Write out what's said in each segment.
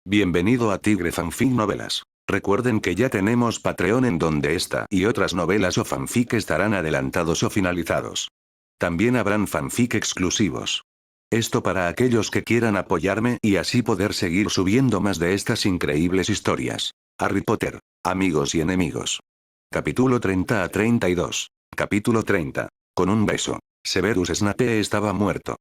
Bienvenido a Tigre Fanfic Novelas. Recuerden que ya tenemos Patreon en donde esta y otras novelas o fanfic estarán adelantados o finalizados. También habrán fanfic exclusivos. Esto para aquellos que quieran apoyarme y así poder seguir subiendo más de estas increíbles historias. Harry Potter, amigos y enemigos. Capítulo 30 a 32. Capítulo 30. Con un beso. Severus Snape estaba muerto.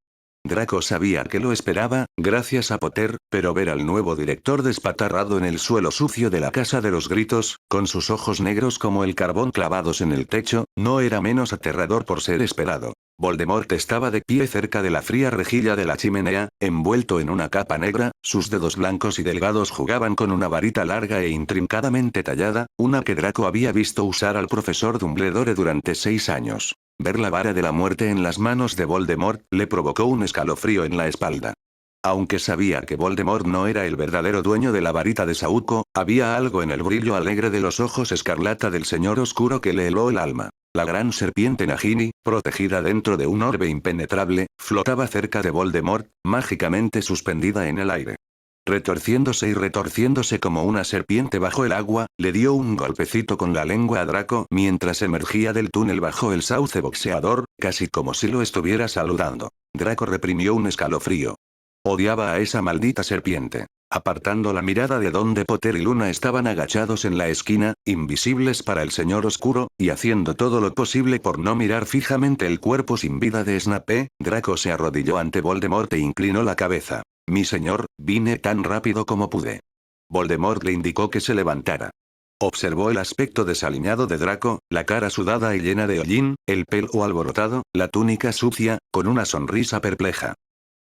Draco sabía que lo esperaba, gracias a Potter, pero ver al nuevo director despatarrado en el suelo sucio de la Casa de los Gritos, con sus ojos negros como el carbón clavados en el techo, no era menos aterrador por ser esperado. Voldemort estaba de pie cerca de la fría rejilla de la chimenea, envuelto en una capa negra, sus dedos blancos y delgados jugaban con una varita larga e intrincadamente tallada, una que Draco había visto usar al profesor Dumbledore durante 6 años. Ver la vara de la muerte en las manos de Voldemort le provocó un escalofrío en la espalda. Aunque sabía que Voldemort no era el verdadero dueño de la varita de Saúco, había algo en el brillo alegre de los ojos escarlata del señor oscuro que le heló el alma. La gran serpiente Nagini, protegida dentro de un orbe impenetrable, flotaba cerca de Voldemort, mágicamente suspendida en el aire. Retorciéndose y retorciéndose como una serpiente bajo el agua, le dio un golpecito con la lengua a Draco mientras emergía del túnel bajo el sauce boxeador, casi como si lo estuviera saludando. Draco reprimió un escalofrío. Odiaba a esa maldita serpiente. Apartando la mirada de donde Potter y Luna estaban agachados en la esquina, invisibles para el señor oscuro, y haciendo todo lo posible por no mirar fijamente el cuerpo sin vida de Snape, Draco se arrodilló ante Voldemort e inclinó la cabeza. Mi señor, vine tan rápido como pude. Voldemort le indicó que se levantara. Observó el aspecto desaliñado de Draco, la cara sudada y llena de hollín, el pelo alborotado, la túnica sucia, con una sonrisa perpleja.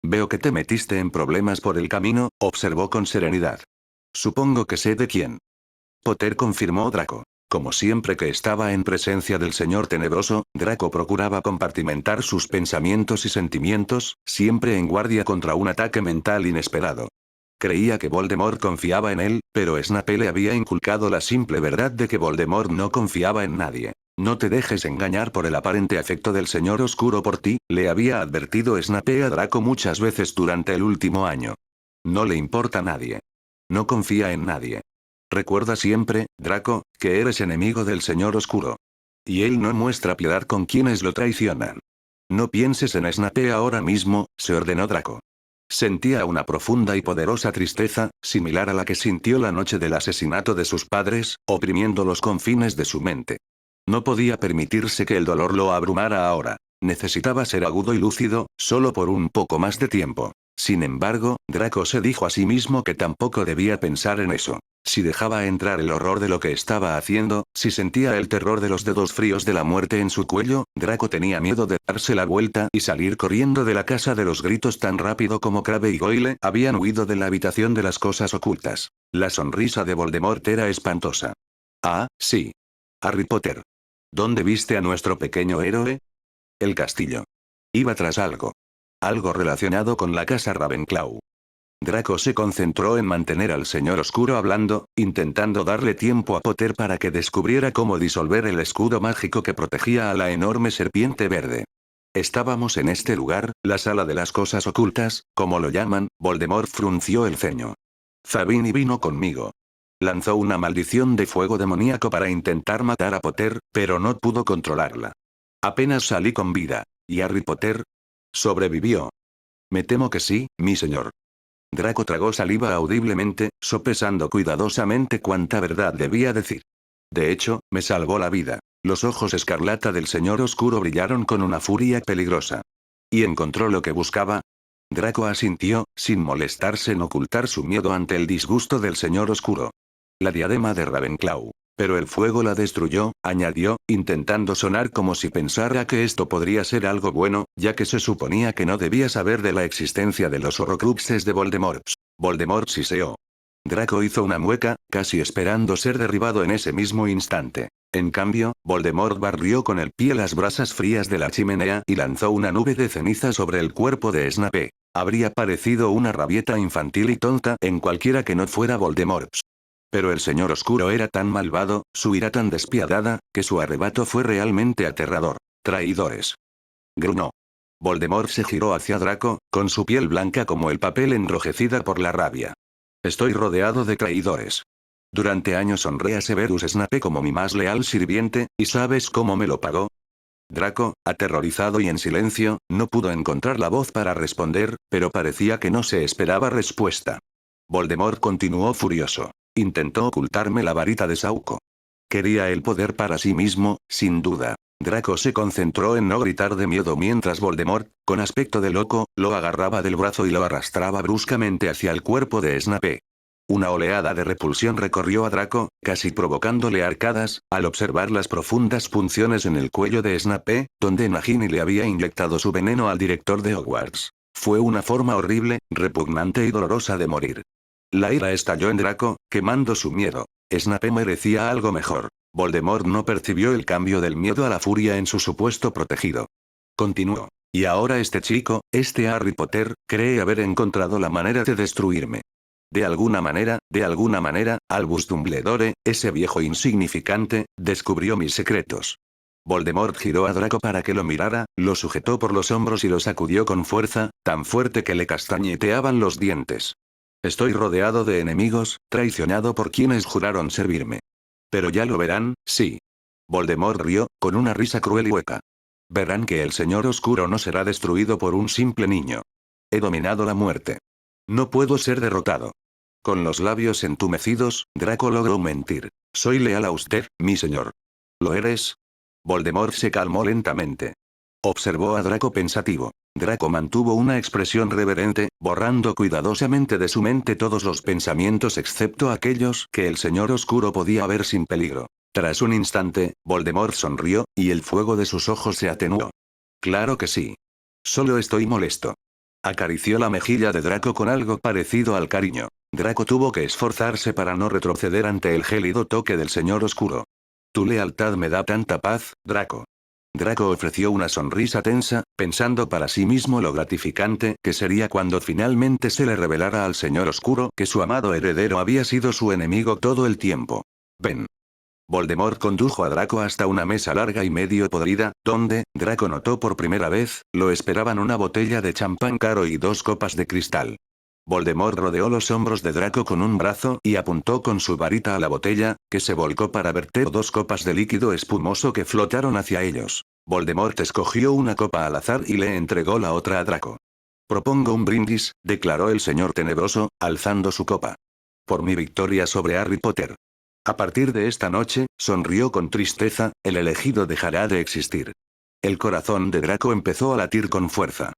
Veo que te metiste en problemas por el camino, observó con serenidad. Supongo que sé de quién. Potter confirmó Draco. Como siempre que estaba en presencia del señor tenebroso, Draco procuraba compartimentar sus pensamientos y sentimientos, siempre en guardia contra un ataque mental inesperado. Creía que Voldemort confiaba en él, pero Snape le había inculcado la simple verdad de que Voldemort no confiaba en nadie. No te dejes engañar por el aparente afecto del señor oscuro por ti, le había advertido Snape a Draco muchas veces durante el último año. No le importa a nadie. No confía en nadie. Recuerda siempre, Draco, que eres enemigo del señor oscuro. Y él no muestra piedad con quienes lo traicionan. No pienses en Snape ahora mismo, se ordenó Draco. Sentía una profunda y poderosa tristeza, similar a la que sintió la noche del asesinato de sus padres, oprimiendo los confines de su mente. No podía permitirse que el dolor lo abrumara ahora. Necesitaba ser agudo y lúcido, solo por un poco más de tiempo. Sin embargo, Draco se dijo a sí mismo que tampoco debía pensar en eso. Si dejaba entrar el horror de lo que estaba haciendo, si sentía el terror de los dedos fríos de la muerte en su cuello, Draco tenía miedo de darse la vuelta y salir corriendo de la Casa de los Gritos tan rápido como Crabbe y Goyle habían huido de la habitación de las cosas ocultas. La sonrisa de Voldemort era espantosa. Ah, sí. Harry Potter. ¿Dónde viste a nuestro pequeño héroe? El castillo. Iba tras algo. Algo relacionado con la casa Ravenclaw. Draco se concentró en mantener al señor oscuro hablando, intentando darle tiempo a Potter para que descubriera cómo disolver el escudo mágico que protegía a la enorme serpiente verde. Estábamos en este lugar, la sala de las cosas ocultas, como lo llaman, Voldemort frunció el ceño. Zabini vino conmigo. Lanzó una maldición de fuego demoníaco para intentar matar a Potter, pero no pudo controlarla. Apenas salí con vida. ¿Y Harry Potter? ¿Sobrevivió? Me temo que sí, mi señor. Draco tragó saliva audiblemente, sopesando cuidadosamente cuánta verdad debía decir. De hecho, me salvó la vida. Los ojos escarlata del señor oscuro brillaron con una furia peligrosa. ¿Y encontró lo que buscaba? Draco asintió, sin molestarse en ocultar su miedo ante el disgusto del señor oscuro. La diadema de Ravenclaw. Pero el fuego la destruyó, añadió, intentando sonar como si pensara que esto podría ser algo bueno, ya que se suponía que no debía saber de la existencia de los horrocruxes de Voldemort. Voldemort siseó. Draco hizo una mueca, casi esperando ser derribado en ese mismo instante. En cambio, Voldemort barrió con el pie las brasas frías de la chimenea y lanzó una nube de ceniza sobre el cuerpo de Snape. Habría parecido una rabieta infantil y tonta en cualquiera que no fuera Voldemort. Pero el señor oscuro era tan malvado, su ira tan despiadada, que su arrebato fue realmente aterrador. Traidores. Gruñó. Voldemort se giró hacia Draco, con su piel blanca como el papel enrojecida por la rabia. Estoy rodeado de traidores. Durante años honré a Severus Snape como mi más leal sirviente, ¿y sabes cómo me lo pagó? Draco, aterrorizado y en silencio, no pudo encontrar la voz para responder, pero parecía que no se esperaba respuesta. Voldemort continuó furioso. Intentó ocultarme la varita de Sauco. Quería el poder para sí mismo, sin duda. Draco se concentró en no gritar de miedo mientras Voldemort, con aspecto de loco, lo agarraba del brazo y lo arrastraba bruscamente hacia el cuerpo de Snape. Una oleada de repulsión recorrió a Draco, casi provocándole arcadas, al observar las profundas punciones en el cuello de Snape, donde Nagini le había inyectado su veneno al director de Hogwarts. Fue una forma horrible, repugnante y dolorosa de morir. La ira estalló en Draco, quemando su miedo. Snape merecía algo mejor. Voldemort no percibió el cambio del miedo a la furia en su supuesto protegido. Continuó. Y ahora este chico, este Harry Potter, cree haber encontrado la manera de destruirme. De alguna manera, Albus Dumbledore, ese viejo insignificante, descubrió mis secretos. Voldemort giró a Draco para que lo mirara, lo sujetó por los hombros y lo sacudió con fuerza, tan fuerte que le castañeteaban los dientes. Estoy rodeado de enemigos, traicionado por quienes juraron servirme. Pero ya lo verán, sí. Voldemort rió, con una risa cruel y hueca. Verán que el Señor Oscuro no será destruido por un simple niño. He dominado la muerte. No puedo ser derrotado. Con los labios entumecidos, Draco logró mentir. Soy leal a usted, mi señor. ¿Lo eres? Voldemort se calmó lentamente. Observó a Draco pensativo. Draco mantuvo una expresión reverente, borrando cuidadosamente de su mente todos los pensamientos excepto aquellos que el Señor Oscuro podía ver sin peligro. Tras un instante, Voldemort sonrió, y el fuego de sus ojos se atenuó. Claro que sí. Solo estoy molesto. Acarició la mejilla de Draco con algo parecido al cariño. Draco tuvo que esforzarse para no retroceder ante el gélido toque del Señor Oscuro. Tu lealtad me da tanta paz, Draco. Draco ofreció una sonrisa tensa, pensando para sí mismo lo gratificante que sería cuando finalmente se le revelara al Señor Oscuro que su amado heredero había sido su enemigo todo el tiempo. Ven. Voldemort condujo a Draco hasta una mesa larga y medio podrida, donde, Draco notó por primera vez, lo esperaban una botella de champán caro y 2 copas de cristal. Voldemort rodeó los hombros de Draco con un brazo y apuntó con su varita a la botella, que se volcó para verter 2 copas de líquido espumoso que flotaron hacia ellos. Voldemort escogió una copa al azar y le entregó la otra a Draco. Propongo un brindis, declaró el señor tenebroso, alzando su copa. Por mi victoria sobre Harry Potter. A partir de esta noche, sonrió con tristeza, el elegido dejará de existir. El corazón de Draco empezó a latir con fuerza.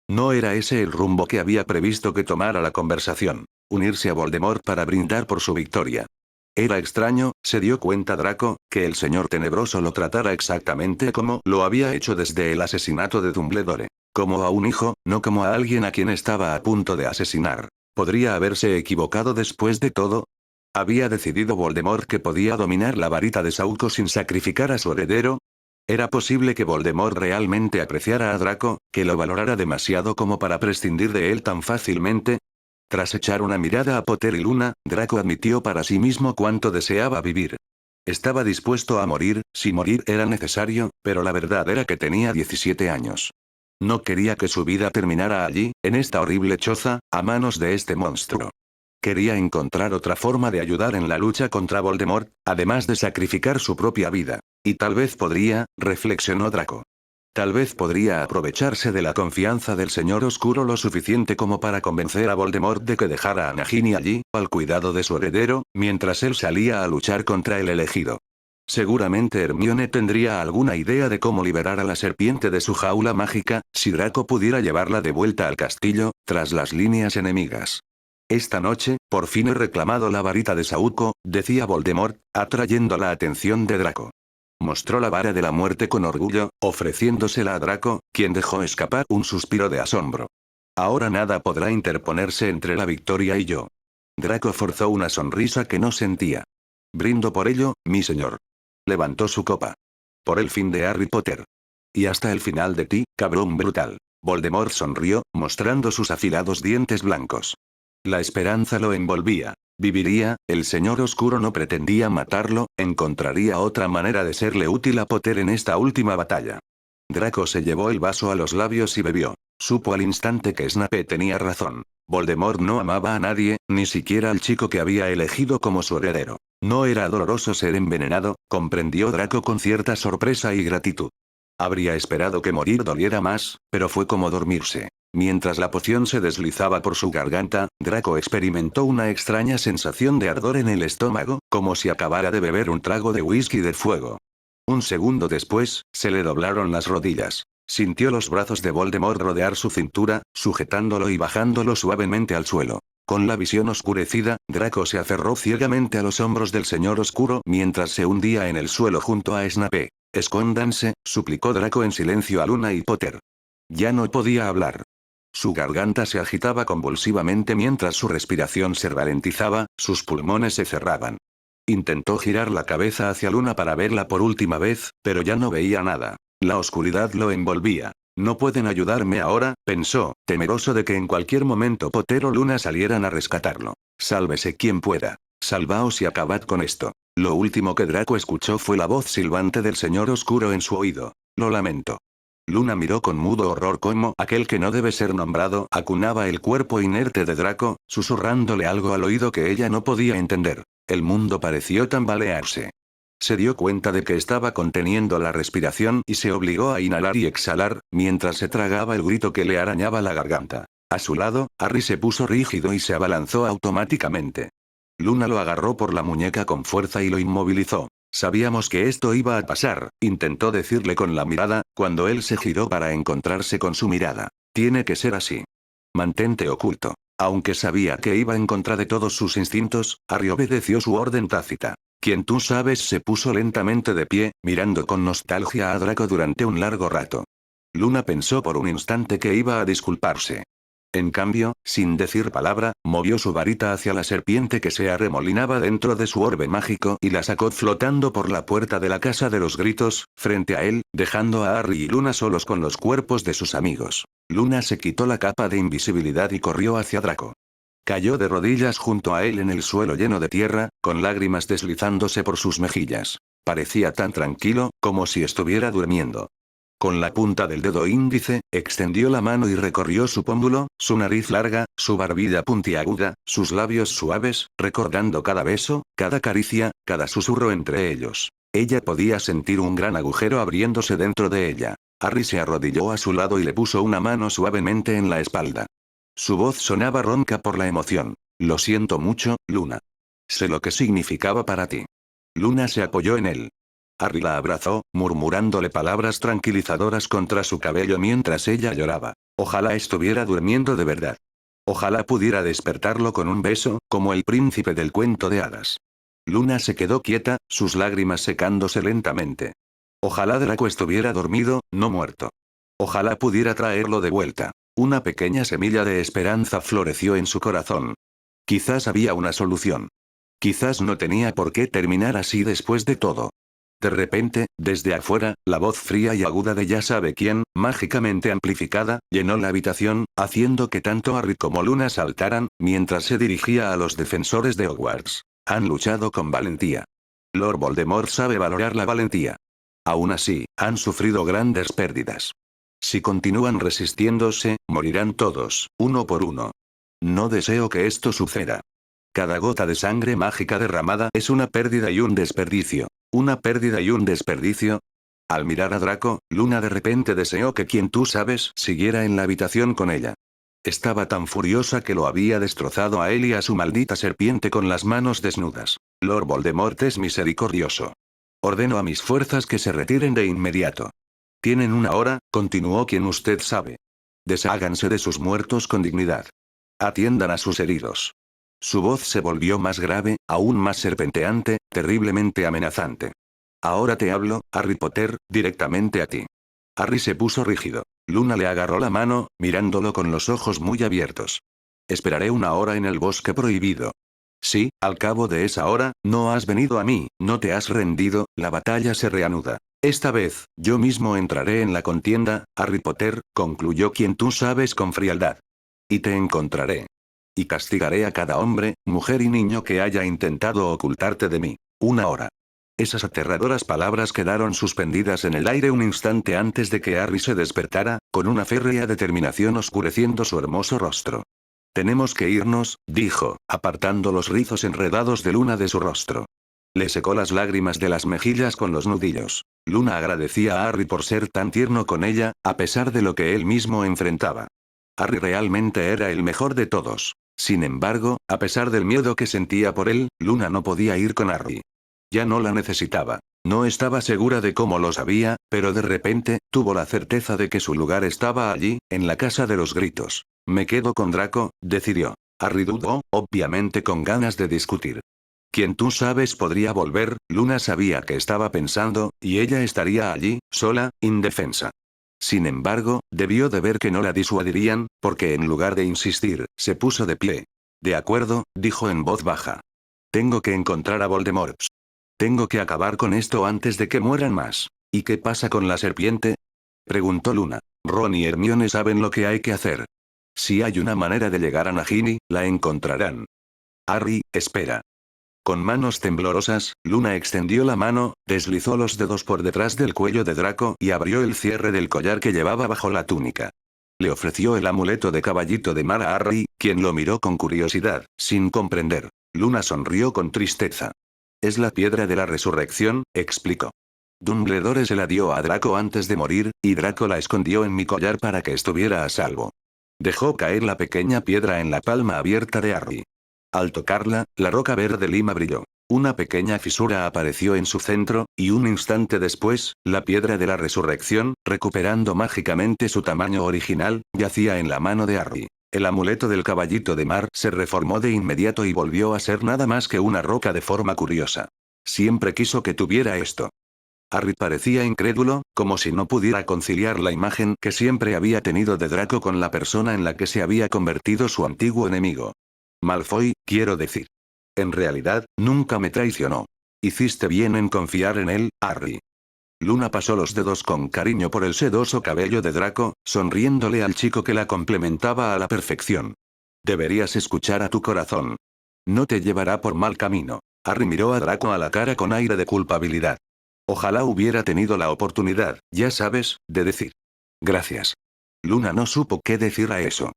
No era ese el rumbo que había previsto que tomara la conversación. Unirse a Voldemort para brindar por su victoria. Era extraño, se dio cuenta Draco, que el señor tenebroso lo tratara exactamente como lo había hecho desde el asesinato de Dumbledore. Como a un hijo, no como a alguien a quien estaba a punto de asesinar. ¿Podría haberse equivocado después de todo? ¿Había decidido Voldemort que podía dominar la varita de Sauco sin sacrificar a su heredero? ¿Era posible que Voldemort realmente apreciara a Draco, que lo valorara demasiado como para prescindir de él tan fácilmente? Tras echar una mirada a Potter y Luna, Draco admitió para sí mismo cuánto deseaba vivir. Estaba dispuesto a morir, si morir era necesario, pero la verdad era que tenía 17 años. No quería que su vida terminara allí, en esta horrible choza, a manos de este monstruo. Quería encontrar otra forma de ayudar en la lucha contra Voldemort, además de sacrificar su propia vida. Y tal vez podría, reflexionó Draco. Tal vez podría aprovecharse de la confianza del Señor Oscuro lo suficiente como para convencer a Voldemort de que dejara a Nagini allí, al cuidado de su heredero, mientras él salía a luchar contra el elegido. Seguramente Hermione tendría alguna idea de cómo liberar a la serpiente de su jaula mágica, si Draco pudiera llevarla de vuelta al castillo, tras las líneas enemigas. Esta noche, por fin he reclamado la varita de Sauco, decía Voldemort, atrayendo la atención de Draco. Mostró la vara de la muerte con orgullo, ofreciéndosela a Draco, quien dejó escapar un suspiro de asombro. Ahora nada podrá interponerse entre la victoria y yo. Draco forzó una sonrisa que no sentía. Brindo por ello, mi señor. Levantó su copa. Por el fin de Harry Potter. Y hasta el final de ti, cabrón brutal. Voldemort sonrió, mostrando sus afilados dientes blancos. La esperanza lo envolvía. Viviría, el Señor Oscuro no pretendía matarlo, encontraría otra manera de serle útil a Potter en esta última batalla. Draco se llevó el vaso a los labios y bebió. Supo al instante que Snape tenía razón. Voldemort no amaba a nadie, ni siquiera al chico que había elegido como su heredero. No era doloroso ser envenenado, comprendió Draco con cierta sorpresa y gratitud. Habría esperado que morir doliera más, pero fue como dormirse. Mientras la poción se deslizaba por su garganta, Draco experimentó una extraña sensación de ardor en el estómago, como si acabara de beber un trago de whisky de fuego. Un segundo después, se le doblaron las rodillas. Sintió los brazos de Voldemort rodear su cintura, sujetándolo y bajándolo suavemente al suelo. Con la visión oscurecida, Draco se aferró ciegamente a los hombros del Señor Oscuro mientras se hundía en el suelo junto a Snape. Escóndanse, suplicó Draco en silencio a Luna y Potter. Ya no podía hablar. Su garganta se agitaba convulsivamente mientras su respiración se ralentizaba, sus pulmones se cerraban. Intentó girar la cabeza hacia Luna para verla por última vez, pero ya no veía nada. La oscuridad lo envolvía. No pueden ayudarme ahora, pensó, temeroso de que en cualquier momento Potter o Luna salieran a rescatarlo. Sálvese quien pueda. Salvaos y acabad con esto. Lo último que Draco escuchó fue la voz silbante del Señor Oscuro en su oído. Lo lamento. Luna miró con mudo horror cómo aquel que no debe ser nombrado acunaba el cuerpo inerte de Draco, susurrándole algo al oído que ella no podía entender. El mundo pareció tambalearse. Se dio cuenta de que estaba conteniendo la respiración y se obligó a inhalar y exhalar, mientras se tragaba el grito que le arañaba la garganta. A su lado, Harry se puso rígido y se abalanzó automáticamente. Luna lo agarró por la muñeca con fuerza y lo inmovilizó. Sabíamos que esto iba a pasar, intentó decirle con la mirada, cuando él se giró para encontrarse con su mirada. Tiene que ser así. Mantente oculto. Aunque sabía que iba en contra de todos sus instintos, Harry obedeció su orden tácita. Quien tú sabes se puso lentamente de pie, mirando con nostalgia a Draco durante un largo rato. Luna pensó por un instante que iba a disculparse. En cambio, sin decir palabra, movió su varita hacia la serpiente que se arremolinaba dentro de su orbe mágico y la sacó flotando por la puerta de la Casa de los Gritos, frente a él, dejando a Harry y Luna solos con los cuerpos de sus amigos. Luna se quitó la capa de invisibilidad y corrió hacia Draco. Cayó de rodillas junto a él en el suelo lleno de tierra, con lágrimas deslizándose por sus mejillas. Parecía tan tranquilo, como si estuviera durmiendo. Con la punta del dedo índice, extendió la mano y recorrió su pómulo, su nariz larga, su barbilla puntiaguda, sus labios suaves, recordando cada beso, cada caricia, cada susurro entre ellos. Ella podía sentir un gran agujero abriéndose dentro de ella. Harry se arrodilló a su lado y le puso una mano suavemente en la espalda. Su voz sonaba ronca por la emoción. Lo siento mucho, Luna. Sé lo que significaba para ti. Luna se apoyó en él. Harry la abrazó, murmurándole palabras tranquilizadoras contra su cabello mientras ella lloraba. Ojalá estuviera durmiendo de verdad. Ojalá pudiera despertarlo con un beso, como el príncipe del cuento de hadas. Luna se quedó quieta, sus lágrimas secándose lentamente. Ojalá Draco estuviera dormido, no muerto. Ojalá pudiera traerlo de vuelta. Una pequeña semilla de esperanza floreció en su corazón. Quizás había una solución. Quizás no tenía por qué terminar así después de todo. De repente, desde afuera, la voz fría y aguda de ya sabe quién, mágicamente amplificada, llenó la habitación, haciendo que tanto Harry como Luna saltaran, mientras se dirigía a los defensores de Hogwarts. Han luchado con valentía. Lord Voldemort sabe valorar la valentía. Aún así, han sufrido grandes pérdidas. Si continúan resistiéndose, morirán todos, uno por uno. No deseo que esto suceda. Cada gota de sangre mágica derramada es una pérdida y un desperdicio. Una pérdida y un desperdicio. Al mirar a Draco, Luna de repente deseó que quien tú sabes siguiera en la habitación con ella. Estaba tan furiosa que lo había destrozado a él y a su maldita serpiente con las manos desnudas. Lord Voldemort es misericordioso. Ordeno a mis fuerzas que se retiren de inmediato. Tienen una hora, continuó quien usted sabe. Desháganse de sus muertos con dignidad. Atiendan a sus heridos. Su voz se volvió más grave, aún más serpenteante, terriblemente amenazante. Ahora te hablo, Harry Potter, directamente a ti. Harry se puso rígido. Luna le agarró la mano, mirándolo con los ojos muy abiertos. Esperaré una hora en el bosque prohibido. Sí, al cabo de esa hora, no has venido a mí, no te has rendido, la batalla se reanuda. Esta vez, yo mismo entraré en la contienda, Harry Potter, concluyó quien tú sabes con frialdad. Y te encontraré. Y castigaré a cada hombre, mujer y niño que haya intentado ocultarte de mí. Una hora. Esas aterradoras palabras quedaron suspendidas en el aire un instante antes de que Harry se despertara, con una férrea determinación oscureciendo su hermoso rostro. Tenemos que irnos, dijo, apartando los rizos enredados de Luna de su rostro. Le secó las lágrimas de las mejillas con los nudillos. Luna agradecía a Harry por ser tan tierno con ella, a pesar de lo que él mismo enfrentaba. Harry realmente era el mejor de todos. Sin embargo, a pesar del miedo que sentía por él, Luna no podía ir con Harry. Ya no la necesitaba. No estaba segura de cómo lo sabía, pero de repente, tuvo la certeza de que su lugar estaba allí, en la casa de los gritos. Me quedo con Draco, decidió. Harry dudó, obviamente con ganas de discutir. Quien tú sabes podría volver, Luna sabía que estaba pensando, y ella estaría allí, sola, indefensa. Sin embargo, debió de ver que no la disuadirían, porque en lugar de insistir, se puso de pie. De acuerdo, dijo en voz baja. Tengo que encontrar a Voldemort. Tengo que acabar con esto antes de que mueran más. ¿Y qué pasa con la serpiente? Preguntó Luna. Ron y Hermione saben lo que hay que hacer. Si hay una manera de llegar a Nagini, la encontrarán. Harry, espera. Con manos temblorosas, Luna extendió la mano, deslizó los dedos por detrás del cuello de Draco y abrió el cierre del collar que llevaba bajo la túnica. Le ofreció el amuleto de caballito de mar a Harry, quien lo miró con curiosidad, sin comprender. Luna sonrió con tristeza. Es la piedra de la resurrección, explicó. Dumbledore se la dio a Draco antes de morir, y Draco la escondió en mi collar para que estuviera a salvo. Dejó caer la pequeña piedra en la palma abierta de Harry. Al tocarla, la roca verde lima brilló. Una pequeña fisura apareció en su centro, y un instante después, la piedra de la resurrección, recuperando mágicamente su tamaño original, yacía en la mano de Harry. El amuleto del caballito de mar se reformó de inmediato y volvió a ser nada más que una roca de forma curiosa. Siempre quiso que tuviera esto. Harry parecía incrédulo, como si no pudiera conciliar la imagen que siempre había tenido de Draco con la persona en la que se había convertido su antiguo enemigo. Malfoy, quiero decir. En realidad, nunca me traicionó. Hiciste bien en confiar en él, Harry. Luna pasó los dedos con cariño por el sedoso cabello de Draco, sonriéndole al chico que la complementaba a la perfección. Deberías escuchar a tu corazón. No te llevará por mal camino. Harry miró a Draco a la cara con aire de culpabilidad. Ojalá hubiera tenido la oportunidad, ya sabes, de decir. Gracias. Luna no supo qué decir a eso.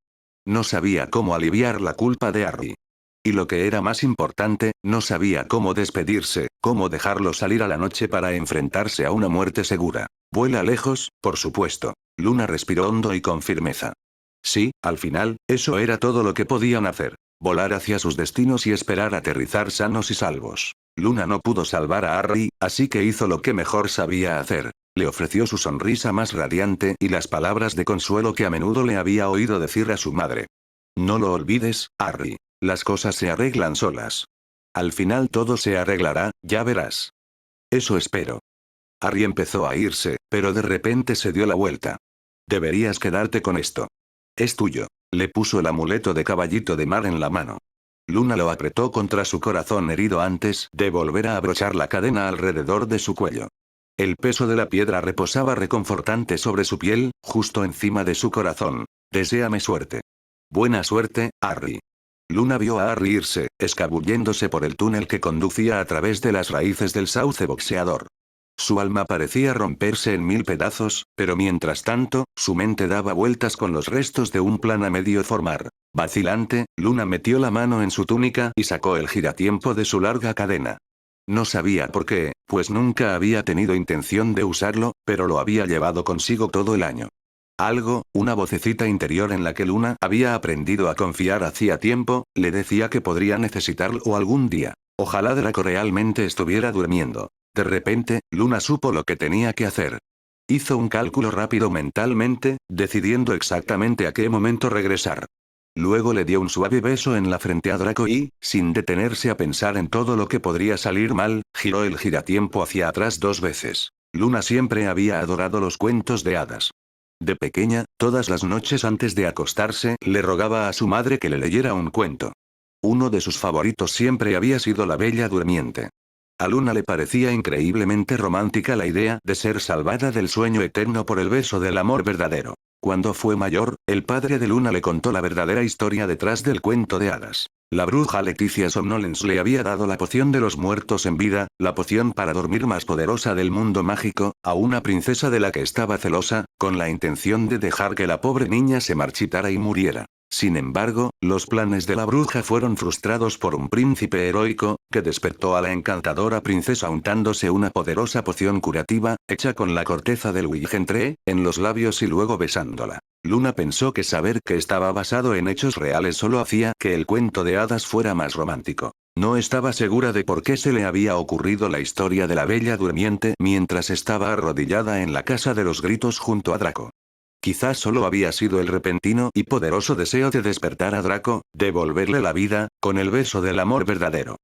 No sabía cómo aliviar la culpa de Harry. Y lo que era más importante, no sabía cómo despedirse, cómo dejarlo salir a la noche para enfrentarse a una muerte segura. Vuela lejos, por supuesto. Luna respiró hondo y con firmeza. Sí, al final, eso era todo lo que podían hacer. Volar hacia sus destinos y esperar aterrizar sanos y salvos. Luna no pudo salvar a Harry, así que hizo lo que mejor sabía hacer. Le ofreció su sonrisa más radiante y las palabras de consuelo que a menudo le había oído decir a su madre. No lo olvides, Harry. Las cosas se arreglan solas. Al final todo se arreglará, ya verás. Eso espero. Harry empezó a irse, pero de repente se dio la vuelta. Deberías quedarte con esto. Es tuyo. Le puso el amuleto de caballito de mar en la mano. Luna lo apretó contra su corazón herido antes de volver a abrochar la cadena alrededor de su cuello. El peso de la piedra reposaba reconfortante sobre su piel, justo encima de su corazón. Deséame suerte. Buena suerte, Harry. Luna vio a Harry irse, escabulléndose por el túnel que conducía a través de las raíces del sauce boxeador. Su alma parecía romperse en mil pedazos, pero mientras tanto, su mente daba vueltas con los restos de un plan a medio formar. Vacilante, Luna metió la mano en su túnica y sacó el giratiempo de su larga cadena. No sabía por qué, pues nunca había tenido intención de usarlo, pero lo había llevado consigo todo el año. Algo, una vocecita interior en la que Luna había aprendido a confiar hacía tiempo, le decía que podría necesitarlo algún día. Ojalá Draco realmente estuviera durmiendo. De repente, Luna supo lo que tenía que hacer. Hizo un cálculo rápido mentalmente, decidiendo exactamente a qué momento regresar. Luego le dio un suave beso en la frente a Draco y, sin detenerse a pensar en todo lo que podría salir mal, giró el giratiempo hacia atrás 2 veces. Luna siempre había adorado los cuentos de hadas. De pequeña, todas las noches antes de acostarse, le rogaba a su madre que le leyera un cuento. Uno de sus favoritos siempre había sido La Bella Durmiente. A Luna le parecía increíblemente romántica la idea de ser salvada del sueño eterno por el beso del amor verdadero. Cuando fue mayor, el padre de Luna le contó la verdadera historia detrás del cuento de hadas. La bruja Leticia Somnolens le había dado la poción de los muertos en vida, la poción para dormir más poderosa del mundo mágico, a una princesa de la que estaba celosa, con la intención de dejar que la pobre niña se marchitara y muriera. Sin embargo, los planes de la bruja fueron frustrados por un príncipe heroico, que despertó a la encantadora princesa untándose una poderosa poción curativa, hecha con la corteza del Wilgentree, en los labios y luego besándola. Luna pensó que saber que estaba basado en hechos reales solo hacía que el cuento de hadas fuera más romántico. No estaba segura de por qué se le había ocurrido la historia de la Bella Durmiente mientras estaba arrodillada en la Casa de los Gritos junto a Draco. Quizás solo había sido el repentino y poderoso deseo de despertar a Draco, devolverle la vida, con el beso del amor verdadero.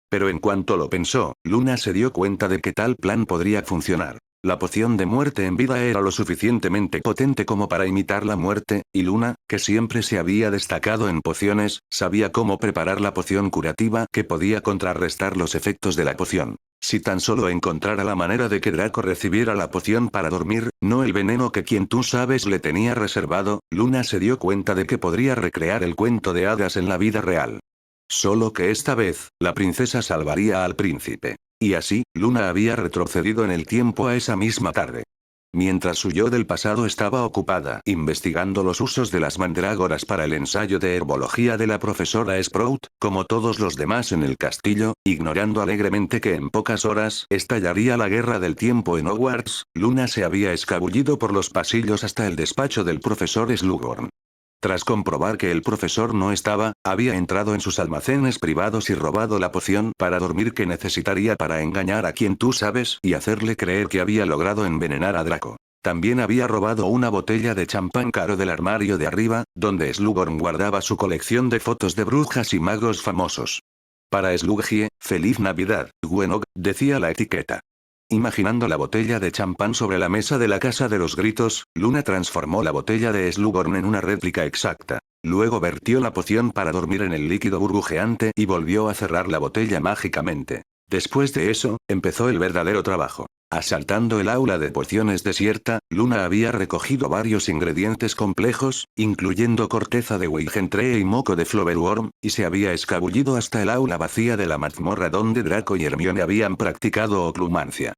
Pero en cuanto lo pensó, Luna se dio cuenta de que tal plan podría funcionar. La poción de muerte en vida era lo suficientemente potente como para imitar la muerte, y Luna, que siempre se había destacado en pociones, sabía cómo preparar la poción curativa que podía contrarrestar los efectos de la poción. Si tan solo encontrara la manera de que Draco recibiera la poción para dormir, no el veneno que quien tú sabes le tenía reservado, Luna se dio cuenta de que podría recrear el cuento de hadas en la vida real. Solo que esta vez, la princesa salvaría al príncipe. Y así, Luna había retrocedido en el tiempo a esa misma tarde. Mientras su yo del pasado estaba ocupada investigando los usos de las mandrágoras para el ensayo de herbología de la profesora Sprout, como todos los demás en el castillo, ignorando alegremente que en pocas horas estallaría la guerra del tiempo en Hogwarts, Luna se había escabullido por los pasillos hasta el despacho del profesor Slughorn. Tras comprobar que el profesor no estaba, había entrado en sus almacenes privados y robado la poción para dormir que necesitaría para engañar a quien tú sabes y hacerle creer que había logrado envenenar a Draco. También había robado una botella de champán caro del armario de arriba, donde Slughorn guardaba su colección de fotos de brujas y magos famosos. Para Sluggie, feliz Navidad, Gwenog, decía la etiqueta. Imaginando la botella de champán sobre la mesa de la Casa de los Gritos, Luna transformó la botella de Slughorn en una réplica exacta. Luego vertió la poción para dormir en el líquido burbujeante y volvió a cerrar la botella mágicamente. Después de eso, empezó el verdadero trabajo. Asaltando el aula de pociones desierta, Luna había recogido varios ingredientes complejos, incluyendo corteza de Wilgentree y moco de Flowerworm, y se había escabullido hasta el aula vacía de la mazmorra donde Draco y Hermione habían practicado oclumancia.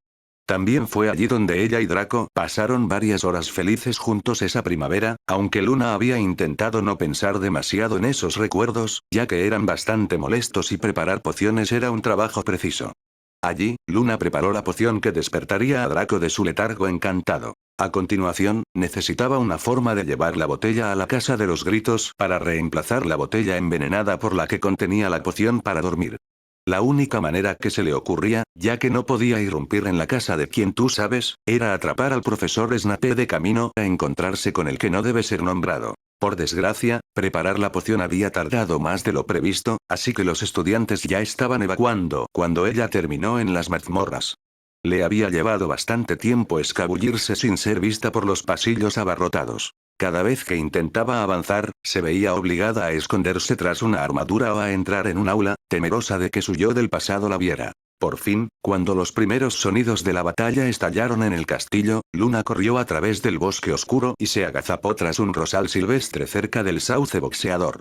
También fue allí donde ella y Draco pasaron varias horas felices juntos esa primavera, aunque Luna había intentado no pensar demasiado en esos recuerdos, ya que eran bastante molestos y preparar pociones era un trabajo preciso. Allí, Luna preparó la poción que despertaría a Draco de su letargo encantado. A continuación, necesitaba una forma de llevar la botella a la Casa de los Gritos para reemplazar la botella envenenada por la que contenía la poción para dormir. La única manera que se le ocurría, ya que no podía irrumpir en la casa de quien tú sabes, era atrapar al profesor Snape de camino a encontrarse con el que no debe ser nombrado. Por desgracia, preparar la poción había tardado más de lo previsto, así que los estudiantes ya estaban evacuando cuando ella terminó en las mazmorras. Le había llevado bastante tiempo escabullirse sin ser vista por los pasillos abarrotados. Cada vez que intentaba avanzar, se veía obligada a esconderse tras una armadura o a entrar en un aula, temerosa de que su yo del pasado la viera. Por fin, cuando los primeros sonidos de la batalla estallaron en el castillo, Luna corrió a través del bosque oscuro y se agazapó tras un rosal silvestre cerca del sauce boxeador.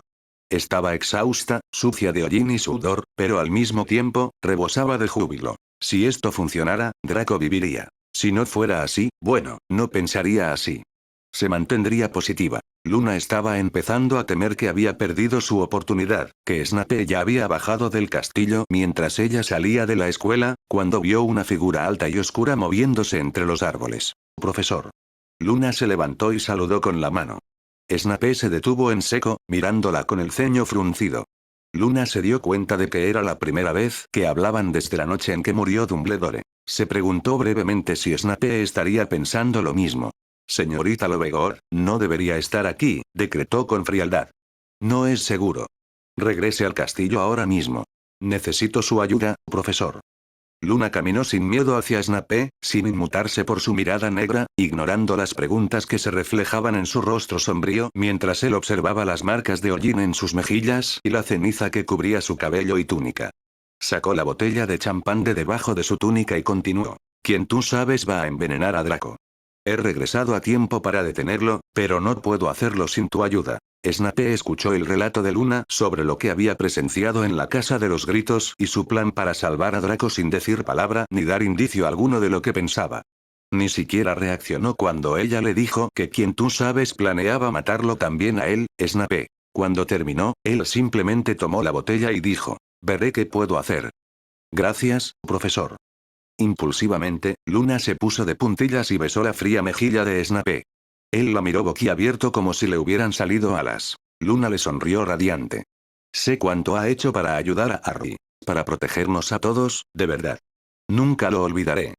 Estaba exhausta, sucia de hollín y sudor, pero al mismo tiempo, rebosaba de júbilo. Si esto funcionara, Draco viviría. Si no fuera así, bueno, no pensaría así. Se mantendría positiva. Luna estaba empezando a temer que había perdido su oportunidad, que Snape ya había bajado del castillo mientras ella salía de la escuela, cuando vio una figura alta y oscura moviéndose entre los árboles. Profesor. Luna se levantó y saludó con la mano. Snape se detuvo en seco, mirándola con el ceño fruncido. Luna se dio cuenta de que era la primera vez que hablaban desde la noche en que murió Dumbledore. Se preguntó brevemente si Snape estaría pensando lo mismo. Señorita Lovegor, no debería estar aquí, decretó con frialdad. No es seguro. Regrese al castillo ahora mismo. Necesito su ayuda, profesor. Luna caminó sin miedo hacia Snape, sin inmutarse por su mirada negra, ignorando las preguntas que se reflejaban en su rostro sombrío mientras él observaba las marcas de hollín en sus mejillas y la ceniza que cubría su cabello y túnica. Sacó la botella de champán de debajo de su túnica y continuó. Quien tú sabes va a envenenar a Draco. He regresado a tiempo para detenerlo, pero no puedo hacerlo sin tu ayuda. Snape escuchó el relato de Luna sobre lo que había presenciado en la Casa de los Gritos y su plan para salvar a Draco sin decir palabra ni dar indicio alguno de lo que pensaba. Ni siquiera reaccionó cuando ella le dijo que quien tú sabes planeaba matarlo también a él, Snape. Cuando terminó, él simplemente tomó la botella y dijo, veré qué puedo hacer. Gracias, profesor. Impulsivamente, Luna se puso de puntillas y besó la fría mejilla de Snape. Él la miró boquiabierto como si le hubieran salido alas. Luna le sonrió radiante. Sé cuánto ha hecho para ayudar a Harry. Para protegernos a todos, de verdad. Nunca lo olvidaré.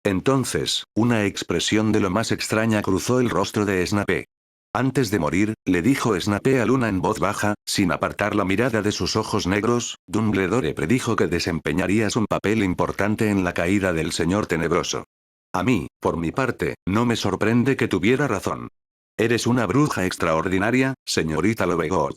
Entonces, una expresión de lo más extraña cruzó el rostro de Snape. Antes de morir, le dijo Snape a Luna en voz baja, sin apartar la mirada de sus ojos negros, Dumbledore predijo que desempeñarías un papel importante en la caída del Señor Tenebroso. A mí, por mi parte, no me sorprende que tuviera razón. Eres una bruja extraordinaria, señorita Lovegood.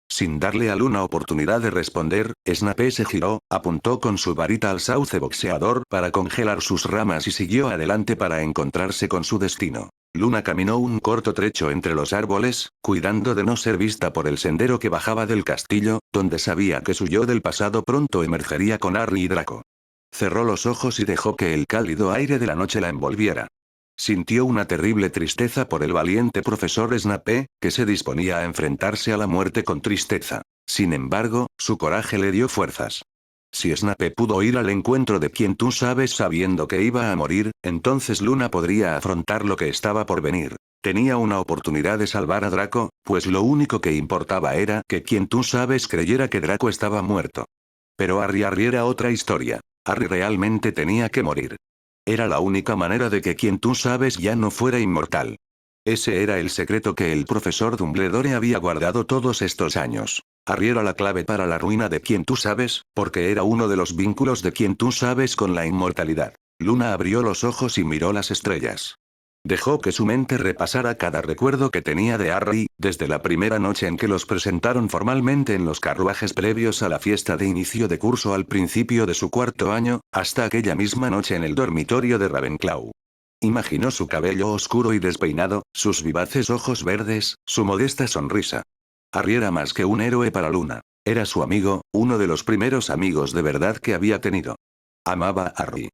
Sin darle a Luna oportunidad de responder, Snape se giró, apuntó con su varita al sauce boxeador para congelar sus ramas y siguió adelante para encontrarse con su destino. Luna caminó un corto trecho entre los árboles, cuidando de no ser vista por el sendero que bajaba del castillo, donde sabía que su yo del pasado pronto emergería con Harry y Draco. Cerró los ojos y dejó que el cálido aire de la noche la envolviera. Sintió una terrible tristeza por el valiente profesor Snape, que se disponía a enfrentarse a la muerte con tristeza. Sin embargo, su coraje le dio fuerzas. Si Snape pudo ir al encuentro de quien tú sabes sabiendo que iba a morir, entonces Luna podría afrontar lo que estaba por venir. Tenía una oportunidad de salvar a Draco, pues lo único que importaba era que quien tú sabes creyera que Draco estaba muerto. Pero Harry era otra historia. Harry realmente tenía que morir. Era la única manera de que quien tú sabes ya no fuera inmortal. Ese era el secreto que el profesor Dumbledore había guardado todos estos años. Harry era la clave para la ruina de quien tú sabes, porque era uno de los vínculos de quien tú sabes con la inmortalidad. Luna abrió los ojos y miró las estrellas. Dejó que su mente repasara cada recuerdo que tenía de Harry, desde la primera noche en que los presentaron formalmente en los carruajes previos a la fiesta de inicio de curso al principio de su cuarto año, hasta aquella misma noche en el dormitorio de Ravenclaw. Imaginó su cabello oscuro y despeinado, sus vivaces ojos verdes, su modesta sonrisa. Harry era más que un héroe para Luna. Era su amigo, uno de los primeros amigos de verdad que había tenido. Amaba a Harry.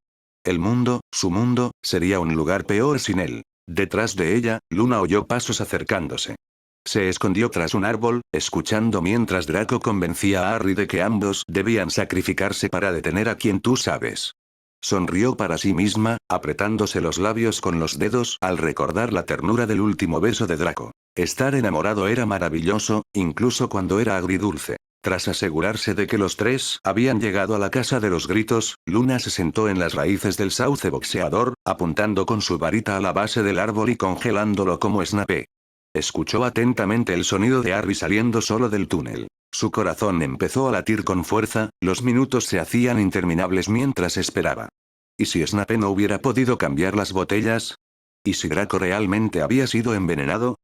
El mundo, su mundo, sería un lugar peor sin él. Detrás de ella, Luna oyó pasos acercándose. Se escondió tras un árbol, escuchando mientras Draco convencía a Harry de que ambos debían sacrificarse para detener a quien tú sabes. Sonrió para sí misma, apretándose los labios con los dedos al recordar la ternura del último beso de Draco. Estar enamorado era maravilloso, incluso cuando era agridulce. Tras asegurarse de que los tres habían llegado a la casa de los gritos, Luna se sentó en las raíces del sauce boxeador, apuntando con su varita a la base del árbol y congelándolo como Snape. Escuchó atentamente el sonido de Harry saliendo solo del túnel. Su corazón empezó a latir con fuerza, los minutos se hacían interminables mientras esperaba. ¿Y si Snape no hubiera podido cambiar las botellas? ¿Y si Draco realmente había sido envenenado?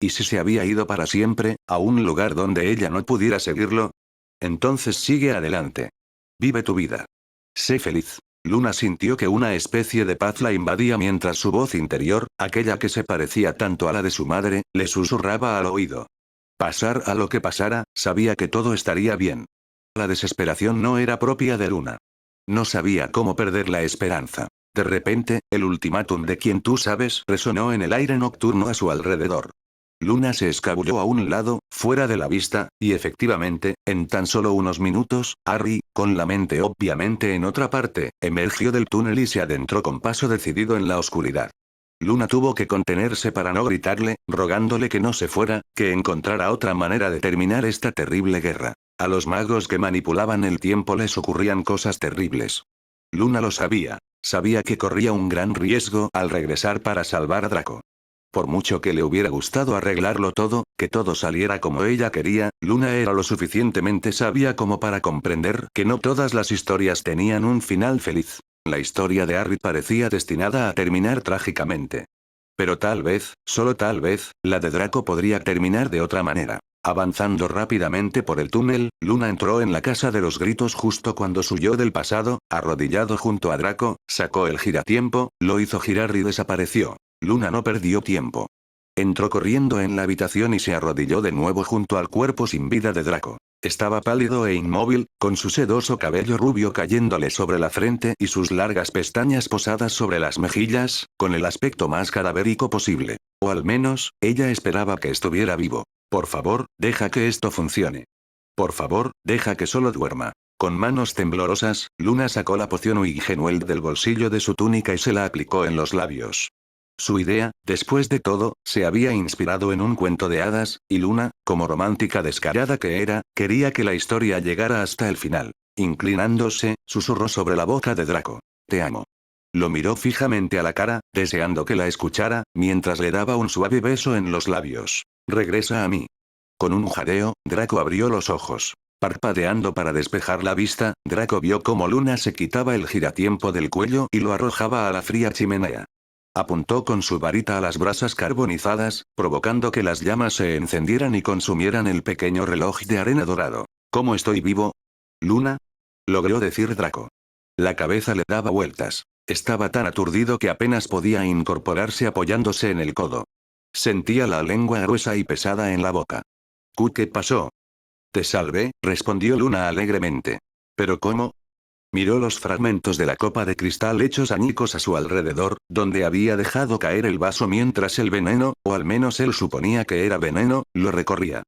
¿Y si se había ido para siempre, a un lugar donde ella no pudiera seguirlo? Entonces sigue adelante. Vive tu vida. Sé feliz. Luna sintió que una especie de paz la invadía mientras su voz interior, aquella que se parecía tanto a la de su madre, le susurraba al oído. Pasar a lo que pasara, sabía que todo estaría bien. La desesperación no era propia de Luna. No sabía cómo perder la esperanza. De repente, el ultimátum de quien tú sabes resonó en el aire nocturno a su alrededor. Luna se escabulló a un lado, fuera de la vista, y efectivamente, en tan solo unos minutos, Harry, con la mente obviamente en otra parte, emergió del túnel y se adentró con paso decidido en la oscuridad. Luna tuvo que contenerse para no gritarle, rogándole que no se fuera, que encontrara otra manera de terminar esta terrible guerra. A los magos que manipulaban el tiempo les ocurrían cosas terribles. Luna lo sabía. Sabía que corría un gran riesgo al regresar para salvar a Draco. Por mucho que le hubiera gustado arreglarlo todo, que todo saliera como ella quería, Luna era lo suficientemente sabia como para comprender que no todas las historias tenían un final feliz. La historia de Harry parecía destinada a terminar trágicamente. Pero tal vez, solo tal vez, la de Draco podría terminar de otra manera. Avanzando rápidamente por el túnel, Luna entró en la casa de los gritos justo cuando su yo del pasado, arrodillado junto a Draco, sacó el giratiempo, lo hizo girar y desapareció. Luna no perdió tiempo. Entró corriendo en la habitación y se arrodilló de nuevo junto al cuerpo sin vida de Draco. Estaba pálido e inmóvil, con su sedoso cabello rubio cayéndole sobre la frente y sus largas pestañas posadas sobre las mejillas, con el aspecto más cadavérico posible. O al menos, ella esperaba que estuviera vivo. Por favor, deja que esto funcione. Por favor, deja que solo duerma. Con manos temblorosas, Luna sacó la poción Uigenuel del bolsillo de su túnica y se la aplicó en los labios. Su idea, después de todo, se había inspirado en un cuento de hadas, y Luna, como romántica descarada que era, quería que la historia llegara hasta el final. Inclinándose, susurró sobre la boca de Draco. Te amo. Lo miró fijamente a la cara, deseando que la escuchara, mientras le daba un suave beso en los labios. Regresa a mí. Con un jadeo, Draco abrió los ojos. Parpadeando para despejar la vista, Draco vio cómo Luna se quitaba el giratiempo del cuello y lo arrojaba a la fría chimenea. Apuntó con su varita a las brasas carbonizadas, provocando que las llamas se encendieran y consumieran el pequeño reloj de arena dorado. ¿Cómo estoy vivo? ¿Luna? Logró decir Draco. La cabeza le daba vueltas. Estaba tan aturdido que apenas podía incorporarse apoyándose en el codo. Sentía la lengua gruesa y pesada en la boca. ¿Qué pasó? Te salvé, respondió Luna alegremente. ¿Pero cómo? Miró los fragmentos de la copa de cristal hechos añicos a su alrededor, donde había dejado caer el vaso mientras el veneno, o al menos él suponía que era veneno, lo recorría.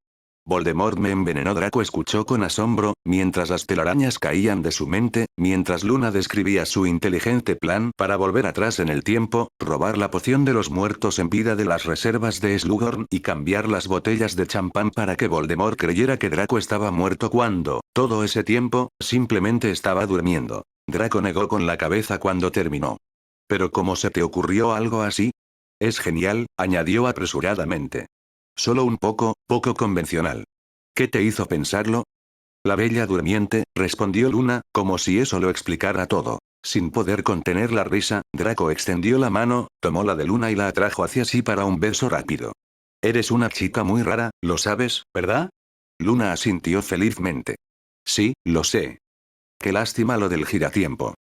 Voldemort me envenenó. Draco escuchó con asombro, mientras las telarañas caían de su mente, mientras Luna describía su inteligente plan para volver atrás en el tiempo, robar la poción de los muertos en vida de las reservas de Slughorn y cambiar las botellas de champán para que Voldemort creyera que Draco estaba muerto cuando, todo ese tiempo, simplemente estaba durmiendo. Draco negó con la cabeza cuando terminó. ¿Pero cómo se te ocurrió algo así? Es genial, añadió apresuradamente. Solo un poco convencional. ¿Qué te hizo pensarlo? La bella durmiente, respondió Luna, como si eso lo explicara todo. Sin poder contener la risa, Draco extendió la mano, tomó la de Luna y la atrajo hacia sí para un beso rápido. Eres una chica muy rara, lo sabes, ¿verdad? Luna asintió felizmente. Sí, lo sé. Qué lástima lo del giratiempo.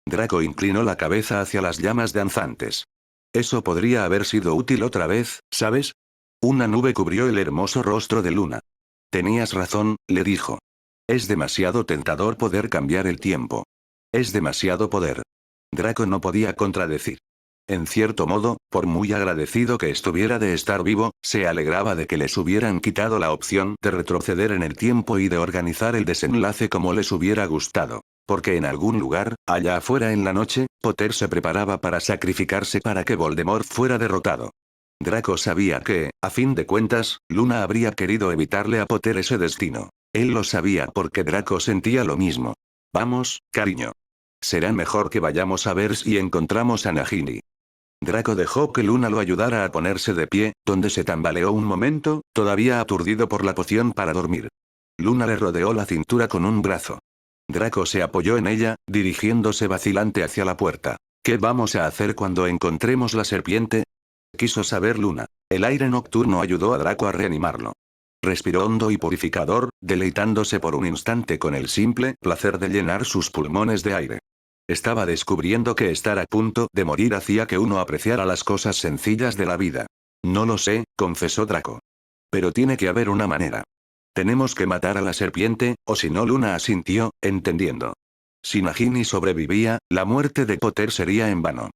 Draco inclinó la cabeza hacia las llamas danzantes. Eso podría haber sido útil otra vez, ¿sabes? Una nube cubrió el hermoso rostro de Luna. Tenías razón, le dijo. Es demasiado tentador poder cambiar el tiempo. Es demasiado poder. Draco no podía contradecir. En cierto modo, por muy agradecido que estuviera de estar vivo, se alegraba de que les hubieran quitado la opción de retroceder en el tiempo y de organizar el desenlace como les hubiera gustado. Porque en algún lugar, allá afuera en la noche, Potter se preparaba para sacrificarse para que Voldemort fuera derrotado. Draco sabía que, a fin de cuentas, Luna habría querido evitarle a Potter ese destino. Él lo sabía porque Draco sentía lo mismo. Vamos, cariño. Será mejor que vayamos a ver si encontramos a Nagini. Draco dejó que Luna lo ayudara a ponerse de pie, donde se tambaleó un momento, todavía aturdido por la poción para dormir. Luna le rodeó la cintura con un brazo. Draco se apoyó en ella, dirigiéndose vacilante hacia la puerta. ¿Qué vamos a hacer cuando encontremos la serpiente? Quiso saber Luna. El aire nocturno ayudó a Draco a reanimarlo. Respiró hondo y purificador, deleitándose por un instante con el simple placer de llenar sus pulmones de aire. Estaba descubriendo que estar a punto de morir hacía que uno apreciara las cosas sencillas de la vida. No lo sé, confesó Draco. Pero tiene que haber una manera. Tenemos que matar a la serpiente, o si no. Luna asintió, entendiendo. Si Nagini sobrevivía, la muerte de Potter sería en vano.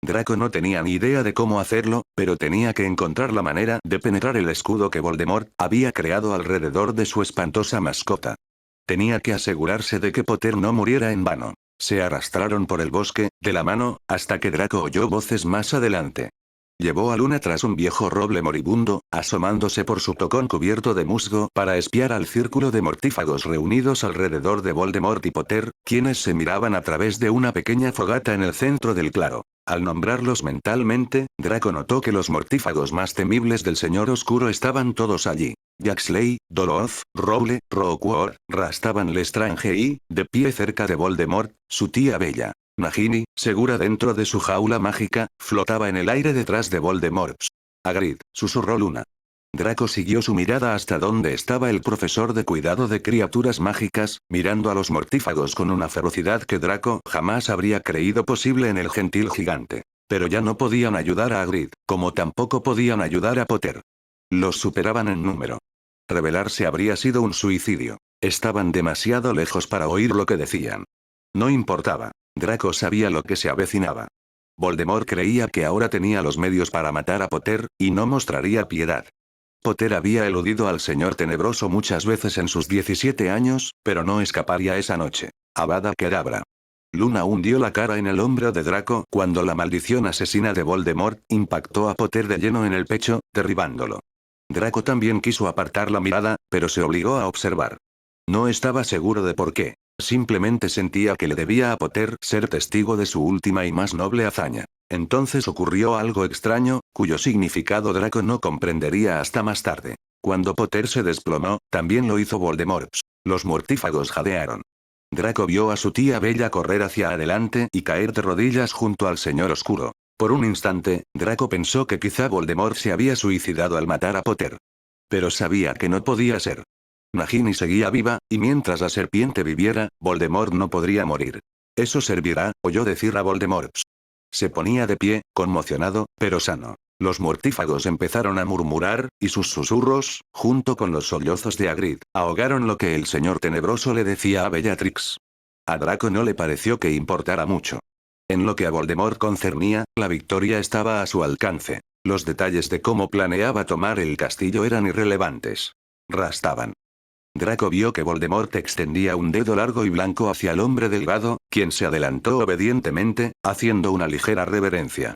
Draco no tenía ni idea de cómo hacerlo, pero tenía que encontrar la manera de penetrar el escudo que Voldemort había creado alrededor de su espantosa mascota. Tenía que asegurarse de que Potter no muriera en vano. Se arrastraron por el bosque, de la mano, hasta que Draco oyó voces más adelante. Llevó a Luna tras un viejo roble moribundo, asomándose por su tocón cubierto de musgo para espiar al círculo de mortífagos reunidos alrededor de Voldemort y Potter, quienes se miraban a través de una pequeña fogata en el centro del claro. Al nombrarlos mentalmente, Draco notó que los mortífagos más temibles del Señor Oscuro estaban todos allí. Jaxley, Doloth, Rowle, Roquor, Rastavan Lestrange y, de pie cerca de Voldemort, su tía Bella. Nagini, segura dentro de su jaula mágica, flotaba en el aire detrás de Voldemort. Hagrid, susurró Luna. Draco siguió su mirada hasta donde estaba el profesor de cuidado de criaturas mágicas, mirando a los mortífagos con una ferocidad que Draco jamás habría creído posible en el gentil gigante. Pero ya no podían ayudar a Hagrid, como tampoco podían ayudar a Potter. Los superaban en número. Rebelarse habría sido un suicidio. Estaban demasiado lejos para oír lo que decían. No importaba. Draco sabía lo que se avecinaba. Voldemort creía que ahora tenía los medios para matar a Potter, y no mostraría piedad. Potter había eludido al Señor Tenebroso muchas veces en sus 17 años, pero no escaparía esa noche. Avada Kedavra. Luna hundió la cara en el hombro de Draco cuando la maldición asesina de Voldemort impactó a Potter de lleno en el pecho, derribándolo. Draco también quiso apartar la mirada, pero se obligó a observar. No estaba seguro de por qué. Simplemente sentía que le debía a Potter ser testigo de su última y más noble hazaña. Entonces ocurrió algo extraño, cuyo significado Draco no comprendería hasta más tarde. Cuando Potter se desplomó, también lo hizo Voldemort. Los mortífagos jadearon. Draco vio a su tía Bella correr hacia adelante y caer de rodillas junto al Señor Oscuro. Por un instante, Draco pensó que quizá Voldemort se había suicidado al matar a Potter. Pero sabía que no podía ser. Nagini seguía viva, y mientras la serpiente viviera, Voldemort no podría morir. Eso servirá, oyó decir a Voldemort. Se ponía de pie, conmocionado, pero sano. Los mortífagos empezaron a murmurar, y sus susurros, junto con los sollozos de Hagrid, ahogaron lo que el Señor Tenebroso le decía a Bellatrix. A Draco no le pareció que importara mucho. En lo que a Voldemort concernía, la victoria estaba a su alcance. Los detalles de cómo planeaba tomar el castillo eran irrelevantes. Rastaban. Draco vio que Voldemort extendía un dedo largo y blanco hacia el hombre delgado, quien se adelantó obedientemente, haciendo una ligera reverencia.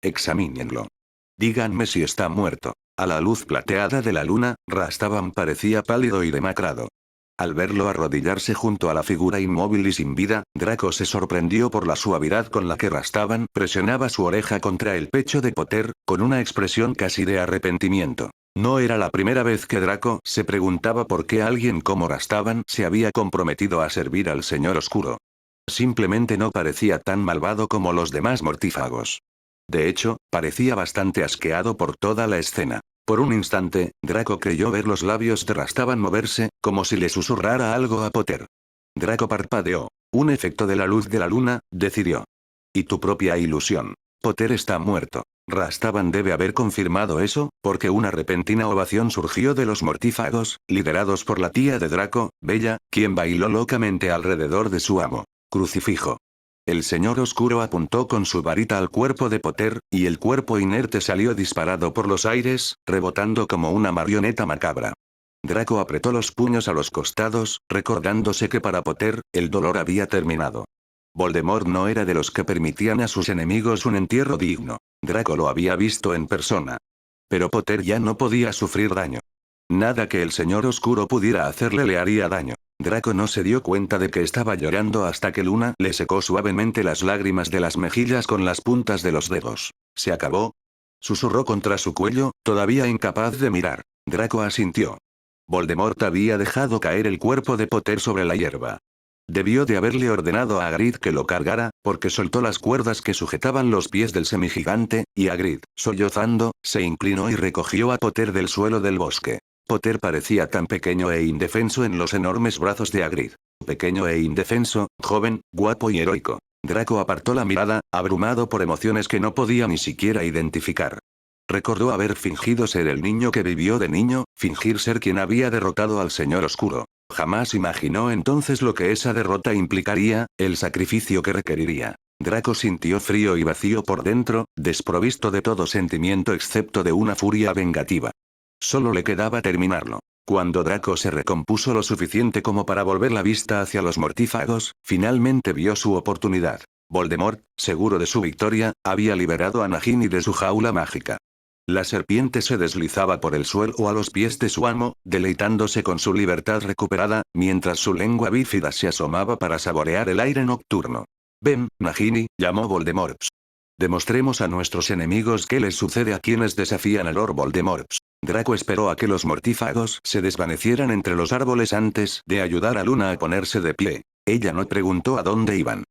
Examínenlo. Díganme si está muerto. A la luz plateada de la luna, Rastaban parecía pálido y demacrado. Al verlo arrodillarse junto a la figura inmóvil y sin vida, Draco se sorprendió por la suavidad con la que Rastaban presionaba su oreja contra el pecho de Potter, con una expresión casi de arrepentimiento. No era la primera vez que Draco se preguntaba por qué alguien como Rastaban se había comprometido a servir al Señor Oscuro. Simplemente no parecía tan malvado como los demás mortífagos. De hecho, parecía bastante asqueado por toda la escena. Por un instante, Draco creyó ver los labios de Rastaban moverse, como si le susurrara algo a Potter. Draco parpadeó. Un efecto de la luz de la luna, decidió. Y tu propia ilusión. Potter está muerto. Rastaban debe haber confirmado eso, porque una repentina ovación surgió de los mortífagos, liderados por la tía de Draco, Bella, quien bailó locamente alrededor de su amo. Crucifijo. El Señor Oscuro apuntó con su varita al cuerpo de Potter, y el cuerpo inerte salió disparado por los aires, rebotando como una marioneta macabra. Draco apretó los puños a los costados, recordándose que para Potter, el dolor había terminado. Voldemort no era de los que permitían a sus enemigos un entierro digno. Draco lo había visto en persona. Pero Potter ya no podía sufrir daño. Nada que el Señor Oscuro pudiera hacerle le haría daño. Draco no se dio cuenta de que estaba llorando hasta que Luna le secó suavemente las lágrimas de las mejillas con las puntas de los dedos. ¿Se acabó? Susurró contra su cuello, todavía incapaz de mirar. Draco asintió. Voldemort había dejado caer el cuerpo de Potter sobre la hierba. Debió de haberle ordenado a Hagrid que lo cargara, porque soltó las cuerdas que sujetaban los pies del semigigante, y Hagrid, sollozando, se inclinó y recogió a Potter del suelo del bosque. Potter parecía tan pequeño e indefenso en los enormes brazos de Hagrid. Pequeño e indefenso, joven, guapo y heroico. Draco apartó la mirada, abrumado por emociones que no podía ni siquiera identificar. Recordó haber fingido ser el niño que vivió de niño, fingir ser quien había derrotado al Señor Oscuro. Jamás imaginó entonces lo que esa derrota implicaría, el sacrificio que requeriría. Draco sintió frío y vacío por dentro, desprovisto de todo sentimiento excepto de una furia vengativa. Solo le quedaba terminarlo. Cuando Draco se recompuso lo suficiente como para volver la vista hacia los mortífagos, finalmente vio su oportunidad. Voldemort, seguro de su victoria, había liberado a Nagini de su jaula mágica. La serpiente se deslizaba por el suelo a los pies de su amo, deleitándose con su libertad recuperada, mientras su lengua bífida se asomaba para saborear el aire nocturno. «Ven, Nagini», llamó Voldemort. «Demostremos a nuestros enemigos qué les sucede a quienes desafían a Lord Voldemort». Draco esperó a que los mortífagos se desvanecieran entre los árboles antes de ayudar a Luna a ponerse de pie. Ella no preguntó a dónde iban.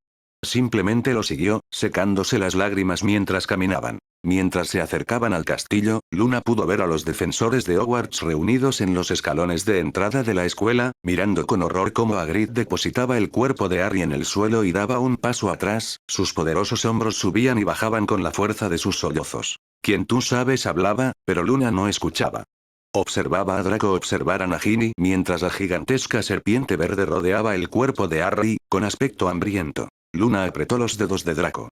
Simplemente lo siguió, secándose las lágrimas mientras caminaban. Mientras se acercaban al castillo, Luna pudo ver a los defensores de Hogwarts reunidos en los escalones de entrada de la escuela, mirando con horror cómo Hagrid depositaba el cuerpo de Harry en el suelo y daba un paso atrás, sus poderosos hombros subían y bajaban con la fuerza de sus sollozos. Quien tú sabes hablaba, pero Luna no escuchaba. Observaba a Draco observar a Nagini mientras la gigantesca serpiente verde rodeaba el cuerpo de Harry, con aspecto hambriento. Luna apretó los dedos de Draco.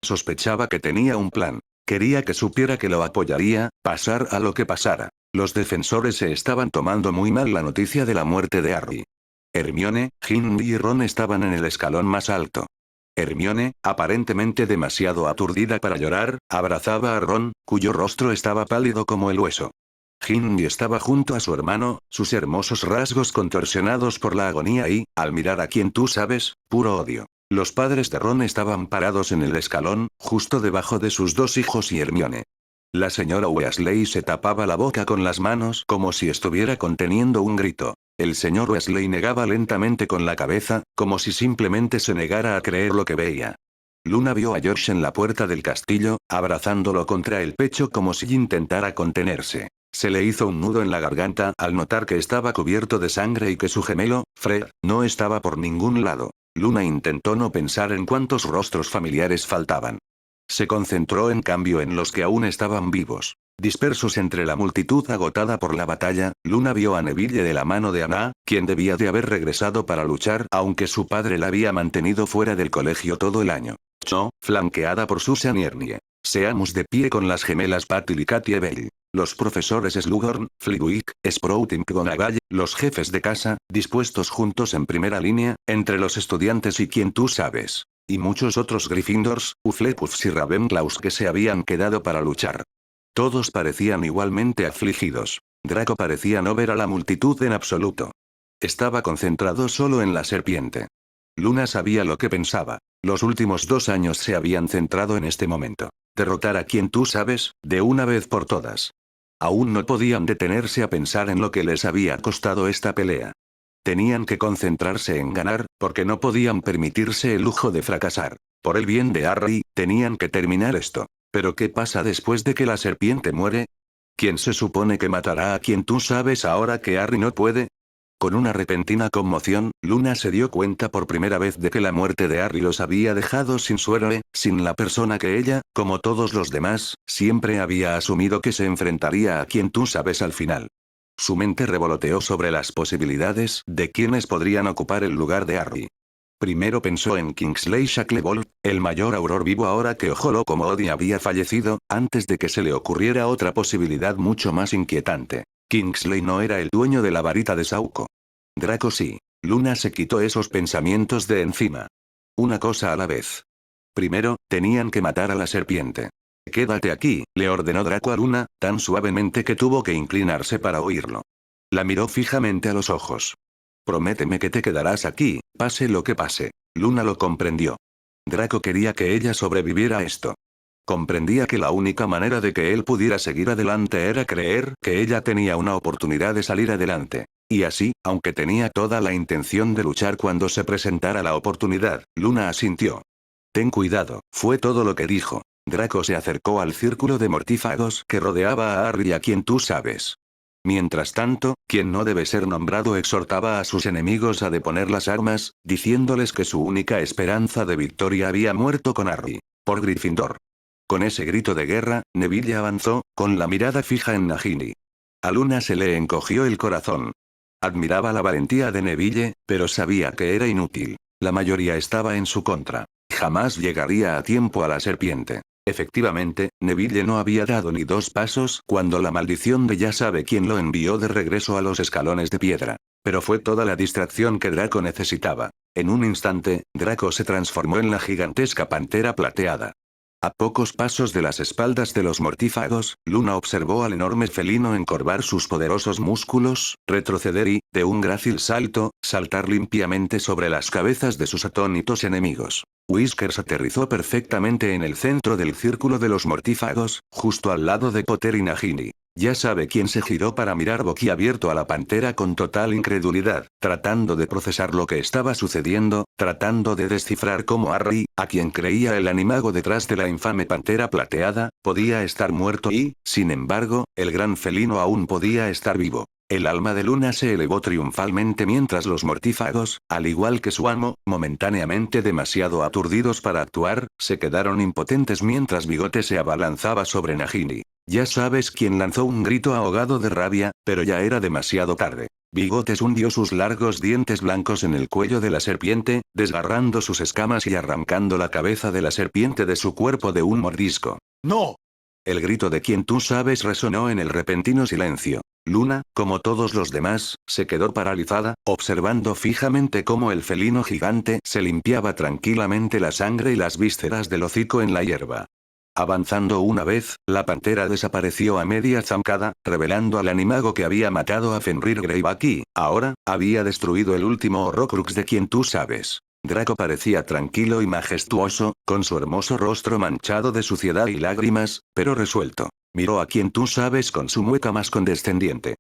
Sospechaba que tenía un plan. Quería que supiera que lo apoyaría, pasar a lo que pasara. Los defensores se estaban tomando muy mal la noticia de la muerte de Harry. Hermione, Ginny y Ron estaban en el escalón más alto. Hermione, aparentemente demasiado aturdida para llorar, abrazaba a Ron, cuyo rostro estaba pálido como el hueso. Ginny estaba junto a su hermano, sus hermosos rasgos contorsionados por la agonía y, al mirar a quien tú sabes, puro odio. Los padres de Ron estaban parados en el escalón, justo debajo de sus dos hijos y Hermione. La señora Weasley se tapaba la boca con las manos como si estuviera conteniendo un grito. El señor Weasley negaba lentamente con la cabeza, como si simplemente se negara a creer lo que veía. Luna vio a George en la puerta del castillo, abrazándolo contra el pecho como si intentara contenerse. Se le hizo un nudo en la garganta al notar que estaba cubierto de sangre y que su gemelo, Fred, no estaba por ningún lado. Luna intentó no pensar en cuántos rostros familiares faltaban. Se concentró en cambio en los que aún estaban vivos. Dispersos entre la multitud agotada por la batalla, Luna vio a Neville de la mano de Anna, quien debía de haber regresado para luchar aunque su padre la había mantenido fuera del colegio todo el año. Cho, flanqueada por Susan y Ernie. Seamus de pie con las gemelas Patil y Katie Bell. Los profesores Slughorn, Flitwick, Sprout y McGonagall, los jefes de casa, dispuestos juntos en primera línea, entre los estudiantes y quien tú sabes. Y muchos otros Gryffindors, Hufflepuffs y Ravenclaws que se habían quedado para luchar. Todos parecían igualmente afligidos. Draco parecía no ver a la multitud en absoluto. Estaba concentrado solo en la serpiente. Luna sabía lo que pensaba. Los últimos 2 años se habían centrado en este momento. Derrotar a quien tú sabes, de una vez por todas. Aún no podían detenerse a pensar en lo que les había costado esta pelea. Tenían que concentrarse en ganar, porque no podían permitirse el lujo de fracasar. Por el bien de Harry, tenían que terminar esto. ¿Pero qué pasa después de que la serpiente muere? ¿Quién se supone que matará a quien tú sabes ahora que Harry no puede? Con una repentina conmoción, Luna se dio cuenta por primera vez de que la muerte de Harry los había dejado sin su héroe, sin la persona que ella, como todos los demás, siempre había asumido que se enfrentaría a quien tú sabes al final. Su mente revoloteó sobre las posibilidades de quienes podrían ocupar el lugar de Harry. Primero pensó en Kingsley Shacklebolt, el mayor auror vivo ahora que Ojo-Locomodi había fallecido, antes de que se le ocurriera otra posibilidad mucho más inquietante. Kingsley no era el dueño de la varita de Sauco. Draco sí. Luna se quitó esos pensamientos de encima. Una cosa a la vez. Primero, tenían que matar a la serpiente. Quédate aquí, le ordenó Draco a Luna, tan suavemente que tuvo que inclinarse para oírlo. La miró fijamente a los ojos. Prométeme que te quedarás aquí, pase lo que pase. Luna lo comprendió. Draco quería que ella sobreviviera a esto. Comprendía que la única manera de que él pudiera seguir adelante era creer que ella tenía una oportunidad de salir adelante. Y así, aunque tenía toda la intención de luchar cuando se presentara la oportunidad, Luna asintió. Ten cuidado, fue todo lo que dijo. Draco se acercó al círculo de mortífagos que rodeaba a Harry a quien tú sabes. Mientras tanto, quien no debe ser nombrado exhortaba a sus enemigos a deponer las armas, diciéndoles que su única esperanza de victoria había muerto con Harry. Por Gryffindor. Con ese grito de guerra, Neville avanzó, con la mirada fija en Nagini. A Luna se le encogió el corazón. Admiraba la valentía de Neville, pero sabía que era inútil. La mayoría estaba en su contra. Jamás llegaría a tiempo a la serpiente. Efectivamente, Neville no había dado ni 2 pasos cuando la maldición de ya sabe quién lo envió de regreso a los escalones de piedra. Pero fue toda la distracción que Draco necesitaba. En un instante, Draco se transformó en la gigantesca pantera plateada. A pocos pasos de las espaldas de los mortífagos, Luna observó al enorme felino encorvar sus poderosos músculos, retroceder y, de un grácil salto, saltar limpiamente sobre las cabezas de sus atónitos enemigos. Whiskers aterrizó perfectamente en el centro del círculo de los mortífagos, justo al lado de Potter y Nagini. Ya sabe quién se giró para mirar boquiabierto a la pantera con total incredulidad, tratando de procesar lo que estaba sucediendo, tratando de descifrar cómo Harry, a quien creía el animago detrás de la infame pantera plateada, podía estar muerto y, sin embargo, el gran felino aún podía estar vivo. El alma de Luna se elevó triunfalmente mientras los mortífagos, al igual que su amo, momentáneamente demasiado aturdidos para actuar, se quedaron impotentes mientras Bigote se abalanzaba sobre Nagini. Ya sabes quién lanzó un grito ahogado de rabia, pero ya era demasiado tarde. Bigotes hundió sus largos dientes blancos en el cuello de la serpiente, desgarrando sus escamas y arrancando la cabeza de la serpiente de su cuerpo de un mordisco. ¡No! El grito de quien tú sabes resonó en el repentino silencio. Luna, como todos los demás, se quedó paralizada, observando fijamente cómo el felino gigante se limpiaba tranquilamente la sangre y las vísceras del hocico en la hierba. Avanzando una vez, la pantera desapareció a media zancada, revelando al animago que había matado a Fenrir Greyback y, ahora, había destruido el último Horrocrux de quien tú sabes. Draco parecía tranquilo y majestuoso, con su hermoso rostro manchado de suciedad y lágrimas, pero resuelto. Miró a quien tú sabes con su mueca más condescendiente.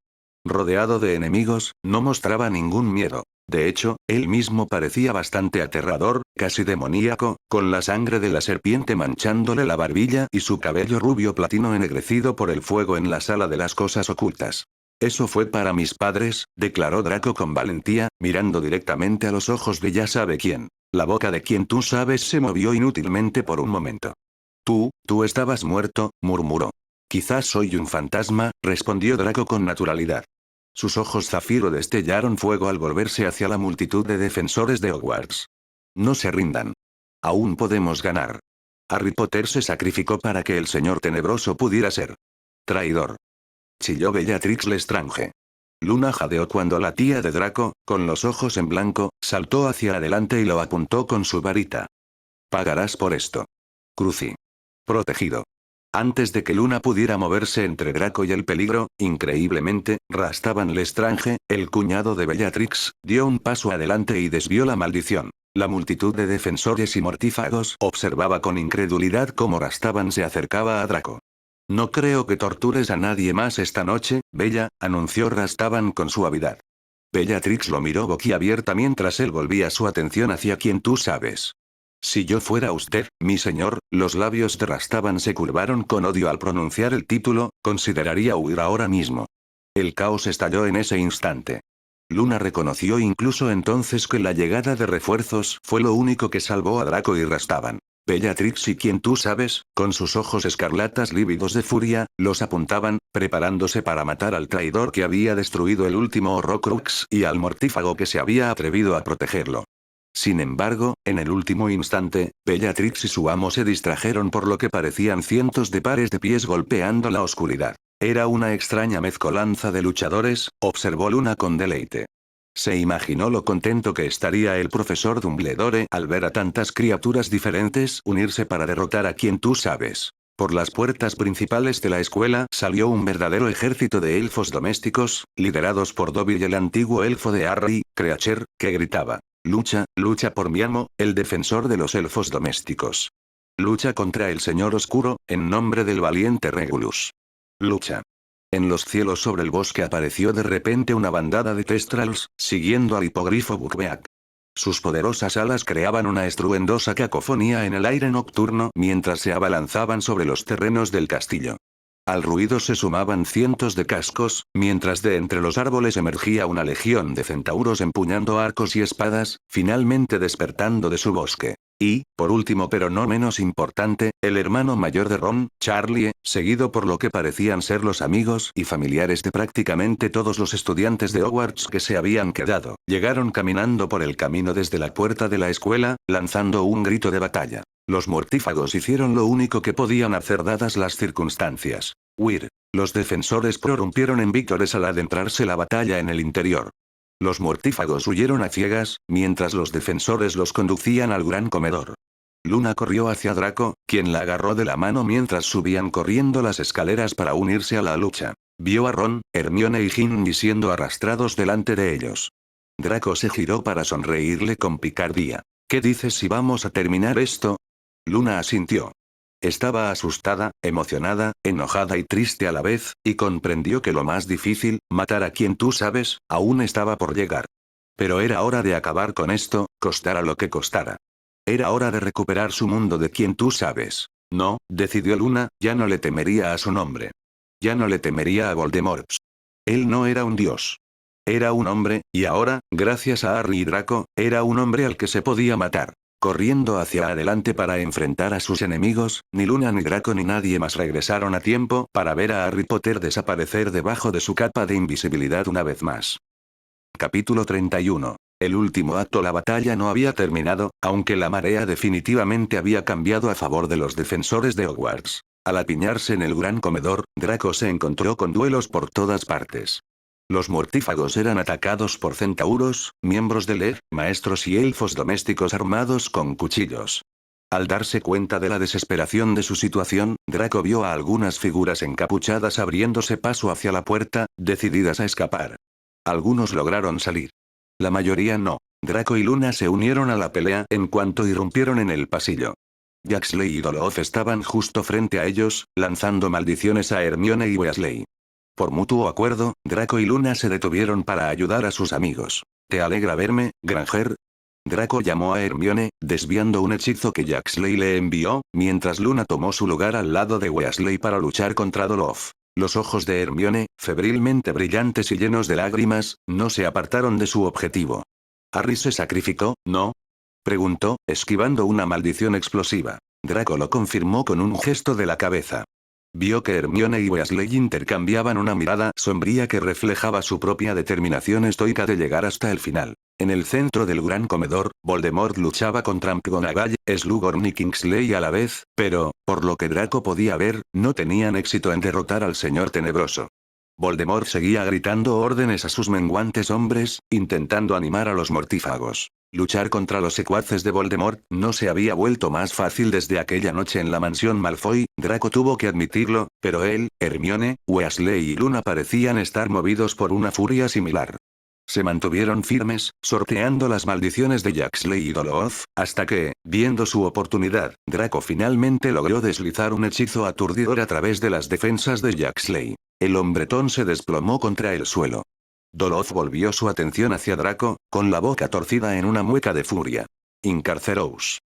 Rodeado de enemigos, no mostraba ningún miedo. De hecho, él mismo parecía bastante aterrador, casi demoníaco, con la sangre de la serpiente manchándole la barbilla y su cabello rubio platino ennegrecido por el fuego en la sala de las cosas ocultas. Eso fue para mis padres, declaró Draco con valentía, mirando directamente a los ojos de ya sabe quién. La boca de quien tú sabes se movió inútilmente por un momento. Tú estabas muerto, murmuró. Quizás soy un fantasma, respondió Draco con naturalidad. Sus ojos zafiro destellaron fuego al volverse hacia la multitud de defensores de Hogwarts. No se rindan. Aún podemos ganar. Harry Potter se sacrificó para que el señor tenebroso pudiera ser traidor. Chilló Bellatrix Lestrange. Luna jadeó cuando la tía de Draco, con los ojos en blanco, saltó hacia adelante y lo apuntó con su varita. Pagarás por esto. Cruci. Protegido. Antes de que Luna pudiera moverse entre Draco y el peligro, increíblemente, Rastavan Lestrange, el cuñado de Bellatrix, dio un paso adelante y desvió la maldición. La multitud de defensores y mortífagos observaba con incredulidad cómo Rastavan se acercaba a Draco. No creo que tortures a nadie más esta noche, Bella, anunció Rastavan con suavidad. Bellatrix lo miró boquiabierta mientras él volvía su atención hacia quien tú sabes. Si yo fuera usted, mi señor, los labios de Rastavan se curvaron con odio al pronunciar el título, consideraría huir ahora mismo. El caos estalló en ese instante. Luna reconoció incluso entonces que la llegada de refuerzos fue lo único que salvó a Draco y Rastavan. Bellatrix y quien tú sabes, con sus ojos escarlatas lívidos de furia, los apuntaban, preparándose para matar al traidor que había destruido el último Horrocrux y al mortífago que se había atrevido a protegerlo. Sin embargo, en el último instante, Bellatrix y su amo se distrajeron por lo que parecían cientos de pares de pies golpeando la oscuridad. Era una extraña mezcolanza de luchadores, observó Luna con deleite. Se imaginó lo contento que estaría el profesor Dumbledore al ver a tantas criaturas diferentes unirse para derrotar a quien tú sabes. Por las puertas principales de la escuela salió un verdadero ejército de elfos domésticos, liderados por Dobby y el antiguo elfo de Harry, Creacher, que gritaba. Lucha, lucha por mi amo, el defensor de los elfos domésticos. Lucha contra el Señor Oscuro, en nombre del valiente Regulus. Lucha. En los cielos sobre el bosque apareció de repente una bandada de Thestrals, siguiendo al hipogrifo Buckbeak. Sus poderosas alas creaban una estruendosa cacofonía en el aire nocturno mientras se abalanzaban sobre los terrenos del castillo. Al ruido se sumaban cientos de cascos, mientras de entre los árboles emergía una legión de centauros empuñando arcos y espadas, finalmente despertando de su bosque. Y, por último pero no menos importante, el hermano mayor de Ron, Charlie, seguido por lo que parecían ser los amigos y familiares de prácticamente todos los estudiantes de Hogwarts que se habían quedado, llegaron caminando por el camino desde la puerta de la escuela, lanzando un grito de batalla. Los mortífagos hicieron lo único que podían hacer dadas las circunstancias. Huir. Los defensores prorrumpieron en víctores al adentrarse la batalla en el interior. Los mortífagos huyeron a ciegas, mientras los defensores los conducían al gran comedor. Luna corrió hacia Draco, quien la agarró de la mano mientras subían corriendo las escaleras para unirse a la lucha. Vio a Ron, Hermione y Ginny siendo arrastrados delante de ellos. Draco se giró para sonreírle con picardía. ¿Qué dices si vamos a terminar esto? Luna asintió. Estaba asustada, emocionada, enojada y triste a la vez, y comprendió que lo más difícil, matar a quien tú sabes, aún estaba por llegar. Pero era hora de acabar con esto, costara lo que costara. Era hora de recuperar su mundo de quien tú sabes. No, decidió Luna, ya no le temería a su nombre. Ya no le temería a Voldemort. Él no era un dios. Era un hombre, y ahora, gracias a Harry y Draco, era un hombre al que se podía matar. Corriendo hacia adelante para enfrentar a sus enemigos, ni Luna ni Draco ni nadie más regresaron a tiempo para ver a Harry Potter desaparecer debajo de su capa de invisibilidad una vez más. Capítulo 31. El último acto. La batalla no había terminado, aunque la marea definitivamente había cambiado a favor de los defensores de Hogwarts. Al apiñarse en el gran comedor, Draco se encontró con duelos por todas partes. Los mortífagos eran atacados por centauros, miembros del ER, maestros y elfos domésticos armados con cuchillos. Al darse cuenta de la desesperación de su situación, Draco vio a algunas figuras encapuchadas abriéndose paso hacia la puerta, decididas a escapar. Algunos lograron salir. La mayoría no. Draco y Luna se unieron a la pelea en cuanto irrumpieron en el pasillo. Jaxley y Dolores estaban justo frente a ellos, lanzando maldiciones a Hermione y Weasley. Por mutuo acuerdo, Draco y Luna se detuvieron para ayudar a sus amigos. ¿Te alegra verme, Granger? Draco llamó a Hermione, desviando un hechizo que Jaxley le envió, mientras Luna tomó su lugar al lado de Weasley para luchar contra Dolores. Los ojos de Hermione, febrilmente brillantes y llenos de lágrimas, no se apartaron de su objetivo. ¿Harry se sacrificó, no? Preguntó, esquivando una maldición explosiva. Draco lo confirmó con un gesto de la cabeza. Vio que Hermione y Weasley intercambiaban una mirada sombría que reflejaba su propia determinación estoica de llegar hasta el final. En el centro del gran comedor, Voldemort luchaba contra McGonagall, Slughorn y Kingsley a la vez, pero, por lo que Draco podía ver, no tenían éxito en derrotar al Señor Tenebroso. Voldemort seguía gritando órdenes a sus menguantes hombres, intentando animar a los mortífagos. Luchar contra los secuaces de Voldemort no se había vuelto más fácil desde aquella noche en la mansión Malfoy, Draco tuvo que admitirlo, pero él, Hermione, Weasley y Luna parecían estar movidos por una furia similar. Se mantuvieron firmes, sorteando las maldiciones de Jaxley y Dolores, hasta que, viendo su oportunidad, Draco finalmente logró deslizar un hechizo aturdidor a través de las defensas de Jaxley. El hombretón se desplomó contra el suelo. Dolores volvió su atención hacia Draco, con la boca torcida en una mueca de furia. «Incarceroos»,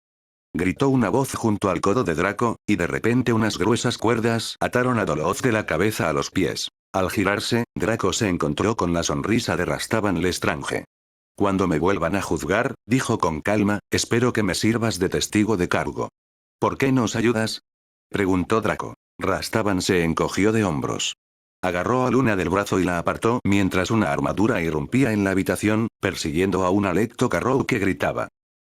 gritó una voz junto al codo de Draco, y de repente unas gruesas cuerdas ataron a Dolores de la cabeza a los pies. Al girarse, Draco se encontró con la sonrisa de Rastavan Lestrange. «Cuando me vuelvan a juzgar», dijo con calma, «espero que me sirvas de testigo de cargo». «¿Por qué nos ayudas?», preguntó Draco. Rastavan se encogió de hombros. Agarró a Luna del brazo y la apartó mientras una armadura irrumpía en la habitación, persiguiendo a un Alecto Carrow que gritaba.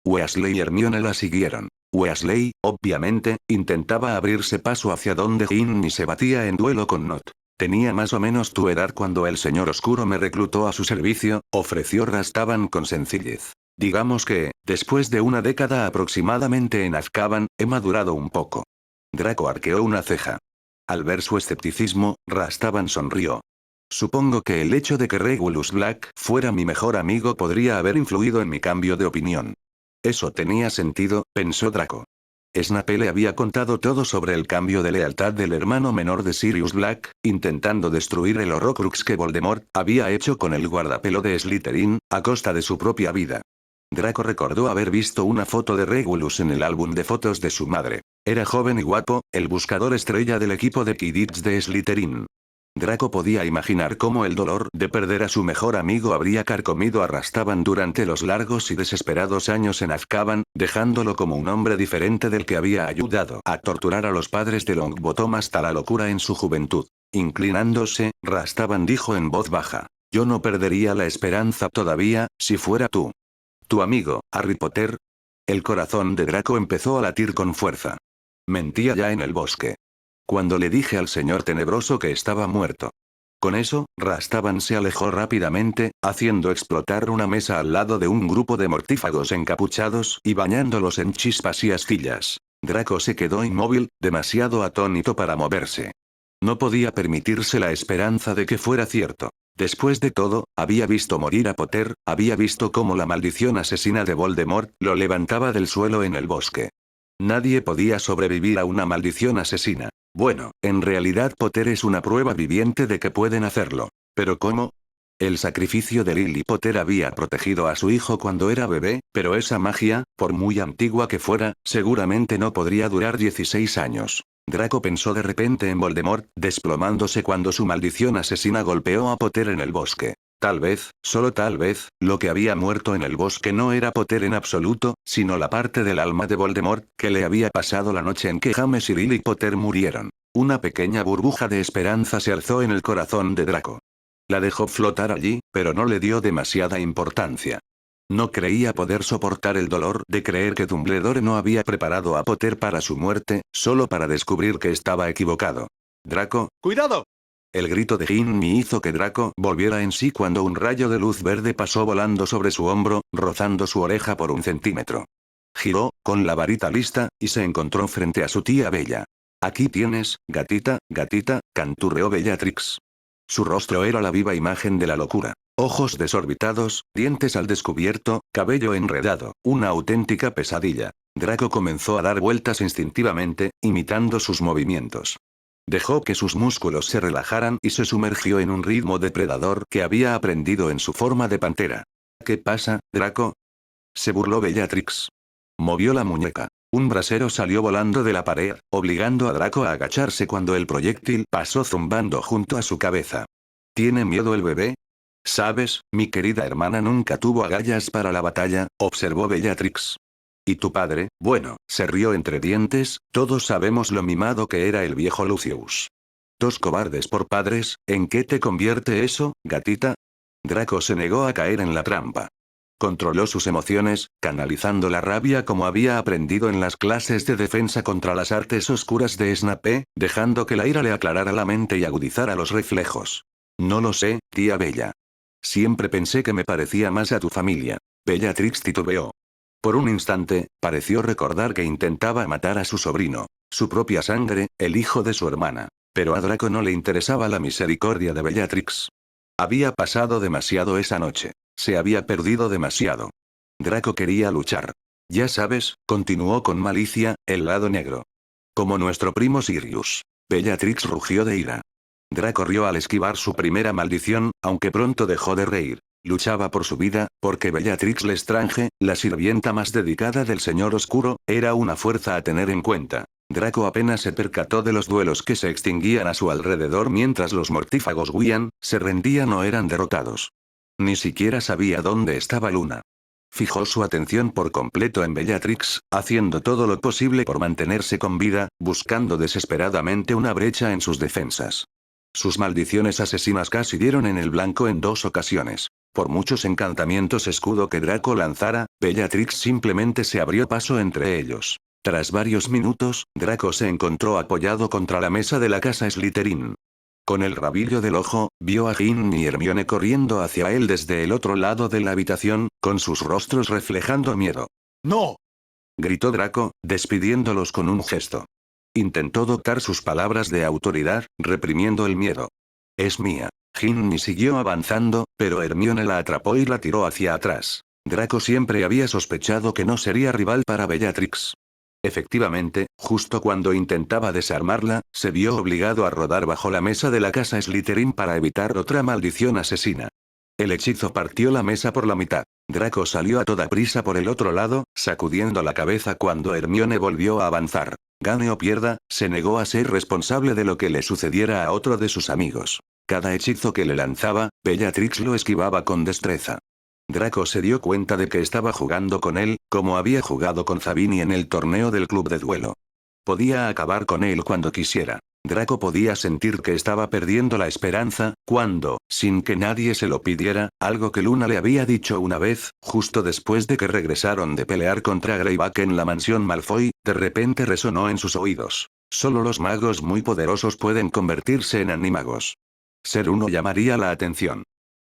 Weasley y Hermione la siguieron. Weasley, obviamente, intentaba abrirse paso hacia donde Ginny se batía en duelo con Not. «Tenía más o menos tu edad cuando el Señor Oscuro me reclutó a su servicio», ofreció Rastavan con sencillez. «Digamos que, después de una década aproximadamente en Azkaban, he madurado un poco». Draco arqueó una ceja. Al ver su escepticismo, Rastavan sonrió. «Supongo que el hecho de que Regulus Black fuera mi mejor amigo podría haber influido en mi cambio de opinión». Eso tenía sentido, pensó Draco. Snape le había contado todo sobre el cambio de lealtad del hermano menor de Sirius Black, intentando destruir el Horrocrux que Voldemort había hecho con el guardapelo de Slytherin, a costa de su propia vida. Draco recordó haber visto una foto de Regulus en el álbum de fotos de su madre. Era joven y guapo, el buscador estrella del equipo de Quidditch de Slytherin. Draco podía imaginar cómo el dolor de perder a su mejor amigo habría carcomido a Rastavan durante los largos y desesperados años en Azkaban, dejándolo como un hombre diferente del que había ayudado a torturar a los padres de Longbottom hasta la locura en su juventud. Inclinándose, Rastavan dijo en voz baja. «Yo no perdería la esperanza todavía, si fuera tú. Tu amigo, Harry Potter». El corazón de Draco empezó a latir con fuerza. Mentía ya en el bosque. Cuando le dije al Señor Tenebroso que estaba muerto. Con eso, Rastavan se alejó rápidamente, haciendo explotar una mesa al lado de un grupo de mortífagos encapuchados y bañándolos en chispas y astillas. Draco se quedó inmóvil, demasiado atónito para moverse. No podía permitirse la esperanza de que fuera cierto. Después de todo, había visto morir a Potter, había visto cómo la maldición asesina de Voldemort lo levantaba del suelo en el bosque. Nadie podía sobrevivir a una maldición asesina. Bueno, en realidad Potter es una prueba viviente de que pueden hacerlo. ¿Pero cómo? El sacrificio de Lily Potter había protegido a su hijo cuando era bebé, pero esa magia, por muy antigua que fuera, seguramente no podría durar 16 años. Draco pensó de repente en Voldemort, desplomándose cuando su maldición asesina golpeó a Potter en el bosque. Tal vez, solo tal vez, lo que había muerto en el bosque no era Potter en absoluto, sino la parte del alma de Voldemort, que le había pasado la noche en que James y Lily Potter murieron. Una pequeña burbuja de esperanza se alzó en el corazón de Draco. La dejó flotar allí, pero no le dio demasiada importancia. No creía poder soportar el dolor de creer que Dumbledore no había preparado a Potter para su muerte, solo para descubrir que estaba equivocado. Draco, ¡Cuidado! el grito de Ginny hizo que Draco volviera en sí cuando un rayo de luz verde pasó volando sobre su hombro, rozando su oreja por 1 centímetro. Giró, con la varita lista, y se encontró frente a su tía Bella. Aquí tienes, gatita, gatita, canturreó Bellatrix. Su rostro era la viva imagen de la locura. Ojos desorbitados, dientes al descubierto, cabello enredado, una auténtica pesadilla. Draco comenzó a dar vueltas instintivamente, imitando sus movimientos. Dejó que sus músculos se relajaran y se sumergió en un ritmo depredador que había aprendido en su forma de pantera. ¿Qué pasa, Draco? Se burló Bellatrix. Movió la muñeca. Un brasero salió volando de la pared, obligando a Draco a agacharse cuando el proyectil pasó zumbando junto a su cabeza. ¿Tiene miedo el bebé? Sabes, mi querida hermana nunca tuvo agallas para la batalla, observó Bellatrix. ¿Y tu padre? Bueno, se rió entre dientes, todos sabemos lo mimado que era el viejo Lucius. Dos cobardes por padres, ¿en qué te convierte eso, gatita? Draco se negó a caer en la trampa. Controló sus emociones, canalizando la rabia como había aprendido en las clases de defensa contra las artes oscuras de Snape, dejando que la ira le aclarara la mente y agudizara los reflejos. No lo sé, tía Bella. Siempre pensé que me parecía más a tu familia. Bellatrix titubeó. Por un instante, pareció recordar que intentaba matar a su sobrino. Su propia sangre, el hijo de su hermana. Pero a Draco no le interesaba la misericordia de Bellatrix. Había pasado demasiado esa noche. Se había perdido demasiado. Draco quería luchar. Ya sabes, continuó con malicia, el lado negro. Como nuestro primo Sirius. Bellatrix rugió de ira. Draco rió al esquivar su primera maldición, aunque pronto dejó de reír. Luchaba por su vida, porque Bellatrix Lestrange, la sirvienta más dedicada del Señor Oscuro, era una fuerza a tener en cuenta. Draco apenas se percató de los duelos que se extinguían a su alrededor mientras los mortífagos huían, se rendían o eran derrotados. Ni siquiera sabía dónde estaba Luna. Fijó su atención por completo en Bellatrix, haciendo todo lo posible por mantenerse con vida, buscando desesperadamente una brecha en sus defensas. Sus maldiciones asesinas casi dieron en el blanco en 2 ocasiones. Por muchos encantamientos escudo que Draco lanzara, Bellatrix simplemente se abrió paso entre ellos. Tras varios minutos, Draco se encontró apoyado contra la mesa de la casa Slytherin. Con el rabillo del ojo, vio a Ginny y Hermione corriendo hacia él desde el otro lado de la habitación, con sus rostros reflejando miedo. ¡No! Gritó Draco, despidiéndolos con un gesto. Intentó dotar sus palabras de autoridad, reprimiendo el miedo. Es mía. Ginny siguió avanzando, pero Hermione la atrapó y la tiró hacia atrás. Draco siempre había sospechado que no sería rival para Bellatrix. Efectivamente, justo cuando intentaba desarmarla, se vio obligado a rodar bajo la mesa de la casa Slytherin para evitar otra maldición asesina. El hechizo partió la mesa por la mitad. Draco salió a toda prisa por el otro lado, sacudiendo la cabeza cuando Hermione volvió a avanzar. Gane o pierda, se negó a ser responsable de lo que le sucediera a otro de sus amigos. Cada hechizo que le lanzaba, Bellatrix lo esquivaba con destreza. Draco se dio cuenta de que estaba jugando con él, como había jugado con Zabini en el torneo del club de duelo. Podía acabar con él cuando quisiera. Draco podía sentir que estaba perdiendo la esperanza, cuando, sin que nadie se lo pidiera, algo que Luna le había dicho una vez, justo después de que regresaron de pelear contra Greyback en la mansión Malfoy, de repente resonó en sus oídos. Solo los magos muy poderosos pueden convertirse en animagos. Ser uno llamaría la atención.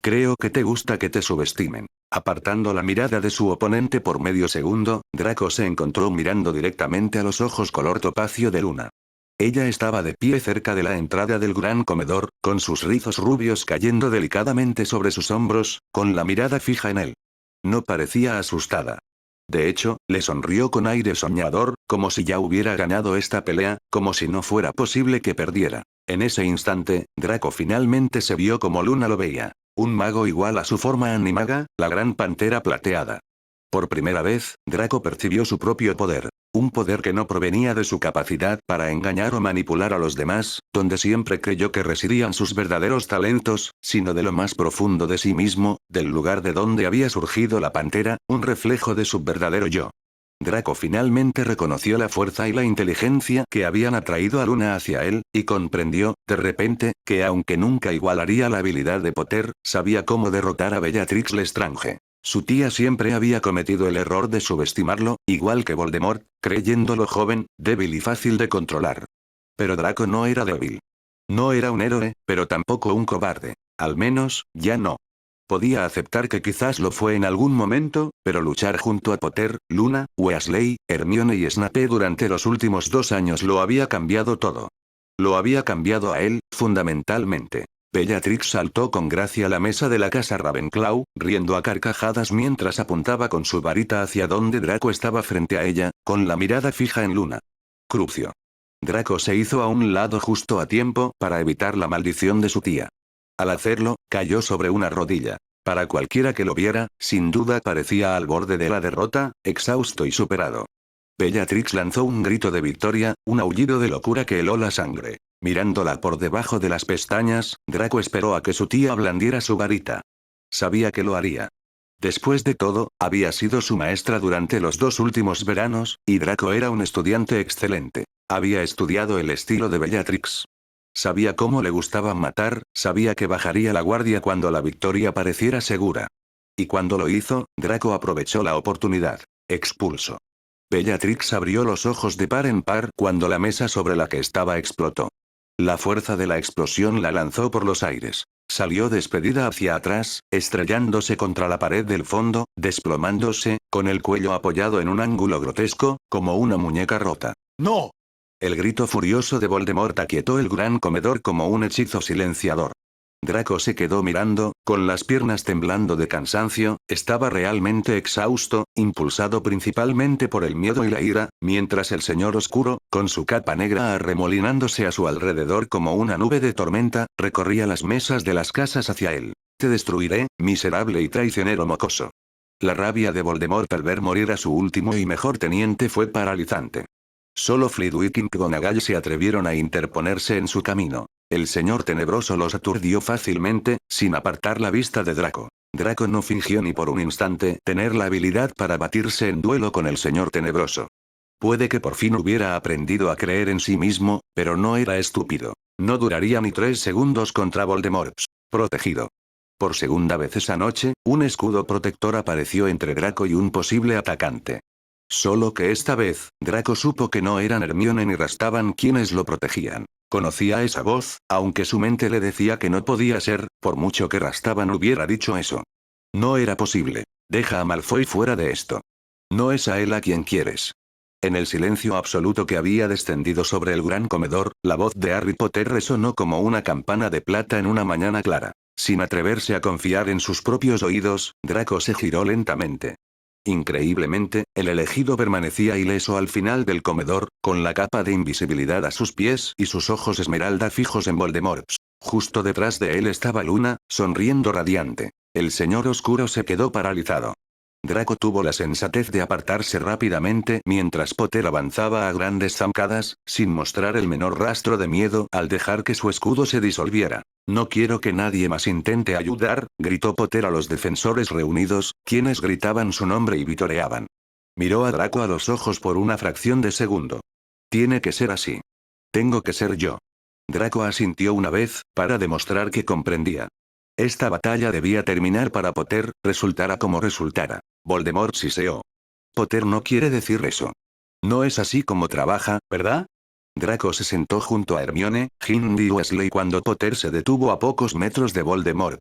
Creo que te gusta que te subestimen. Apartando la mirada de su oponente por medio segundo, Draco se encontró mirando directamente a los ojos color topacio de Luna. Ella estaba de pie cerca de la entrada del gran comedor, con sus rizos rubios cayendo delicadamente sobre sus hombros, con la mirada fija en él. No parecía asustada. De hecho, le sonrió con aire soñador, como si ya hubiera ganado esta pelea, como si no fuera posible que perdiera. En ese instante, Draco finalmente se vio como Luna lo veía. Un mago igual a su forma animaga, la gran pantera plateada. Por primera vez, Draco percibió su propio poder. Un poder que no provenía de su capacidad para engañar o manipular a los demás, donde siempre creyó que residían sus verdaderos talentos, sino de lo más profundo de sí mismo, del lugar de donde había surgido la pantera, un reflejo de su verdadero yo. Draco finalmente reconoció la fuerza y la inteligencia que habían atraído a Luna hacia él, y comprendió, de repente, que aunque nunca igualaría la habilidad de Potter, sabía cómo derrotar a Bellatrix Lestrange. Su tía siempre había cometido el error de subestimarlo, igual que Voldemort, creyéndolo joven, débil y fácil de controlar. Pero Draco no era débil. No era un héroe, pero tampoco un cobarde. Al menos, ya no. Podía aceptar que quizás lo fue en algún momento, pero luchar junto a Potter, Luna, Weasley, Hermione y Snape durante los últimos 2 años lo había cambiado todo. Lo había cambiado a él, fundamentalmente. Bellatrix saltó con gracia a la mesa de la casa Ravenclaw, riendo a carcajadas mientras apuntaba con su varita hacia donde Draco estaba frente a ella, con la mirada fija en Luna. Crucio. Draco se hizo a un lado justo a tiempo para evitar la maldición de su tía. Al hacerlo, cayó sobre una rodilla. Para cualquiera que lo viera, sin duda parecía al borde de la derrota, exhausto y superado. Bellatrix lanzó un grito de victoria, un aullido de locura que heló la sangre. Mirándola por debajo de las pestañas, Draco esperó a que su tía blandiera su varita. Sabía que lo haría. Después de todo, había sido su maestra durante los 2 últimos veranos, y Draco era un estudiante excelente. Había estudiado el estilo de Bellatrix. Sabía cómo le gustaba matar, sabía que bajaría la guardia cuando la victoria pareciera segura. Y cuando lo hizo, Draco aprovechó la oportunidad. Expulso. Bellatrix abrió los ojos de par en par cuando la mesa sobre la que estaba explotó. La fuerza de la explosión la lanzó por los aires. Salió despedida hacia atrás, estrellándose contra la pared del fondo, desplomándose, con el cuello apoyado en un ángulo grotesco, como una muñeca rota. ¡No! El grito furioso de Voldemort aquietó el gran comedor como un hechizo silenciador. Draco se quedó mirando, con las piernas temblando de cansancio, estaba realmente exhausto, impulsado principalmente por el miedo y la ira, mientras el señor oscuro, con su capa negra arremolinándose a su alrededor como una nube de tormenta, recorría las mesas de las casas hacia él. Te destruiré, miserable y traicionero mocoso. La rabia de Voldemort al ver morir a su último y mejor teniente fue paralizante. Solo Flitwick y McGonagall se atrevieron a interponerse en su camino. El señor tenebroso los aturdió fácilmente, sin apartar la vista de Draco. Draco no fingió ni por un instante tener la habilidad para batirse en duelo con el señor tenebroso. Puede que por fin hubiera aprendido a creer en sí mismo, pero no era estúpido. No duraría ni 3 segundos contra Voldemort. Protegido. Por segunda vez esa noche, un escudo protector apareció entre Draco y un posible atacante. Solo que esta vez, Draco supo que no eran Hermione ni Rastavan quienes lo protegían. Conocía esa voz, aunque su mente le decía que no podía ser, por mucho que Rastavan hubiera dicho eso. No era posible. Deja a Malfoy fuera de esto. No es a él a quien quieres. En el silencio absoluto que había descendido sobre el gran comedor, la voz de Harry Potter resonó como una campana de plata en una mañana clara. Sin atreverse a confiar en sus propios oídos, Draco se giró lentamente. Increíblemente, el elegido permanecía ileso al final del comedor, con la capa de invisibilidad a sus pies y sus ojos esmeralda fijos en Voldemort. Justo detrás de él estaba Luna, sonriendo radiante. El señor oscuro se quedó paralizado. Draco tuvo la sensatez de apartarse rápidamente mientras Potter avanzaba a grandes zancadas, sin mostrar el menor rastro de miedo al dejar que su escudo se disolviera. No quiero que nadie más intente ayudar, gritó Potter a los defensores reunidos, quienes gritaban su nombre y vitoreaban. Miró a Draco a los ojos por una fracción de segundo. Tiene que ser así. Tengo que ser yo. Draco asintió una vez, para demostrar que comprendía. Esta batalla debía terminar para Potter, resultara como resultara. Voldemort siseó. Potter no quiere decir eso. No es así como trabaja, ¿verdad? Draco se sentó junto a Hermione, Ginny y Weasley cuando Potter se detuvo a pocos metros de Voldemort.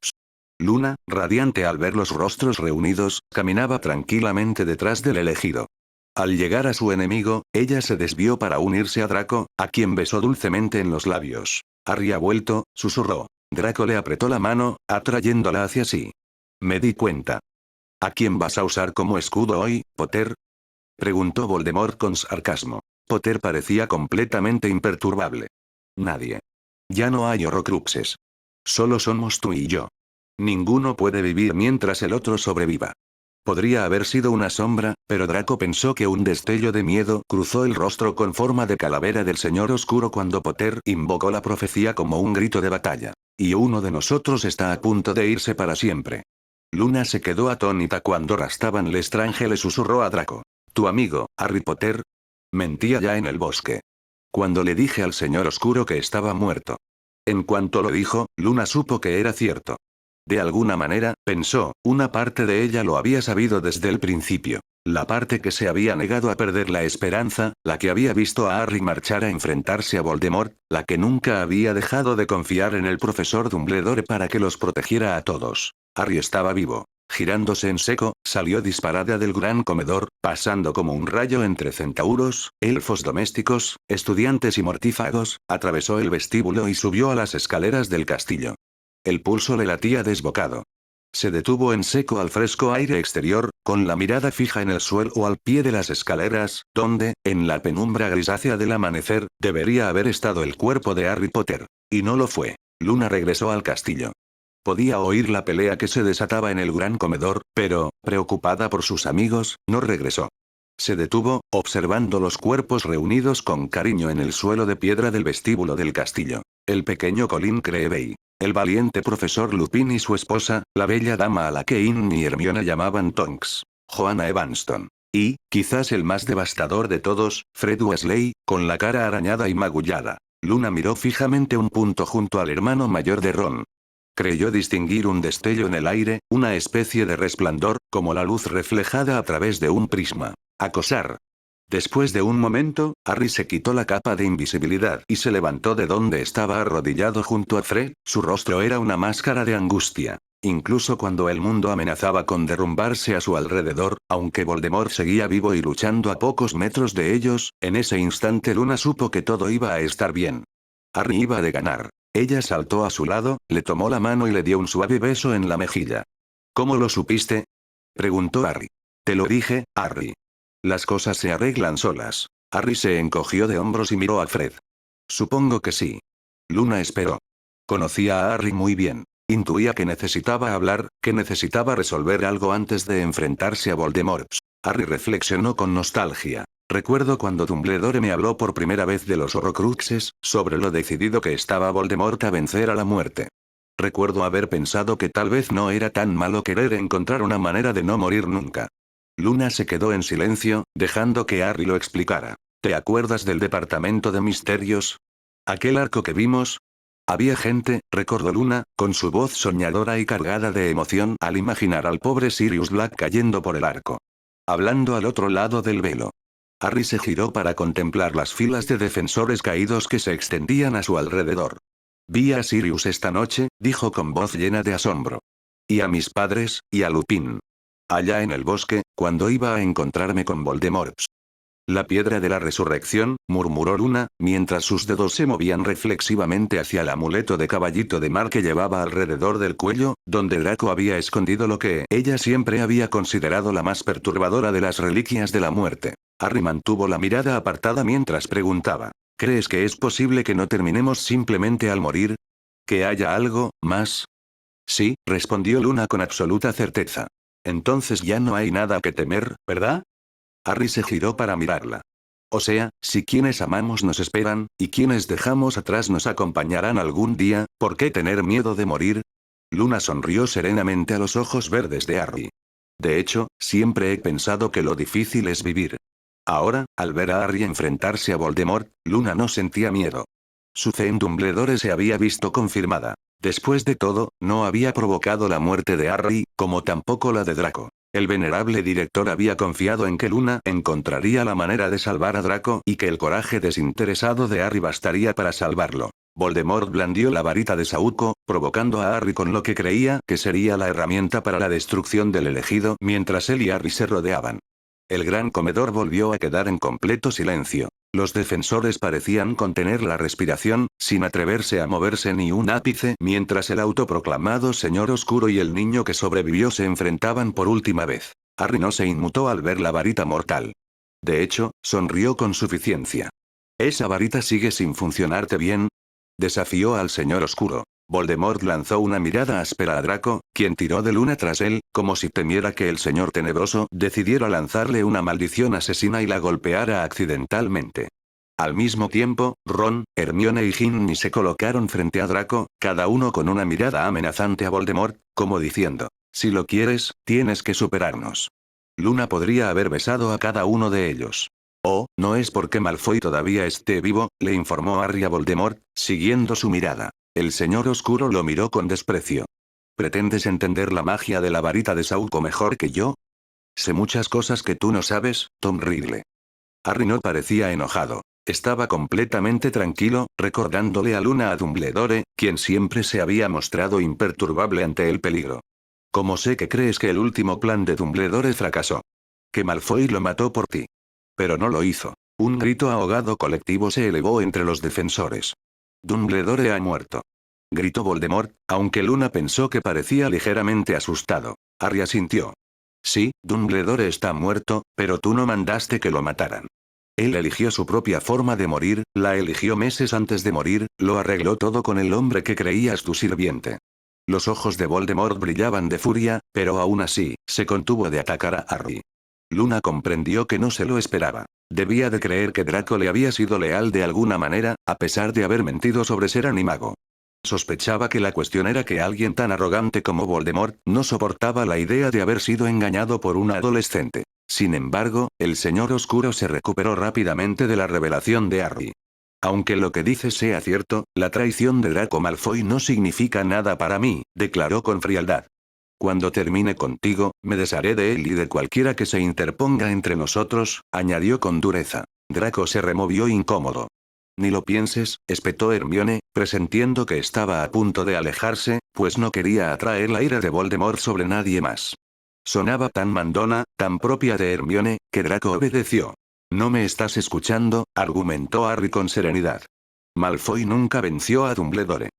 Luna, radiante al ver los rostros reunidos, caminaba tranquilamente detrás del elegido. Al llegar a su enemigo, ella se desvió para unirse a Draco, a quien besó dulcemente en los labios. Harry ha vuelto, susurró. Draco le apretó la mano, atrayéndola hacia sí. Me di cuenta. ¿A quién vas a usar como escudo hoy, Potter? Preguntó Voldemort con sarcasmo. Potter parecía completamente imperturbable. Nadie. Ya no hay Horrocruxes. Solo somos tú y yo. Ninguno puede vivir mientras el otro sobreviva. Podría haber sido una sombra, pero Draco pensó que un destello de miedo cruzó el rostro con forma de calavera del Señor Oscuro cuando Potter invocó la profecía como un grito de batalla. Y uno de nosotros está a punto de irse para siempre. Luna se quedó atónita cuando Rastavan Lestrange le susurró a Draco. ¿Tu amigo, Harry Potter? Mentía ya en el bosque. Cuando le dije al Señor Oscuro que estaba muerto. En cuanto lo dijo, Luna supo que era cierto. De alguna manera, pensó, una parte de ella lo había sabido desde el principio. La parte que se había negado a perder la esperanza, la que había visto a Harry marchar a enfrentarse a Voldemort, la que nunca había dejado de confiar en el profesor Dumbledore para que los protegiera a todos. Harry estaba vivo. Girándose en seco, salió disparada del gran comedor, pasando como un rayo entre centauros, elfos domésticos, estudiantes y mortífagos, atravesó el vestíbulo y subió a las escaleras del castillo. El pulso le latía desbocado. Se detuvo en seco al fresco aire exterior, con la mirada fija en el suelo al pie de las escaleras, donde, en la penumbra grisácea del amanecer, debería haber estado el cuerpo de Harry Potter. Y no lo fue. Luna regresó al castillo. Podía oír la pelea que se desataba en el gran comedor, pero, preocupada por sus amigos, no regresó. Se detuvo, observando los cuerpos reunidos con cariño en el suelo de piedra del vestíbulo del castillo. El pequeño Colin Creevey. El valiente profesor Lupin y su esposa, la bella dama a la que Ginny y Hermione llamaban Tonks. Joanna Evanston. Y, quizás el más devastador de todos, Fred Weasley, con la cara arañada y magullada. Luna miró fijamente un punto junto al hermano mayor de Ron. Creyó distinguir un destello en el aire, una especie de resplandor, como la luz reflejada a través de un prisma. Acosar. Después de un momento, Harry se quitó la capa de invisibilidad y se levantó de donde estaba arrodillado junto a Fred, su rostro era una máscara de angustia. Incluso cuando el mundo amenazaba con derrumbarse a su alrededor, aunque Voldemort seguía vivo y luchando a pocos metros de ellos, en ese instante Luna supo que todo iba a estar bien. Harry iba de ganar. Ella saltó a su lado, le tomó la mano y le dio un suave beso en la mejilla. ¿Cómo lo supiste? Preguntó Harry. Te lo dije, Harry. Las cosas se arreglan solas. Harry se encogió de hombros y miró a Fred. Supongo que sí. Luna esperó. Conocía a Harry muy bien. Intuía que necesitaba hablar, que necesitaba resolver algo antes de enfrentarse a Voldemort. Harry reflexionó con nostalgia. Recuerdo cuando Dumbledore me habló por primera vez de los Horrocruxes, sobre lo decidido que estaba Voldemort a vencer a la muerte. Recuerdo haber pensado que tal vez no era tan malo querer encontrar una manera de no morir nunca. Luna se quedó en silencio, dejando que Harry lo explicara. ¿Te acuerdas del Departamento de Misterios? ¿Aquel arco que vimos? Había gente, recordó Luna, con su voz soñadora y cargada de emoción al imaginar al pobre Sirius Black cayendo por el arco. Hablando al otro lado del velo. Harry se giró para contemplar las filas de defensores caídos que se extendían a su alrededor. Vi a Sirius esta noche, dijo con voz llena de asombro. Y a mis padres, y a Lupin. Allá en el bosque, cuando iba a encontrarme con Voldemort. La piedra de la resurrección, murmuró Luna, mientras sus dedos se movían reflexivamente hacia el amuleto de caballito de mar que llevaba alrededor del cuello, donde Draco había escondido lo que ella siempre había considerado la más perturbadora de las reliquias de la muerte. Harry mantuvo la mirada apartada mientras preguntaba. ¿Crees que es posible que no terminemos simplemente al morir? ¿Que haya algo más? Sí, respondió Luna con absoluta certeza. Entonces ya no hay nada que temer, ¿verdad? Harry se giró para mirarla. O sea, si quienes amamos nos esperan, y quienes dejamos atrás nos acompañarán algún día, ¿por qué tener miedo de morir? Luna sonrió serenamente a los ojos verdes de Harry. De hecho, siempre he pensado que lo difícil es vivir. Ahora, al ver a Harry enfrentarse a Voldemort, Luna no sentía miedo. Su fe en Dumbledore se había visto confirmada. Después de todo, no había provocado la muerte de Harry, como tampoco la de Draco. El venerable director había confiado en que Luna encontraría la manera de salvar a Draco y que el coraje desinteresado de Harry bastaría para salvarlo. Voldemort blandió la varita de saúco, provocando a Harry con lo que creía que sería la herramienta para la destrucción del elegido mientras él y Harry se rodeaban. El gran comedor volvió a quedar en completo silencio. Los defensores parecían contener la respiración, sin atreverse a moverse ni un ápice, mientras el autoproclamado Señor Oscuro y el niño que sobrevivió se enfrentaban por última vez. Harry no se inmutó al ver la varita mortal. De hecho, sonrió con suficiencia. ¿Esa varita sigue sin funcionarte bien? Desafió al Señor Oscuro. Voldemort lanzó una mirada áspera a Draco, quien tiró de Luna tras él, como si temiera que el Señor Tenebroso decidiera lanzarle una maldición asesina y la golpeara accidentalmente. Al mismo tiempo, Ron, Hermione y Ginny se colocaron frente a Draco, cada uno con una mirada amenazante a Voldemort, como diciendo: si lo quieres, tienes que superarnos. Luna podría haber besado a cada uno de ellos. Oh, no es porque Malfoy todavía esté vivo, le informó Harry a Voldemort, siguiendo su mirada. El Señor Oscuro lo miró con desprecio. ¿Pretendes entender la magia de la varita de Sauco mejor que yo? Sé muchas cosas que tú no sabes, Tom Riddle. Harry no parecía enojado. Estaba completamente tranquilo, recordándole a Luna a Dumbledore, quien siempre se había mostrado imperturbable ante el peligro. ¿Cómo sé que crees que el último plan de Dumbledore fracasó? Que Malfoy lo mató por ti. Pero no lo hizo. Un grito ahogado colectivo se elevó entre los defensores. Dumbledore ha muerto. Gritó Voldemort, aunque Luna pensó que parecía ligeramente asustado. Harry asintió. Sí, Dumbledore está muerto, pero tú no mandaste que lo mataran. Él eligió su propia forma de morir, la eligió meses antes de morir, lo arregló todo con el hombre que creías tu sirviente. Los ojos de Voldemort brillaban de furia, pero aún así, se contuvo de atacar a Harry. Luna comprendió que no se lo esperaba. Debía de creer que Draco le había sido leal de alguna manera, a pesar de haber mentido sobre ser animago. Sospechaba que la cuestión era que alguien tan arrogante como Voldemort no soportaba la idea de haber sido engañado por una adolescente. Sin embargo, el Señor Oscuro se recuperó rápidamente de la revelación de Harry. Aunque lo que dices sea cierto, la traición de Draco Malfoy no significa nada para mí, declaró con frialdad. Cuando termine contigo, me desharé de él y de cualquiera que se interponga entre nosotros, añadió con dureza. Draco se removió incómodo. Ni lo pienses, espetó Hermione, presintiendo que estaba a punto de alejarse, pues no quería atraer la ira de Voldemort sobre nadie más. Sonaba tan mandona, tan propia de Hermione, que Draco obedeció. No me estás escuchando, argumentó Harry con serenidad. Malfoy nunca venció a Dumbledore.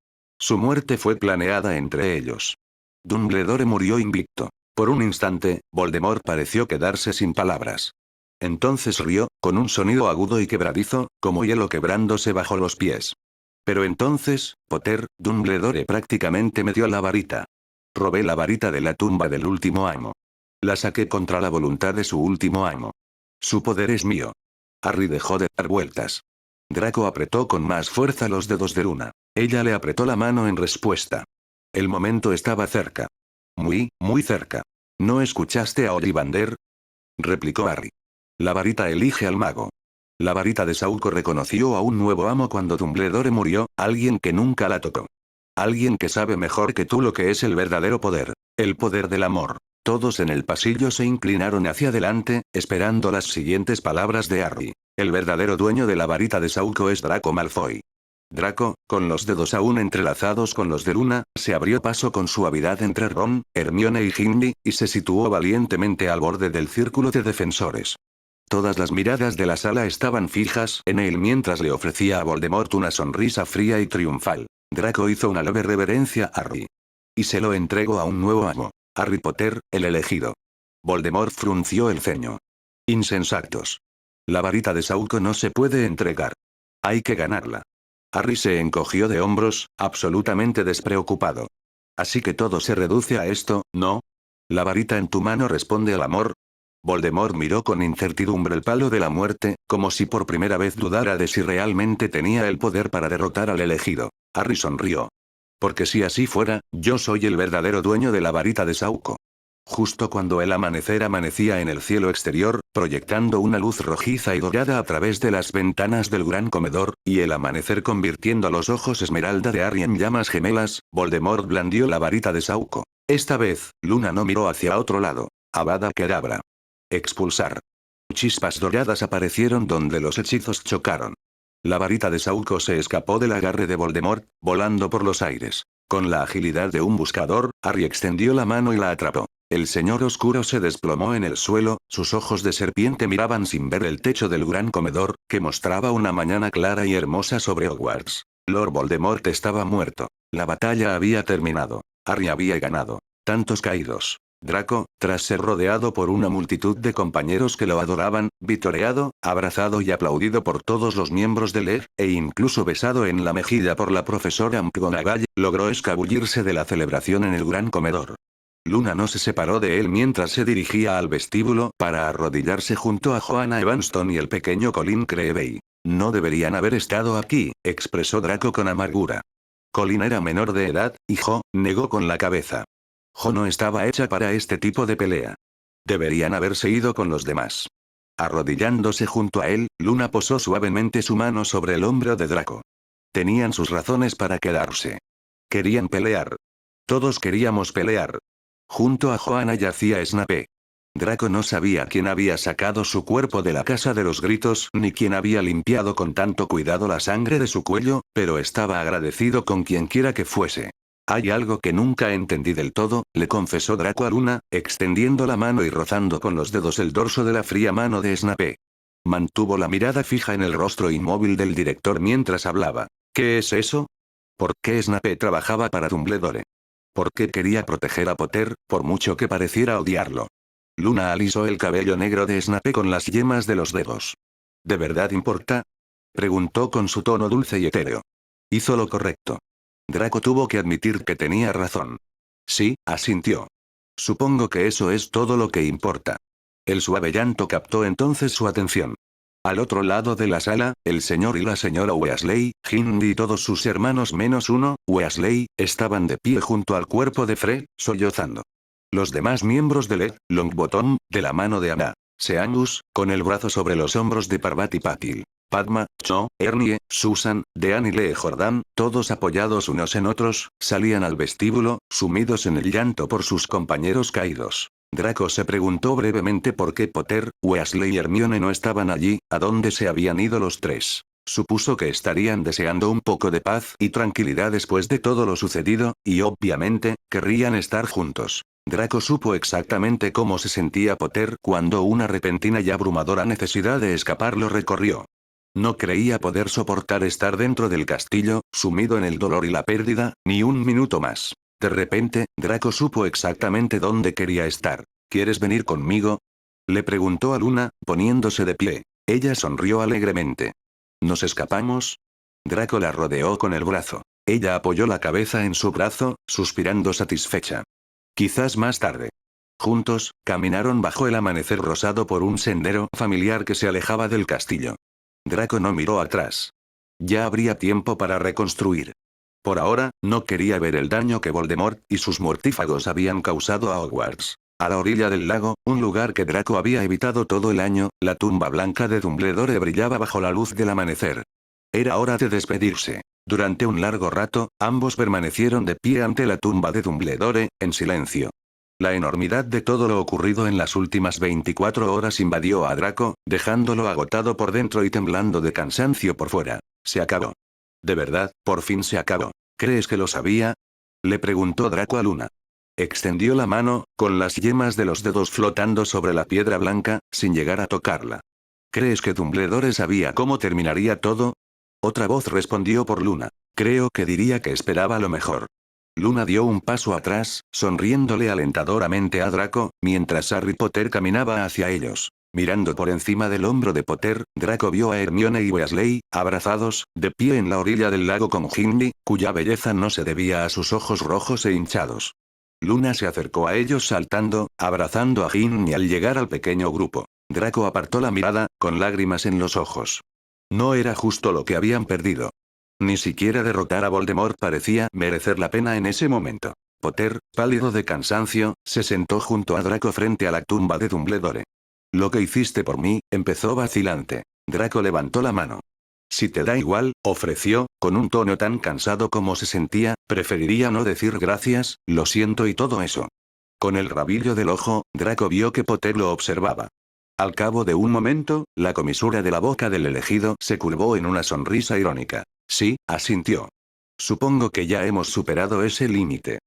Su muerte fue planeada entre ellos. Dumbledore murió invicto. Por un instante, Voldemort pareció quedarse sin palabras. Entonces rió, con un sonido agudo y quebradizo, como hielo quebrándose bajo los pies. Pero entonces, Potter, Dumbledore prácticamente me dio la varita. Robé la varita de la tumba del último amo. La saqué contra la voluntad de su último amo. Su poder es mío. Harry dejó de dar vueltas. Draco apretó con más fuerza los dedos de Luna. Ella le apretó la mano en respuesta. El momento estaba cerca. Muy, muy cerca. ¿No escuchaste a Ollivander? Replicó Harry. La varita elige al mago. La varita de Sauco reconoció a un nuevo amo cuando Dumbledore murió, alguien que nunca la tocó. Alguien que sabe mejor que tú lo que es el verdadero poder. El poder del amor. Todos en el pasillo se inclinaron hacia adelante, esperando las siguientes palabras de Harry. El verdadero dueño de la varita de Sauco es Draco Malfoy. Draco, con los dedos aún entrelazados con los de Luna, se abrió paso con suavidad entre Ron, Hermione y Ginny, y se situó valientemente al borde del círculo de defensores. Todas las miradas de la sala estaban fijas en él mientras le ofrecía a Voldemort una sonrisa fría y triunfal. Draco hizo una leve reverencia a Harry. Y se lo entregó a un nuevo amo. Harry Potter, el elegido. Voldemort frunció el ceño. Insensatos. La varita de Sauco no se puede entregar. Hay que ganarla. Harry se encogió de hombros, absolutamente despreocupado. Así que todo se reduce a esto, ¿no? La varita en tu mano responde al amor. Voldemort miró con incertidumbre el palo de la muerte, como si por primera vez dudara de si realmente tenía el poder para derrotar al elegido. Harry sonrió. Porque si así fuera, yo soy el verdadero dueño de la varita de Sauco. Justo cuando el amanecer amanecía en el cielo exterior, proyectando una luz rojiza y dorada a través de las ventanas del gran comedor, y el amanecer convirtiendo los ojos esmeralda de Harry en llamas gemelas, Voldemort blandió la varita de Sauco. Esta vez, Luna no miró hacia otro lado. Avada Kedavra. Expulsar. Chispas doradas aparecieron donde los hechizos chocaron. La varita de Sauco se escapó del agarre de Voldemort, volando por los aires. Con la agilidad de un buscador, Harry extendió la mano y la atrapó. El señor oscuro se desplomó en el suelo, sus ojos de serpiente miraban sin ver el techo del gran comedor, que mostraba una mañana clara y hermosa sobre Hogwarts. Lord Voldemort estaba muerto. La batalla había terminado. Harry había ganado. Tantos caídos. Draco, tras ser rodeado por una multitud de compañeros que lo adoraban, vitoreado, abrazado y aplaudido por todos los miembros del EG, e incluso besado en la mejilla por la profesora McGonagall, logró escabullirse de la celebración en el gran comedor. Luna no se separó de él mientras se dirigía al vestíbulo para arrodillarse junto a Joanna Evanston y el pequeño Colin Creevey. No deberían haber estado aquí, expresó Draco con amargura. Colin era menor de edad, y Jo negó con la cabeza. Jo no estaba hecha para este tipo de pelea. Deberían haberse ido con los demás. Arrodillándose junto a él, Luna posó suavemente su mano sobre el hombro de Draco. Tenían sus razones para quedarse. Querían pelear. Todos queríamos pelear. Junto a Joanna yacía Snape. Draco no sabía quién había sacado su cuerpo de la casa de los gritos ni quién había limpiado con tanto cuidado la sangre de su cuello, pero estaba agradecido con quienquiera que fuese. Hay algo que nunca entendí del todo, le confesó Draco a Luna, extendiendo la mano y rozando con los dedos el dorso de la fría mano de Snape. Mantuvo la mirada fija en el rostro inmóvil del director mientras hablaba. ¿Qué es eso? ¿Por qué Snape trabajaba para Dumbledore? ¿Por qué quería proteger a Potter, por mucho que pareciera odiarlo? Luna alisó el cabello negro de Snape con las yemas de los dedos. ¿De verdad importa? Preguntó con su tono dulce y etéreo. Hizo lo correcto. Draco tuvo que admitir que tenía razón. Sí, asintió. Supongo que eso es todo lo que importa. El suave llanto captó entonces su atención. Al otro lado de la sala, el señor y la señora Weasley, Ginny y todos sus hermanos menos uno, Weasley, estaban de pie junto al cuerpo de Fred, sollozando. Los demás miembros del EG, Longbottom, de la mano de Anna, Seamus, con el brazo sobre los hombros de Parvati Patil, Padma, Cho, Ernie, Susan, Dean y Lee Jordan, todos apoyados unos en otros, salían al vestíbulo, sumidos en el llanto por sus compañeros caídos. Draco se preguntó brevemente por qué Potter, Weasley y Hermione no estaban allí, a dónde se habían ido los tres. Supuso que estarían deseando un poco de paz y tranquilidad después de todo lo sucedido, y obviamente, querrían estar juntos. Draco supo exactamente cómo se sentía Potter cuando una repentina y abrumadora necesidad de escapar lo recorrió. No creía poder soportar estar dentro del castillo, sumido en el dolor y la pérdida, ni un minuto más. De repente, Draco supo exactamente dónde quería estar. ¿Quieres venir conmigo? Le preguntó a Luna, poniéndose de pie. Ella sonrió alegremente. ¿Nos escapamos? Draco la rodeó con el brazo. Ella apoyó la cabeza en su brazo, suspirando satisfecha. Quizás más tarde. Juntos, caminaron bajo el amanecer rosado por un sendero familiar que se alejaba del castillo. Draco no miró atrás. Ya habría tiempo para reconstruir. Por ahora, no quería ver el daño que Voldemort y sus mortífagos habían causado a Hogwarts. A la orilla del lago, un lugar que Draco había evitado todo el año, la tumba blanca de Dumbledore brillaba bajo la luz del amanecer. Era hora de despedirse. Durante un largo rato, ambos permanecieron de pie ante la tumba de Dumbledore, en silencio. La enormidad de todo lo ocurrido en las últimas 24 horas invadió a Draco, dejándolo agotado por dentro y temblando de cansancio por fuera. Se acabó. De verdad, por fin se acabó. ¿Crees que lo sabía? Le preguntó Draco a Luna. Extendió la mano, con las yemas de los dedos flotando sobre la piedra blanca, sin llegar a tocarla. ¿Crees que Dumbledore sabía cómo terminaría todo? Otra voz respondió por Luna. Creo que diría que esperaba lo mejor. Luna dio un paso atrás, sonriéndole alentadoramente a Draco, mientras Harry Potter caminaba hacia ellos. Mirando por encima del hombro de Potter, Draco vio a Hermione y Weasley, abrazados, de pie en la orilla del lago con Ginny, cuya belleza no se debía a sus ojos rojos e hinchados. Luna se acercó a ellos saltando, abrazando a Ginny al llegar al pequeño grupo. Draco apartó la mirada, con lágrimas en los ojos. No era justo lo que habían perdido. Ni siquiera derrotar a Voldemort parecía merecer la pena en ese momento. Potter, pálido de cansancio, se sentó junto a Draco frente a la tumba de Dumbledore. Lo que hiciste por mí, empezó vacilante. Draco levantó la mano. Si te da igual, ofreció, con un tono tan cansado como se sentía, preferiría no decir gracias, lo siento y todo eso. Con el rabillo del ojo, Draco vio que Potter lo observaba. Al cabo de un momento, la comisura de la boca del elegido se curvó en una sonrisa irónica. Sí, asintió. Supongo que ya hemos superado ese límite.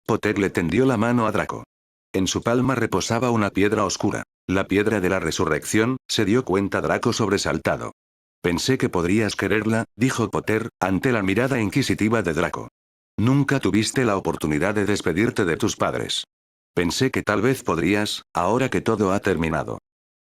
Potter le tendió la mano a Draco. En su palma reposaba una piedra oscura. La piedra de la resurrección, se dio cuenta Draco sobresaltado. Pensé que podrías quererla, dijo Potter, ante la mirada inquisitiva de Draco. Nunca tuviste la oportunidad de despedirte de tus padres. Pensé que tal vez podrías, ahora que todo ha terminado.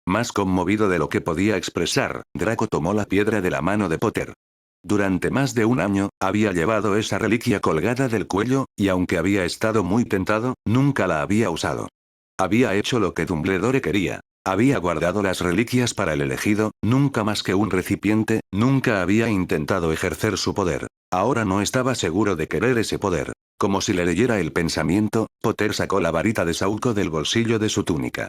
Más conmovido de lo que podía expresar, Draco tomó la piedra de la mano de Potter. Durante más de un año, había llevado esa reliquia colgada del cuello, y aunque había estado muy tentado, nunca la había usado. Había hecho lo que Dumbledore quería. Había guardado las reliquias para el elegido, nunca más que un recipiente, nunca había intentado ejercer su poder. Ahora no estaba seguro de querer ese poder. Como si le leyera el pensamiento, Potter sacó la varita de Sauco del bolsillo de su túnica.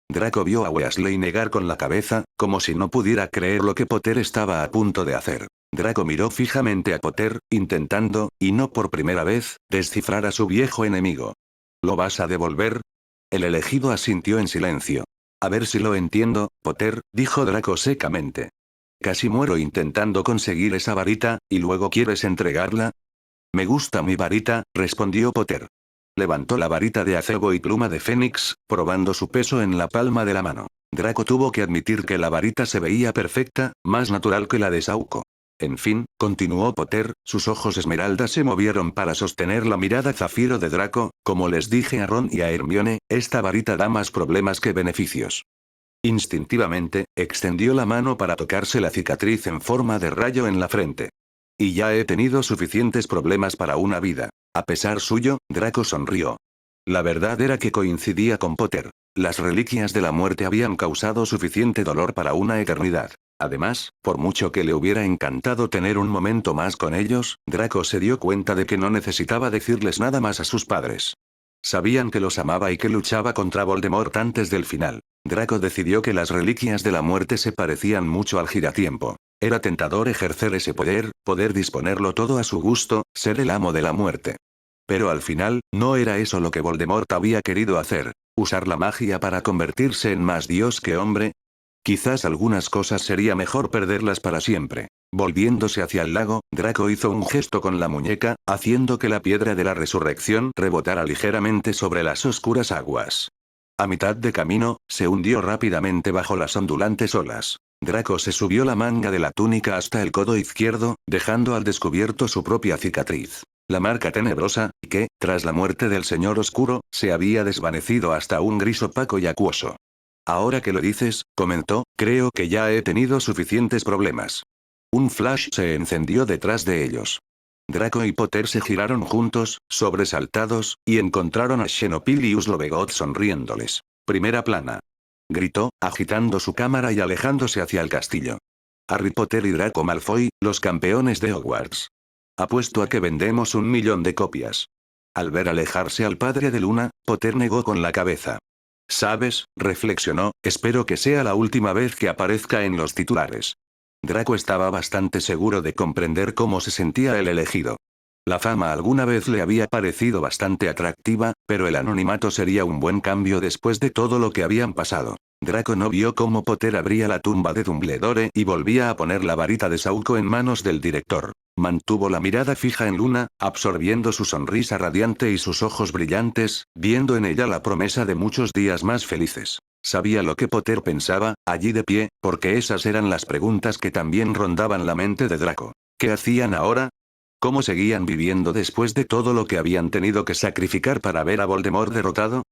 Draco vio a Weasley negar con la cabeza, como si no pudiera creer lo que Potter estaba a punto de hacer. Draco miró fijamente a Potter, intentando, y no por primera vez, descifrar a su viejo enemigo. ¿Lo vas a devolver? El elegido asintió en silencio. A ver si lo entiendo, Potter, dijo Draco secamente. Casi muero intentando conseguir esa varita, ¿y luego quieres entregarla? Me gusta mi varita, respondió Potter. Levantó la varita de acebo y pluma de Fénix, probando su peso en la palma de la mano. Draco tuvo que admitir que la varita se veía perfecta, más natural que la de Sauco. En fin, continuó Potter, sus ojos esmeralda se movieron para sostener la mirada zafiro de Draco, como les dije a Ron y a Hermione, esta varita da más problemas que beneficios. Instintivamente, extendió la mano para tocarse la cicatriz en forma de rayo en la frente. Y ya he tenido suficientes problemas para una vida. A pesar suyo, Draco sonrió. La verdad era que coincidía con Potter. Las reliquias de la muerte habían causado suficiente dolor para una eternidad. Además, por mucho que le hubiera encantado tener un momento más con ellos, Draco se dio cuenta de que no necesitaba decirles nada más a sus padres. Sabían que los amaba y que luchaba contra Voldemort antes del final. Draco decidió que las reliquias de la muerte se parecían mucho al giratiempo. Era tentador ejercer ese poder, poder disponerlo todo a su gusto, ser el amo de la muerte. Pero al final, no era eso lo que Voldemort había querido hacer. ¿Usar la magia para convertirse en más dios que hombre? Quizás algunas cosas sería mejor perderlas para siempre. Volviéndose hacia el lago, Draco hizo un gesto con la muñeca, haciendo que la piedra de la resurrección rebotara ligeramente sobre las oscuras aguas. A mitad de camino, se hundió rápidamente bajo las ondulantes olas. Draco se subió la manga de la túnica hasta el codo izquierdo, dejando al descubierto su propia cicatriz. La marca tenebrosa, que, tras la muerte del Señor Oscuro, se había desvanecido hasta un gris opaco y acuoso. Ahora que lo dices, comentó, creo que ya he tenido suficientes problemas. Un flash se encendió detrás de ellos. Draco y Potter se giraron juntos, sobresaltados, y encontraron a Xenopilius Lovegood sonriéndoles. Primera plana. Gritó, agitando su cámara y alejándose hacia el castillo. Harry Potter y Draco Malfoy, los campeones de Hogwarts. Apuesto a que vendemos 1.000.000 de copias. Al ver alejarse al padre de Luna, Potter negó con la cabeza. ¿Sabes?, reflexionó, espero que sea la última vez que aparezca en los titulares. Draco estaba bastante seguro de comprender cómo se sentía el elegido. La fama alguna vez le había parecido bastante atractiva, pero el anonimato sería un buen cambio después de todo lo que habían pasado. Draco no vio cómo Potter abría la tumba de Dumbledore y volvía a poner la varita de Sauco en manos del director. Mantuvo la mirada fija en Luna, absorbiendo su sonrisa radiante y sus ojos brillantes, viendo en ella la promesa de muchos días más felices. Sabía lo que Potter pensaba, allí de pie, porque esas eran las preguntas que también rondaban la mente de Draco. ¿Qué hacían ahora? ¿Cómo seguían viviendo después de todo lo que habían tenido que sacrificar para ver a Voldemort derrotado?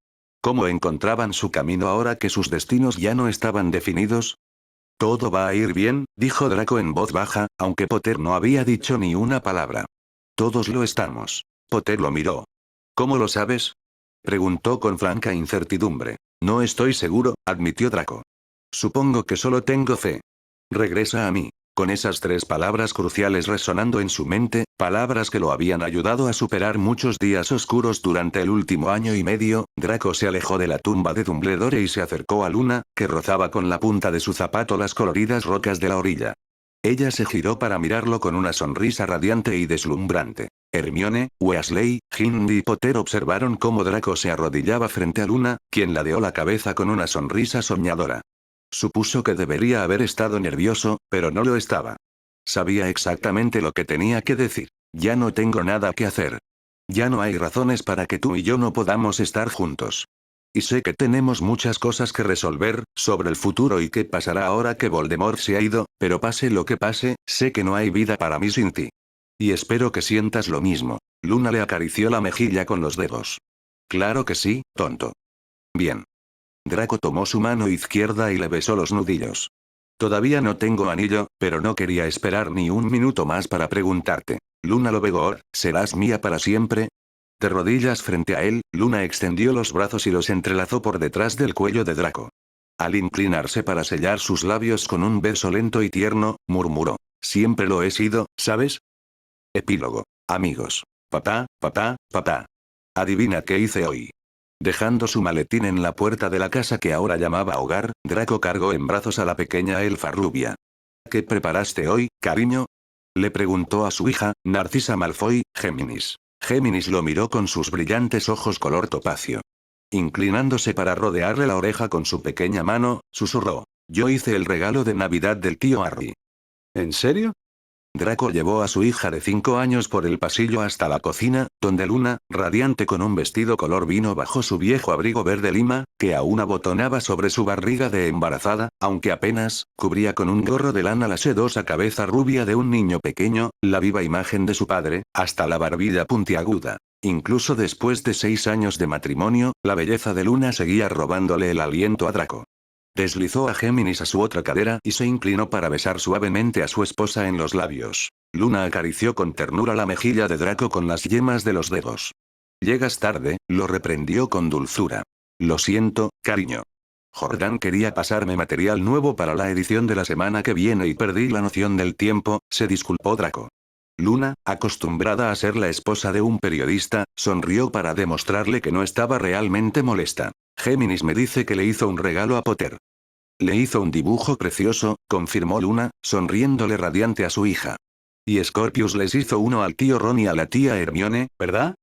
¿Cómo encontraban su camino ahora que sus destinos ya no estaban definidos? Todo va a ir bien, dijo Draco en voz baja, aunque Potter no había dicho ni una palabra. Todos lo estamos. Potter lo miró. ¿Cómo lo sabes?, preguntó con franca incertidumbre. No estoy seguro, admitió Draco. Supongo que solo tengo fe. Regresa a mí. Con esas 3 palabras cruciales resonando en su mente, palabras que lo habían ayudado a superar muchos días oscuros durante el último año y medio, Draco se alejó de la tumba de Dumbledore y se acercó a Luna, que rozaba con la punta de su zapato las coloridas rocas de la orilla. Ella se giró para mirarlo con una sonrisa radiante y deslumbrante. Hermione, Weasley, Ginny y Potter observaron cómo Draco se arrodillaba frente a Luna, quien ladeó la cabeza con una sonrisa soñadora. Supuso que debería haber estado nervioso, pero no lo estaba. Sabía exactamente lo que tenía que decir. Ya no tengo nada que hacer. Ya no hay razones para que tú y yo no podamos estar juntos. Y sé que tenemos muchas cosas que resolver, sobre el futuro y qué pasará ahora que Voldemort se ha ido, pero pase lo que pase, sé que no hay vida para mí sin ti. Y espero que sientas lo mismo. Luna le acarició la mejilla con los dedos. Claro que sí, tonto. Bien. Draco tomó su mano izquierda y le besó los nudillos. Todavía no tengo anillo, pero no quería esperar ni un minuto más para preguntarte. Luna Lovegood, ¿serás mía para siempre? De rodillas frente a él, Luna extendió los brazos y los entrelazó por detrás del cuello de Draco. Al inclinarse para sellar sus labios con un beso lento y tierno, murmuró. Siempre lo he sido, ¿sabes? Epílogo. Amigos. Papá, papá, papá. Adivina qué hice hoy. Dejando su maletín en la puerta de la casa que ahora llamaba hogar, Draco cargó en brazos a la pequeña elfa rubia. ¿Qué preparaste hoy, cariño? Le preguntó a su hija, Narcisa Malfoy, Géminis. Géminis lo miró con sus brillantes ojos color topacio. Inclinándose para rodearle la oreja con su pequeña mano, susurró. Yo hice el regalo de Navidad del tío Harry. ¿En serio? Draco llevó a su hija de 5 años por el pasillo hasta la cocina, donde Luna, radiante con un vestido color vino bajo su viejo abrigo verde lima, que aún abotonaba sobre su barriga de embarazada, aunque apenas, cubría con un gorro de lana la sedosa cabeza rubia de un niño pequeño, la viva imagen de su padre, hasta la barbilla puntiaguda. Incluso después de 6 años de matrimonio, la belleza de Luna seguía robándole el aliento a Draco. Deslizó a Géminis a su otra cadera y se inclinó para besar suavemente a su esposa en los labios. Luna acarició con ternura la mejilla de Draco con las yemas de los dedos. Llegas tarde, lo reprendió con dulzura. Lo siento, cariño. Jordan quería pasarme material nuevo para la edición de la semana que viene y perdí la noción del tiempo, se disculpó Draco. Luna, acostumbrada a ser la esposa de un periodista, sonrió para demostrarle que no estaba realmente molesta. Géminis me dice que le hizo un regalo a Potter. Le hizo un dibujo precioso, confirmó Luna, sonriéndole radiante a su hija. Y Scorpius les hizo uno al tío Ron y a la tía Hermione, ¿verdad?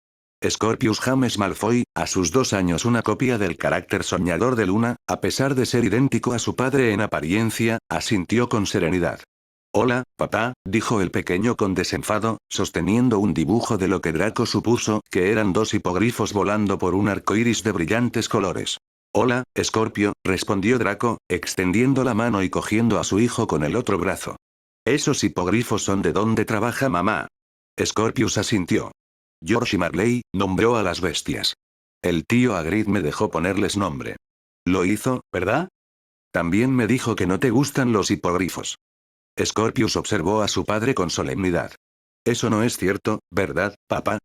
Scorpius James Malfoy, a sus 2 años una copia del carácter soñador de Luna, a pesar de ser idéntico a su padre en apariencia, asintió con serenidad. Hola, papá, dijo el pequeño con desenfado, sosteniendo un dibujo de lo que Draco supuso que eran 2 hipogrifos volando por un arco iris de brillantes colores. Hola, Scorpio, respondió Draco, extendiendo la mano y cogiendo a su hijo con el otro brazo. ¿Esos hipogrifos son de dónde trabaja mamá? Scorpius asintió. George Marley nombró a las bestias. El tío Hagrid me dejó ponerles nombre. Lo hizo, ¿verdad? También me dijo que no te gustan los hipogrifos. Scorpius observó a su padre con solemnidad. Eso no es cierto, ¿verdad, papá?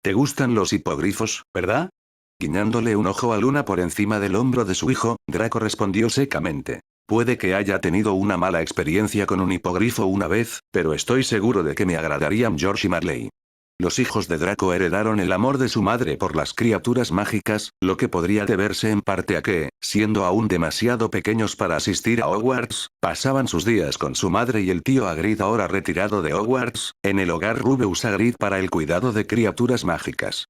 ¿Te gustan los hipogrifos, verdad? Guiñándole un ojo a Luna por encima del hombro de su hijo, Draco respondió secamente. Puede que haya tenido una mala experiencia con un hipogrifo una vez, pero estoy seguro de que me agradarían George y Marley. Los hijos de Draco heredaron el amor de su madre por las criaturas mágicas, lo que podría deberse en parte a que, siendo aún demasiado pequeños para asistir a Hogwarts, pasaban sus días con su madre y el tío Hagrid ahora retirado de Hogwarts, en el hogar Rubeus Hagrid para el cuidado de criaturas mágicas.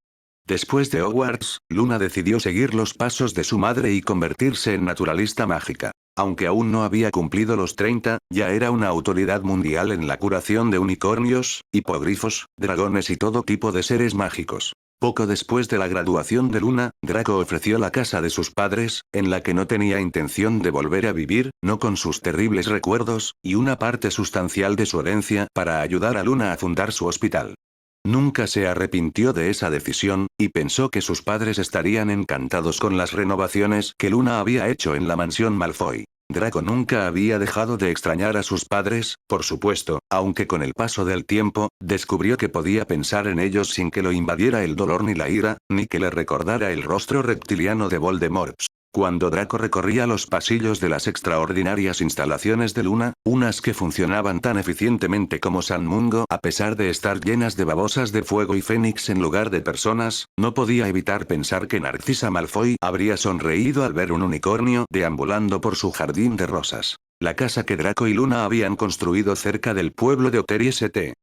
Después de Hogwarts, Luna decidió seguir los pasos de su madre y convertirse en naturalista mágica. Aunque aún no había cumplido los 30, ya era una autoridad mundial en la curación de unicornios, hipogrifos, dragones y todo tipo de seres mágicos. Poco después de la graduación de Luna, Draco ofreció la casa de sus padres, en la que no tenía intención de volver a vivir, no con sus terribles recuerdos, y una parte sustancial de su herencia, para ayudar a Luna a fundar su hospital. Nunca se arrepintió de esa decisión, y pensó que sus padres estarían encantados con las renovaciones que Luna había hecho en la mansión Malfoy. Draco nunca había dejado de extrañar a sus padres, por supuesto, aunque con el paso del tiempo, descubrió que podía pensar en ellos sin que lo invadiera el dolor ni la ira, ni que le recordara el rostro reptiliano de Voldemort. Cuando Draco recorría los pasillos de las extraordinarias instalaciones de Luna, unas que funcionaban tan eficientemente como San Mungo a pesar de estar llenas de babosas de fuego y fénix en lugar de personas, no podía evitar pensar que Narcisa Malfoy habría sonreído al ver un unicornio deambulando por su jardín de rosas. La casa que Draco y Luna habían construido cerca del pueblo de Ottery St.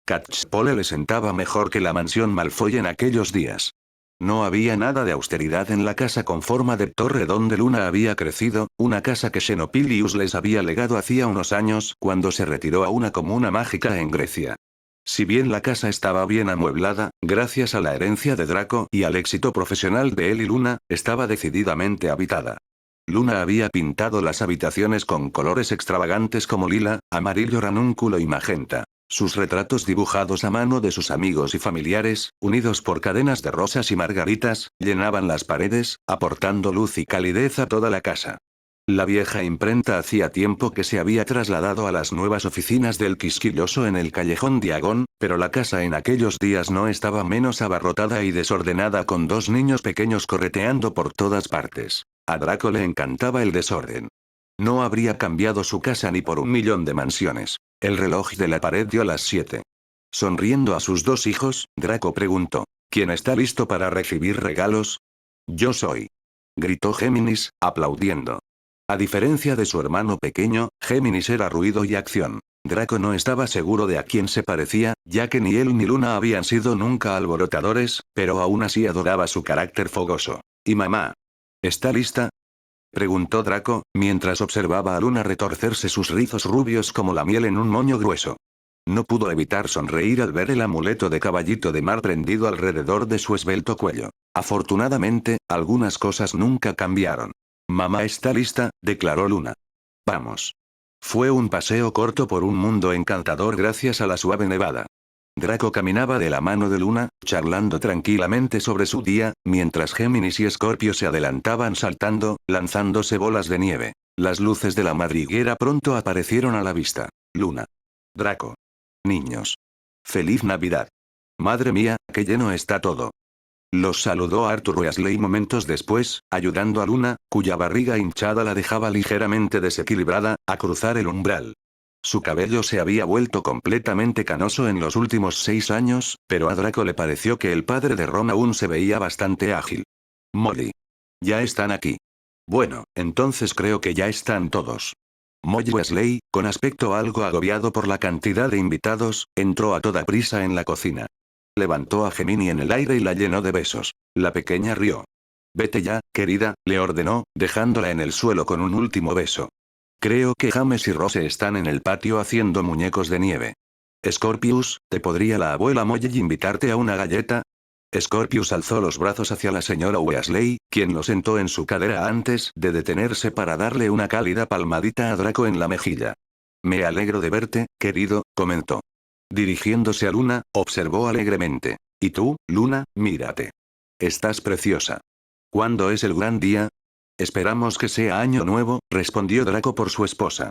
Catchpole le sentaba mejor que la mansión Malfoy en aquellos días. No había nada de austeridad en la casa con forma de torre donde Luna había crecido, una casa que Xenopilius les había legado hacía unos años cuando se retiró a una comuna mágica en Grecia. Si bien la casa estaba bien amueblada, gracias a la herencia de Draco y al éxito profesional de él y Luna, estaba decididamente habitada. Luna había pintado las habitaciones con colores extravagantes como lila, amarillo ranúnculo y magenta. Sus retratos dibujados a mano de sus amigos y familiares, unidos por cadenas de rosas y margaritas, llenaban las paredes, aportando luz y calidez a toda la casa. La vieja imprenta hacía tiempo que se había trasladado a las nuevas oficinas del quisquilloso en el callejón Diagón, pero la casa en aquellos días no estaba menos abarrotada y desordenada con dos niños pequeños correteando por todas partes. A Draco le encantaba el desorden. No habría cambiado su casa ni por 1.000.000 de mansiones. El reloj de la pared dio las 7. Sonriendo a sus dos hijos, Draco preguntó: ¿Quién está listo para recibir regalos? Yo soy. Gritó Géminis, aplaudiendo. A diferencia de su hermano pequeño, Géminis era ruido y acción. Draco no estaba seguro de a quién se parecía, ya que ni él ni Luna habían sido nunca alborotadores, pero aún así adoraba su carácter fogoso. ¿Y mamá? ¿Está lista? Preguntó Draco, mientras observaba a Luna retorcerse sus rizos rubios como la miel en un moño grueso. No pudo evitar sonreír al ver el amuleto de caballito de mar prendido alrededor de su esbelto cuello. Afortunadamente, algunas cosas nunca cambiaron. Mamá está lista, declaró Luna. Vamos. Fue un paseo corto por un mundo encantador gracias a la suave nevada. Draco caminaba de la mano de Luna, charlando tranquilamente sobre su día, mientras Géminis y Escorpio se adelantaban saltando, lanzándose bolas de nieve. Las luces de la madriguera pronto aparecieron a la vista. Luna. Draco. Niños. ¡Feliz Navidad! Madre mía, qué lleno está todo. Los saludó Arthur Weasley momentos después, ayudando a Luna, cuya barriga hinchada la dejaba ligeramente desequilibrada, a cruzar el umbral. Su cabello se había vuelto completamente canoso en los últimos 6 años, pero a Draco le pareció que el padre de Ron aún se veía bastante ágil. Molly. Ya están aquí. Bueno, entonces creo que ya están todos. Molly Weasley, con aspecto algo agobiado por la cantidad de invitados, entró a toda prisa en la cocina. Levantó a Gemini en el aire y la llenó de besos. La pequeña rió. Vete ya, querida, le ordenó, dejándola en el suelo con un último beso. Creo que James y Rose están en el patio haciendo muñecos de nieve. Scorpius, ¿te podría la abuela Molly invitarte a una galleta? Scorpius alzó los brazos hacia la señora Weasley, quien lo sentó en su cadera antes de detenerse para darle una cálida palmadita a Draco en la mejilla. Me alegro de verte, querido, comentó. Dirigiéndose a Luna, observó alegremente. ¿Y tú, Luna, mírate? Estás preciosa. ¿Cuándo es el gran día? Esperamos que sea año nuevo, respondió Draco por su esposa.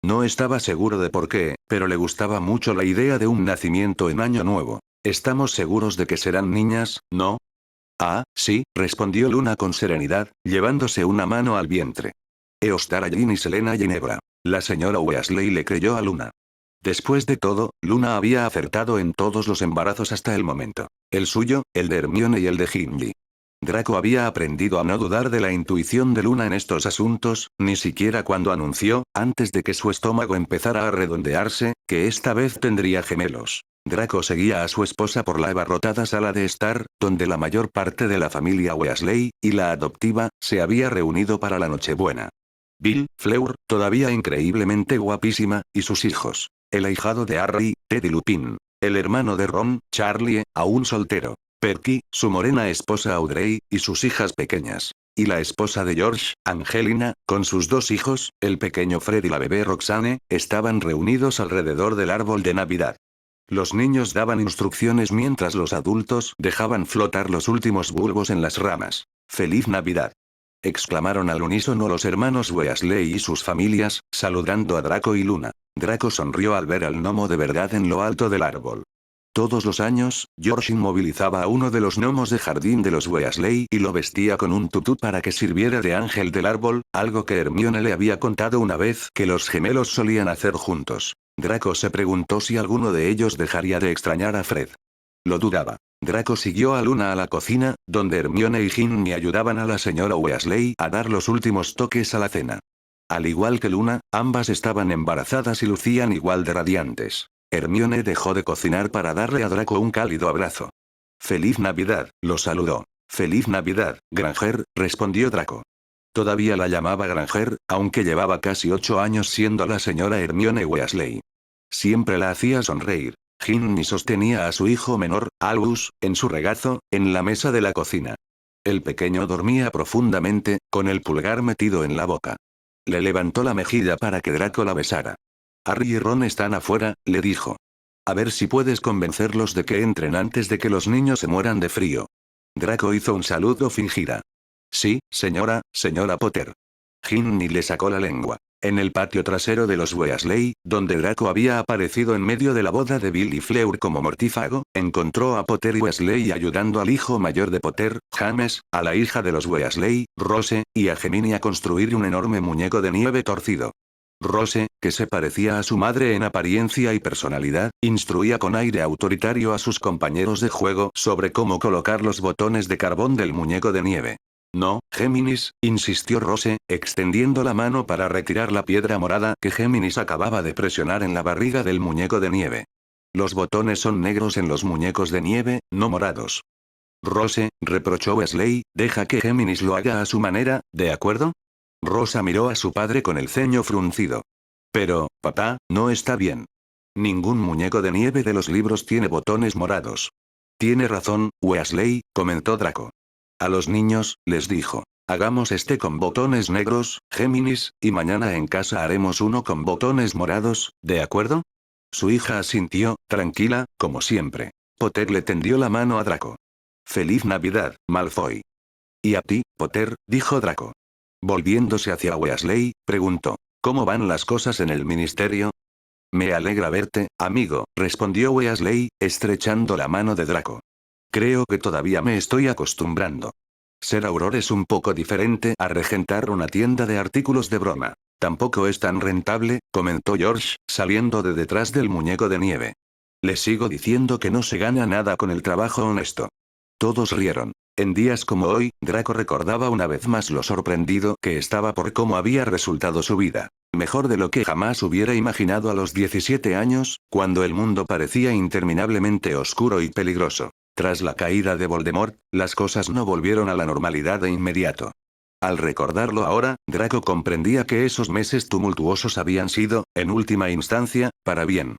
No estaba seguro de por qué, pero le gustaba mucho la idea de un nacimiento en año nuevo. ¿Estamos seguros de que serán niñas, no? Ah, sí, respondió Luna con serenidad, llevándose una mano al vientre. Eostara Jean y Selena Ginebra. La señora Weasley le creyó a Luna. Después de todo, Luna había acertado en todos los embarazos hasta el momento. El suyo, el de Hermione y el de Ginny. Draco había aprendido a no dudar de la intuición de Luna en estos asuntos, ni siquiera cuando anunció, antes de que su estómago empezara a redondearse, que esta vez tendría gemelos. Draco seguía a su esposa por la abarrotada sala de estar, donde la mayor parte de la familia Weasley, y la adoptiva, se había reunido para la Nochebuena. Bill, Fleur, todavía increíblemente guapísima, y sus hijos. El ahijado de Harry, Ted y Lupin. El hermano de Ron, Charlie, aún soltero. Perky, su morena esposa Audrey, y sus hijas pequeñas. Y la esposa de George, Angelina, con sus dos hijos, el pequeño Fred y la bebé Roxane, estaban reunidos alrededor del árbol de Navidad. Los niños daban instrucciones mientras los adultos dejaban flotar los últimos bulbos en las ramas. ¡Feliz Navidad! Exclamaron al unísono los hermanos Weasley y sus familias, saludando a Draco y Luna. Draco sonrió al ver al gnomo de verdad en lo alto del árbol. Todos los años, George inmovilizaba a uno de los gnomos de jardín de los Weasley y lo vestía con un tutú para que sirviera de ángel del árbol, algo que Hermione le había contado una vez que los gemelos solían hacer juntos. Draco se preguntó si alguno de ellos dejaría de extrañar a Fred. Lo dudaba. Draco siguió a Luna a la cocina, donde Hermione y Ginny ayudaban a la señora Weasley a dar los últimos toques a la cena. Al igual que Luna, ambas estaban embarazadas y lucían igual de radiantes. Hermione dejó de cocinar para darle a Draco un cálido abrazo. «¡Feliz Navidad!», lo saludó. «¡Feliz Navidad, Granger!», respondió Draco. Todavía la llamaba Granger, aunque llevaba casi 8 años siendo la señora Hermione Weasley. Siempre la hacía sonreír. Ginny sostenía a su hijo menor, Albus, en su regazo, en la mesa de la cocina. El pequeño dormía profundamente, con el pulgar metido en la boca. Le levantó la mejilla para que Draco la besara. Harry y Ron están afuera, le dijo. A ver si puedes convencerlos de que entren antes de que los niños se mueran de frío. Draco hizo un saludo fingida. Sí, señora Potter. Ginny le sacó la lengua. En el patio trasero de los Weasley, donde Draco había aparecido en medio de la boda de Billy Fleur como mortífago, encontró a Potter y Weasley ayudando al hijo mayor de Potter, James, a la hija de los Weasley, Rose, y a Gemini a construir un enorme muñeco de nieve torcido. Rose, que se parecía a su madre en apariencia y personalidad, instruía con aire autoritario a sus compañeros de juego sobre cómo colocar los botones de carbón del muñeco de nieve. No, Géminis, insistió Rose, extendiendo la mano para retirar la piedra morada que Géminis acababa de presionar en la barriga del muñeco de nieve. Los botones son negros en los muñecos de nieve, no morados. Rose, reprochó Weasley, deja que Géminis lo haga a su manera, ¿de acuerdo? Rosa miró a su padre con el ceño fruncido. Pero, papá, no está bien. Ningún muñeco de nieve de los libros tiene botones morados. Tiene razón, Weasley, comentó Draco. A los niños, les dijo. Hagamos este con botones negros, Géminis, y mañana en casa haremos uno con botones morados, ¿de acuerdo? Su hija asintió, tranquila, como siempre. Potter le tendió la mano a Draco. Feliz Navidad, Malfoy. Y a ti, Potter, dijo Draco. Volviéndose hacia Weasley, preguntó. ¿Cómo van las cosas en el ministerio? Me alegra verte, amigo, respondió Weasley, estrechando la mano de Draco. Creo que todavía me estoy acostumbrando. Ser Auror es un poco diferente a regentar una tienda de artículos de broma. Tampoco es tan rentable, comentó George, saliendo de detrás del muñeco de nieve. Le sigo diciendo que no se gana nada con el trabajo honesto. Todos rieron. En días como hoy, Draco recordaba una vez más lo sorprendido que estaba por cómo había resultado su vida. Mejor de lo que jamás hubiera imaginado a los 17 años, cuando el mundo parecía interminablemente oscuro y peligroso. Tras la caída de Voldemort, las cosas no volvieron a la normalidad de inmediato. Al recordarlo ahora, Draco comprendía que esos meses tumultuosos habían sido, en última instancia, para bien.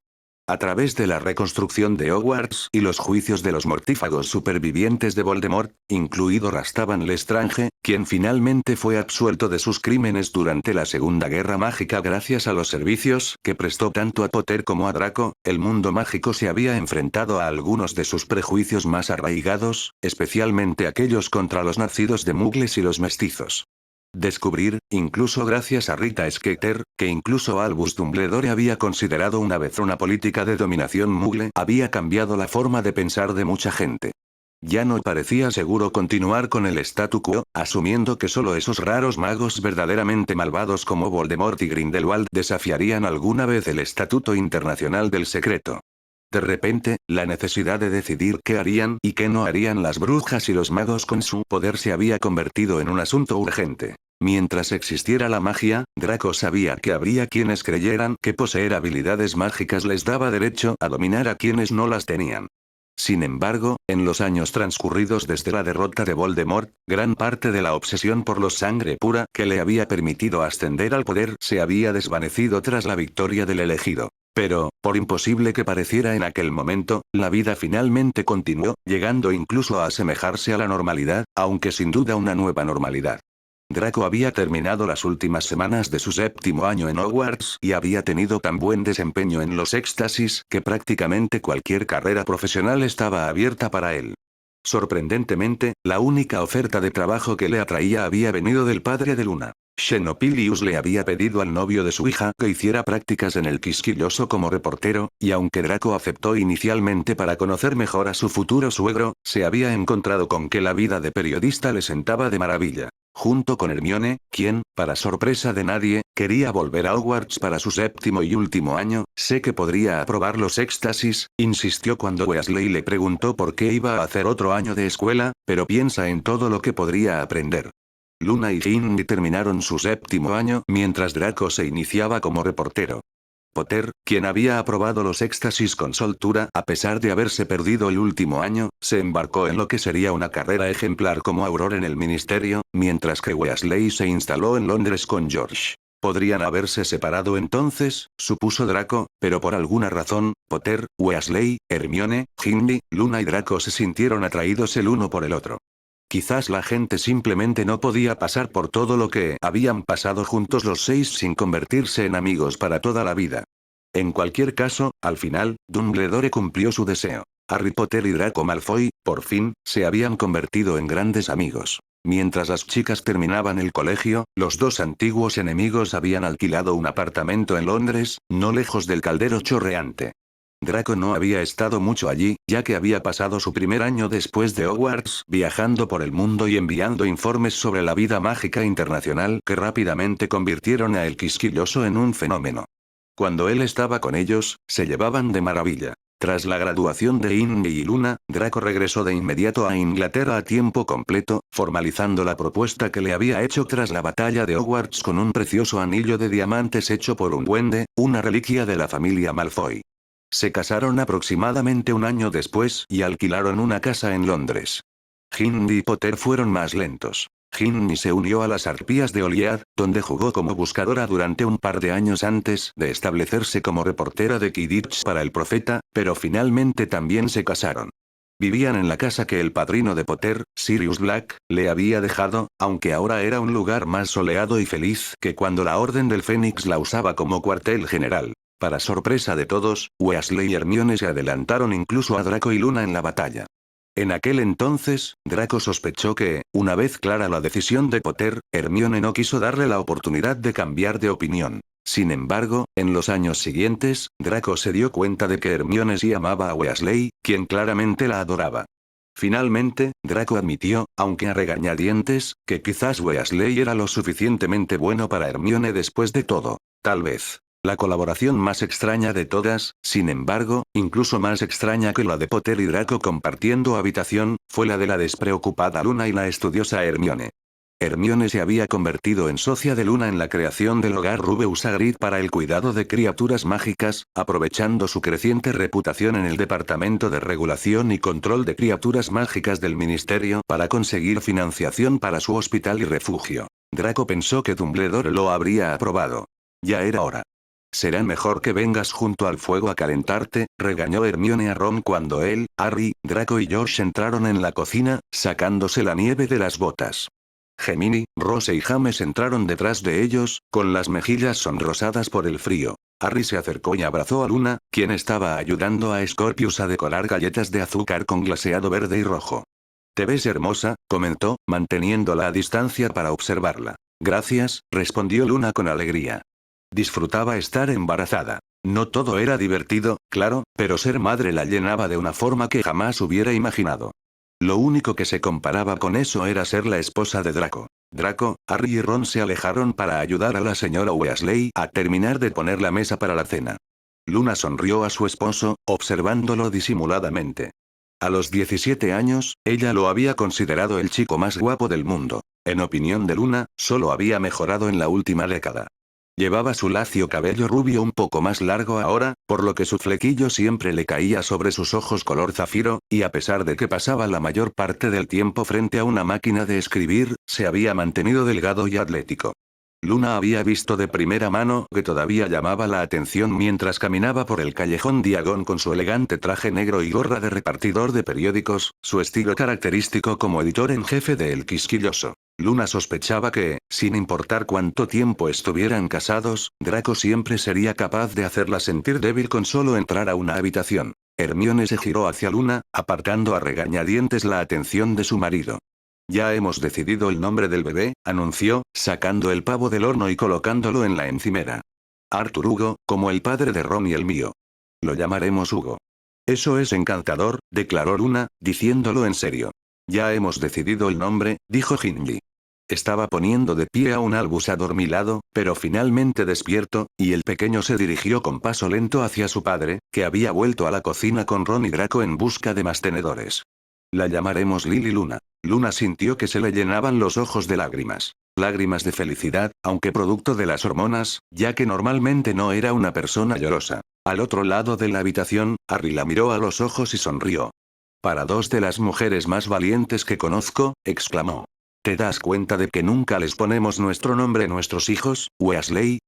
A través de la reconstrucción de Hogwarts y los juicios de los mortífagos supervivientes de Voldemort, incluido Rastavan Lestrange, quien finalmente fue absuelto de sus crímenes durante la Segunda Guerra Mágica gracias a los servicios que prestó tanto a Potter como a Draco, el mundo mágico se había enfrentado a algunos de sus prejuicios más arraigados, especialmente aquellos contra los nacidos de Muggles y los mestizos. Descubrir, incluso gracias a Rita Skeeter, que incluso Albus Dumbledore había considerado una vez una política de dominación Muggle, había cambiado la forma de pensar de mucha gente. Ya no parecía seguro continuar con el statu quo, asumiendo que solo esos raros magos verdaderamente malvados como Voldemort y Grindelwald desafiarían alguna vez el Estatuto Internacional del Secreto. De repente, la necesidad de decidir qué harían y qué no harían las brujas y los magos con su poder se había convertido en un asunto urgente. Mientras existiera la magia, Draco sabía que habría quienes creyeran que poseer habilidades mágicas les daba derecho a dominar a quienes no las tenían. Sin embargo, en los años transcurridos desde la derrota de Voldemort, gran parte de la obsesión por la sangre pura que le había permitido ascender al poder se había desvanecido tras la victoria del elegido. Pero, por imposible que pareciera en aquel momento, la vida finalmente continuó, llegando incluso a asemejarse a la normalidad, aunque sin duda una nueva normalidad. Draco había terminado las últimas semanas de su séptimo año en Hogwarts y había tenido tan buen desempeño en los éxtasis que prácticamente cualquier carrera profesional estaba abierta para él. Sorprendentemente, la única oferta de trabajo que le atraía había venido del padre de Luna. Xenopilius le había pedido al novio de su hija que hiciera prácticas en el Quisquilloso como reportero, y aunque Draco aceptó inicialmente para conocer mejor a su futuro suegro, se había encontrado con que la vida de periodista le sentaba de maravilla. Junto con Hermione, quien, para sorpresa de nadie, quería volver a Hogwarts para su séptimo y último año, sé que podría aprobar los éxtasis, insistió cuando Weasley le preguntó por qué iba a hacer otro año de escuela, pero piensa en todo lo que podría aprender. Luna y Ginny terminaron su séptimo año mientras Draco se iniciaba como reportero. Potter, quien había aprobado los éxtasis con soltura a pesar de haberse perdido el último año, se embarcó en lo que sería una carrera ejemplar como Auror en el ministerio, mientras que Weasley se instaló en Londres con George. Podrían haberse separado entonces, supuso Draco, pero por alguna razón, Potter, Weasley, Hermione, Ginny, Luna y Draco se sintieron atraídos el uno por el otro. Quizás la gente simplemente no podía pasar por todo lo que habían pasado juntos los seis sin convertirse en amigos para toda la vida. En cualquier caso, al final, Dumbledore cumplió su deseo. Harry Potter y Draco Malfoy, por fin, se habían convertido en grandes amigos. Mientras las chicas terminaban el colegio, los dos antiguos enemigos habían alquilado un apartamento en Londres, no lejos del caldero chorreante. Draco no había estado mucho allí, ya que había pasado su primer año después de Hogwarts viajando por el mundo y enviando informes sobre la vida mágica internacional que rápidamente convirtieron a El Quisquilloso en un fenómeno. Cuando él estaba con ellos, se llevaban de maravilla. Tras la graduación de Ginny y Luna, Draco regresó de inmediato a Inglaterra a tiempo completo, formalizando la propuesta que le había hecho tras la batalla de Hogwarts con un precioso anillo de diamantes hecho por un duende, una reliquia de la familia Malfoy. Se casaron aproximadamente un año después y alquilaron una casa en Londres. Ginny y Potter fueron más lentos. Ginny se unió a las Arpías de Oliad, donde jugó como buscadora durante un par de años antes de establecerse como reportera de Quidditch para el Profeta, pero finalmente también se casaron. Vivían en la casa que el padrino de Potter, Sirius Black, le había dejado, aunque ahora era un lugar más soleado y feliz que cuando la Orden del Fénix la usaba como cuartel general. Para sorpresa de todos, Weasley y Hermione se adelantaron incluso a Draco y Luna en la batalla. En aquel entonces, Draco sospechó que, una vez clara la decisión de Potter, Hermione no quiso darle la oportunidad de cambiar de opinión. Sin embargo, en los años siguientes, Draco se dio cuenta de que Hermione sí amaba a Weasley, quien claramente la adoraba. Finalmente, Draco admitió, aunque a regañadientes, que quizás Weasley era lo suficientemente bueno para Hermione después de todo. Tal vez. La colaboración más extraña de todas, sin embargo, incluso más extraña que la de Potter y Draco compartiendo habitación, fue la de la despreocupada Luna y la estudiosa Hermione. Hermione se había convertido en socia de Luna en la creación del hogar Rubeus Hagrid para el cuidado de criaturas mágicas, aprovechando su creciente reputación en el Departamento de Regulación y Control de Criaturas Mágicas del Ministerio para conseguir financiación para su hospital y refugio. Draco pensó que Dumbledore lo habría aprobado. Ya era hora. Será mejor que vengas junto al fuego a calentarte, regañó Hermione a Ron cuando él, Harry, Draco y George entraron en la cocina, sacándose la nieve de las botas. Gemini, Rose y James entraron detrás de ellos, con las mejillas sonrosadas por el frío. Harry se acercó y abrazó a Luna, quien estaba ayudando a Scorpius a decorar galletas de azúcar con glaseado verde y rojo. «Te ves hermosa», comentó, manteniéndola a distancia para observarla. «Gracias», respondió Luna con alegría. Disfrutaba estar embarazada. No todo era divertido, claro, pero ser madre la llenaba de una forma que jamás hubiera imaginado. Lo único que se comparaba con eso era ser la esposa de Draco. Draco, Harry y Ron se alejaron para ayudar a la señora Weasley a terminar de poner la mesa para la cena. Luna sonrió a su esposo, observándolo disimuladamente. A los 17 años, ella lo había considerado el chico más guapo del mundo. En opinión de Luna, solo había mejorado en la última década. Llevaba su lacio cabello rubio un poco más largo ahora, por lo que su flequillo siempre le caía sobre sus ojos color zafiro, y a pesar de que pasaba la mayor parte del tiempo frente a una máquina de escribir, se había mantenido delgado y atlético. Luna había visto de primera mano que todavía llamaba la atención mientras caminaba por el callejón Diagon con su elegante traje negro y gorra de repartidor de periódicos, su estilo característico como editor en jefe de El Quisquilloso. Luna sospechaba que, sin importar cuánto tiempo estuvieran casados, Draco siempre sería capaz de hacerla sentir débil con solo entrar a una habitación. Hermione se giró hacia Luna, apartando a regañadientes la atención de su marido. «Ya hemos decidido el nombre del bebé», anunció, sacando el pavo del horno y colocándolo en la encimera. «Arthur Hugo, como el padre de Ron y el mío. Lo llamaremos Hugo». «Eso es encantador», declaró Luna, diciéndolo en serio. «Ya hemos decidido el nombre», dijo Ginny. Estaba poniendo de pie a un Albus adormilado, pero finalmente despierto, y el pequeño se dirigió con paso lento hacia su padre, que había vuelto a la cocina con Ron y Draco en busca de más tenedores. «La llamaremos Lily Luna». Luna sintió que se le llenaban los ojos de lágrimas. Lágrimas de felicidad, aunque producto de las hormonas, ya que normalmente no era una persona llorosa. Al otro lado de la habitación, Harry la miró a los ojos y sonrió. «Para dos de las mujeres más valientes que conozco», exclamó. ¿Te das cuenta de que nunca les ponemos nuestro nombre a nuestros hijos, Weasley?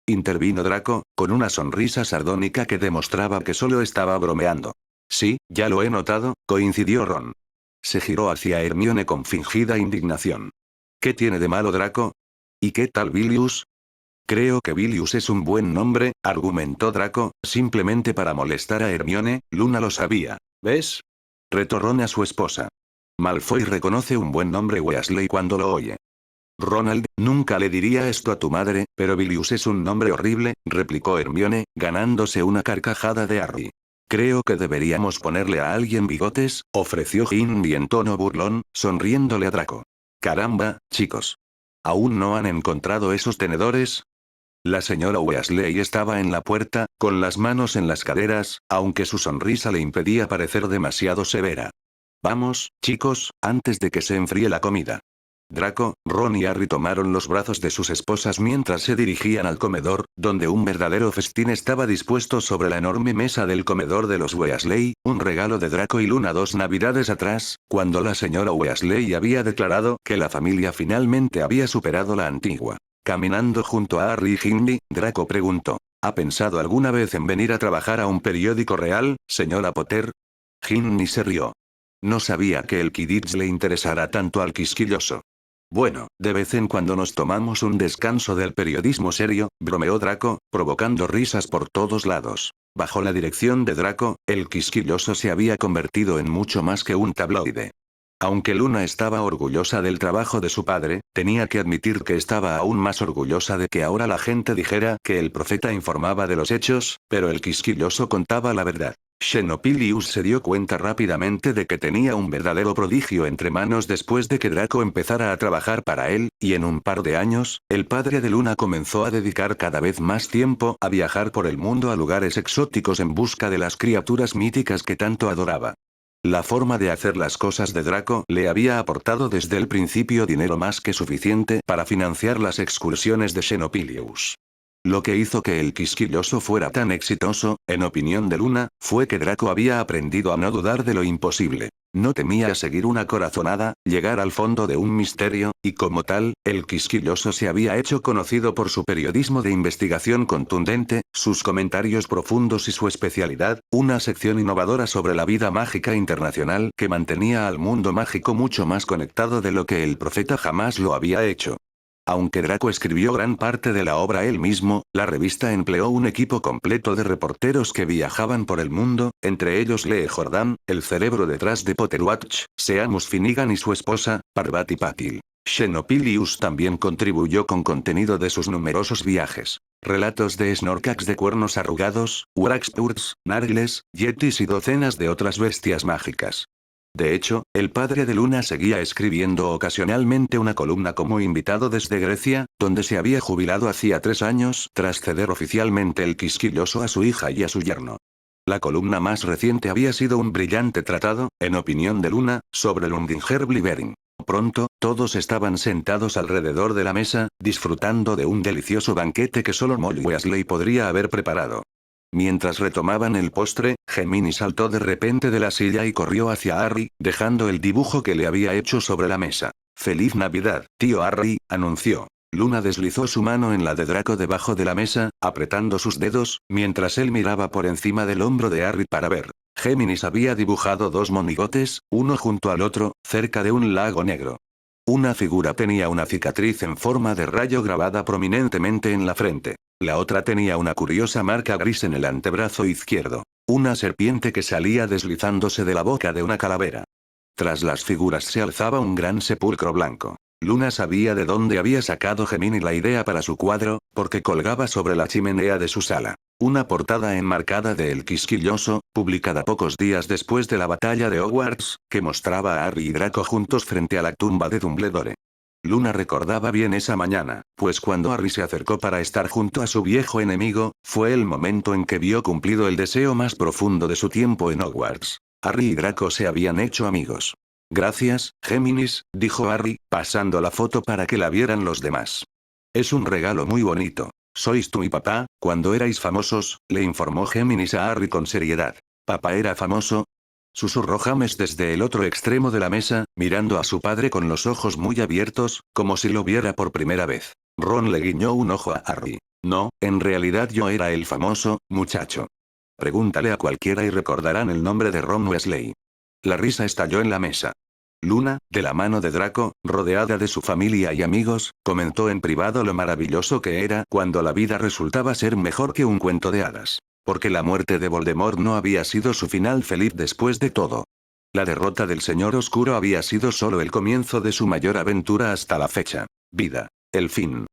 Intervino Draco, con una sonrisa sardónica que demostraba que solo estaba bromeando. Sí, ya lo he notado, coincidió Ron. Se giró hacia Hermione con fingida indignación. ¿Qué tiene de malo Draco? ¿Y qué tal Bilius? Creo que Bilius es un buen nombre, argumentó Draco, simplemente para molestar a Hermione. Luna lo sabía. ¿Ves? Retó Ron a su esposa. Malfoy reconoce un buen nombre Weasley cuando lo oye. Ronald, nunca le diría esto a tu madre, pero Bilius es un nombre horrible, replicó Hermione, ganándose una carcajada de Harry. Creo que deberíamos ponerle a alguien bigotes, ofreció Ginny en tono burlón, sonriéndole a Draco. Caramba, chicos. ¿Aún no han encontrado esos tenedores? La señora Weasley estaba en la puerta, con las manos en las caderas, aunque su sonrisa le impedía parecer demasiado severa. Vamos, chicos, antes de que se enfríe la comida. Draco, Ron y Harry tomaron los brazos de sus esposas mientras se dirigían al comedor, donde un verdadero festín estaba dispuesto sobre la enorme mesa del comedor de los Weasley, un regalo de Draco y Luna 2 navidades atrás, cuando la señora Weasley había declarado que la familia finalmente había superado la antigua. Caminando junto a Harry y Ginny, Draco preguntó, ¿ha pensado alguna vez en venir a trabajar a un periódico real, señora Potter? Ginny se rió. No sabía que el Quidditch le interesara tanto al quisquilloso. Bueno, de vez en cuando nos tomamos un descanso del periodismo serio, bromeó Draco, provocando risas por todos lados. Bajo la dirección de Draco, el quisquilloso se había convertido en mucho más que un tabloide. Aunque Luna estaba orgullosa del trabajo de su padre, tenía que admitir que estaba aún más orgullosa de que ahora la gente dijera que el profeta informaba de los hechos, pero el quisquilloso contaba la verdad. Xenopilius se dio cuenta rápidamente de que tenía un verdadero prodigio entre manos después de que Draco empezara a trabajar para él, y en un par de años, el padre de Luna comenzó a dedicar cada vez más tiempo a viajar por el mundo a lugares exóticos en busca de las criaturas míticas que tanto adoraba. La forma de hacer las cosas de Draco le había aportado desde el principio dinero más que suficiente para financiar las excursiones de Xenopilius. Lo que hizo que el quisquilloso fuera tan exitoso, en opinión de Luna, fue que Draco había aprendido a no dudar de lo imposible. No temía seguir una corazonada, llegar al fondo de un misterio, y como tal, el quisquilloso se había hecho conocido por su periodismo de investigación contundente, sus comentarios profundos y su especialidad, una sección innovadora sobre la vida mágica internacional que mantenía al mundo mágico mucho más conectado de lo que el profeta jamás lo había hecho. Aunque Draco escribió gran parte de la obra él mismo, la revista empleó un equipo completo de reporteros que viajaban por el mundo, entre ellos Lee Jordan, el cerebro detrás de Potterwatch, Seamus Finnegan y su esposa, Parvati Patil. Xenopilius también contribuyó con contenido de sus numerosos viajes. Relatos de Snorkax de cuernos arrugados, Wraxpurts, Nargles, Yetis y docenas de otras bestias mágicas. De hecho, el padre de Luna seguía escribiendo ocasionalmente una columna como invitado desde Grecia, donde se había jubilado hacía 3 años tras ceder oficialmente el quisquilloso a su hija y a su yerno. La columna más reciente había sido un brillante tratado, en opinión de Luna, sobre Lundinger Blighering. Pronto, todos estaban sentados alrededor de la mesa, disfrutando de un delicioso banquete que solo Molly Weasley podría haber preparado. Mientras retomaban el postre, Gemini saltó de repente de la silla y corrió hacia Harry, dejando el dibujo que le había hecho sobre la mesa. «¡Feliz Navidad, tío Harry!», anunció. Luna deslizó su mano en la de Draco debajo de la mesa, apretando sus dedos, mientras él miraba por encima del hombro de Harry para ver. Géminis había dibujado 2 monigotes, uno junto al otro, cerca de un lago negro. Una figura tenía una cicatriz en forma de rayo grabada prominentemente en la frente. La otra tenía una curiosa marca gris en el antebrazo izquierdo. Una serpiente que salía deslizándose de la boca de una calavera. Tras las figuras se alzaba un gran sepulcro blanco. Luna sabía de dónde había sacado Gemini la idea para su cuadro, porque colgaba sobre la chimenea de su sala. Una portada enmarcada de El Quisquilloso, publicada pocos días después de la batalla de Hogwarts, que mostraba a Harry y Draco juntos frente a la tumba de Dumbledore. Luna recordaba bien esa mañana, pues cuando Harry se acercó para estar junto a su viejo enemigo, fue el momento en que vio cumplido el deseo más profundo de su tiempo en Hogwarts. Harry y Draco se habían hecho amigos. «Gracias, Géminis», dijo Harry, pasando la foto para que la vieran los demás. «Es un regalo muy bonito. Sois tú y papá, cuando erais famosos», le informó Géminis a Harry con seriedad. «¿Papá era famoso?». Susurró James desde el otro extremo de la mesa, mirando a su padre con los ojos muy abiertos, como si lo viera por primera vez. Ron le guiñó un ojo a Harry. No, en realidad yo era el famoso, muchacho. Pregúntale a cualquiera y recordarán el nombre de Ron Weasley. La risa estalló en la mesa. Luna, de la mano de Draco, rodeada de su familia y amigos, comentó en privado lo maravilloso que era cuando la vida resultaba ser mejor que un cuento de hadas. Porque la muerte de Voldemort no había sido su final feliz después de todo. La derrota del Señor Oscuro había sido solo el comienzo de su mayor aventura hasta la fecha. Vida. El fin.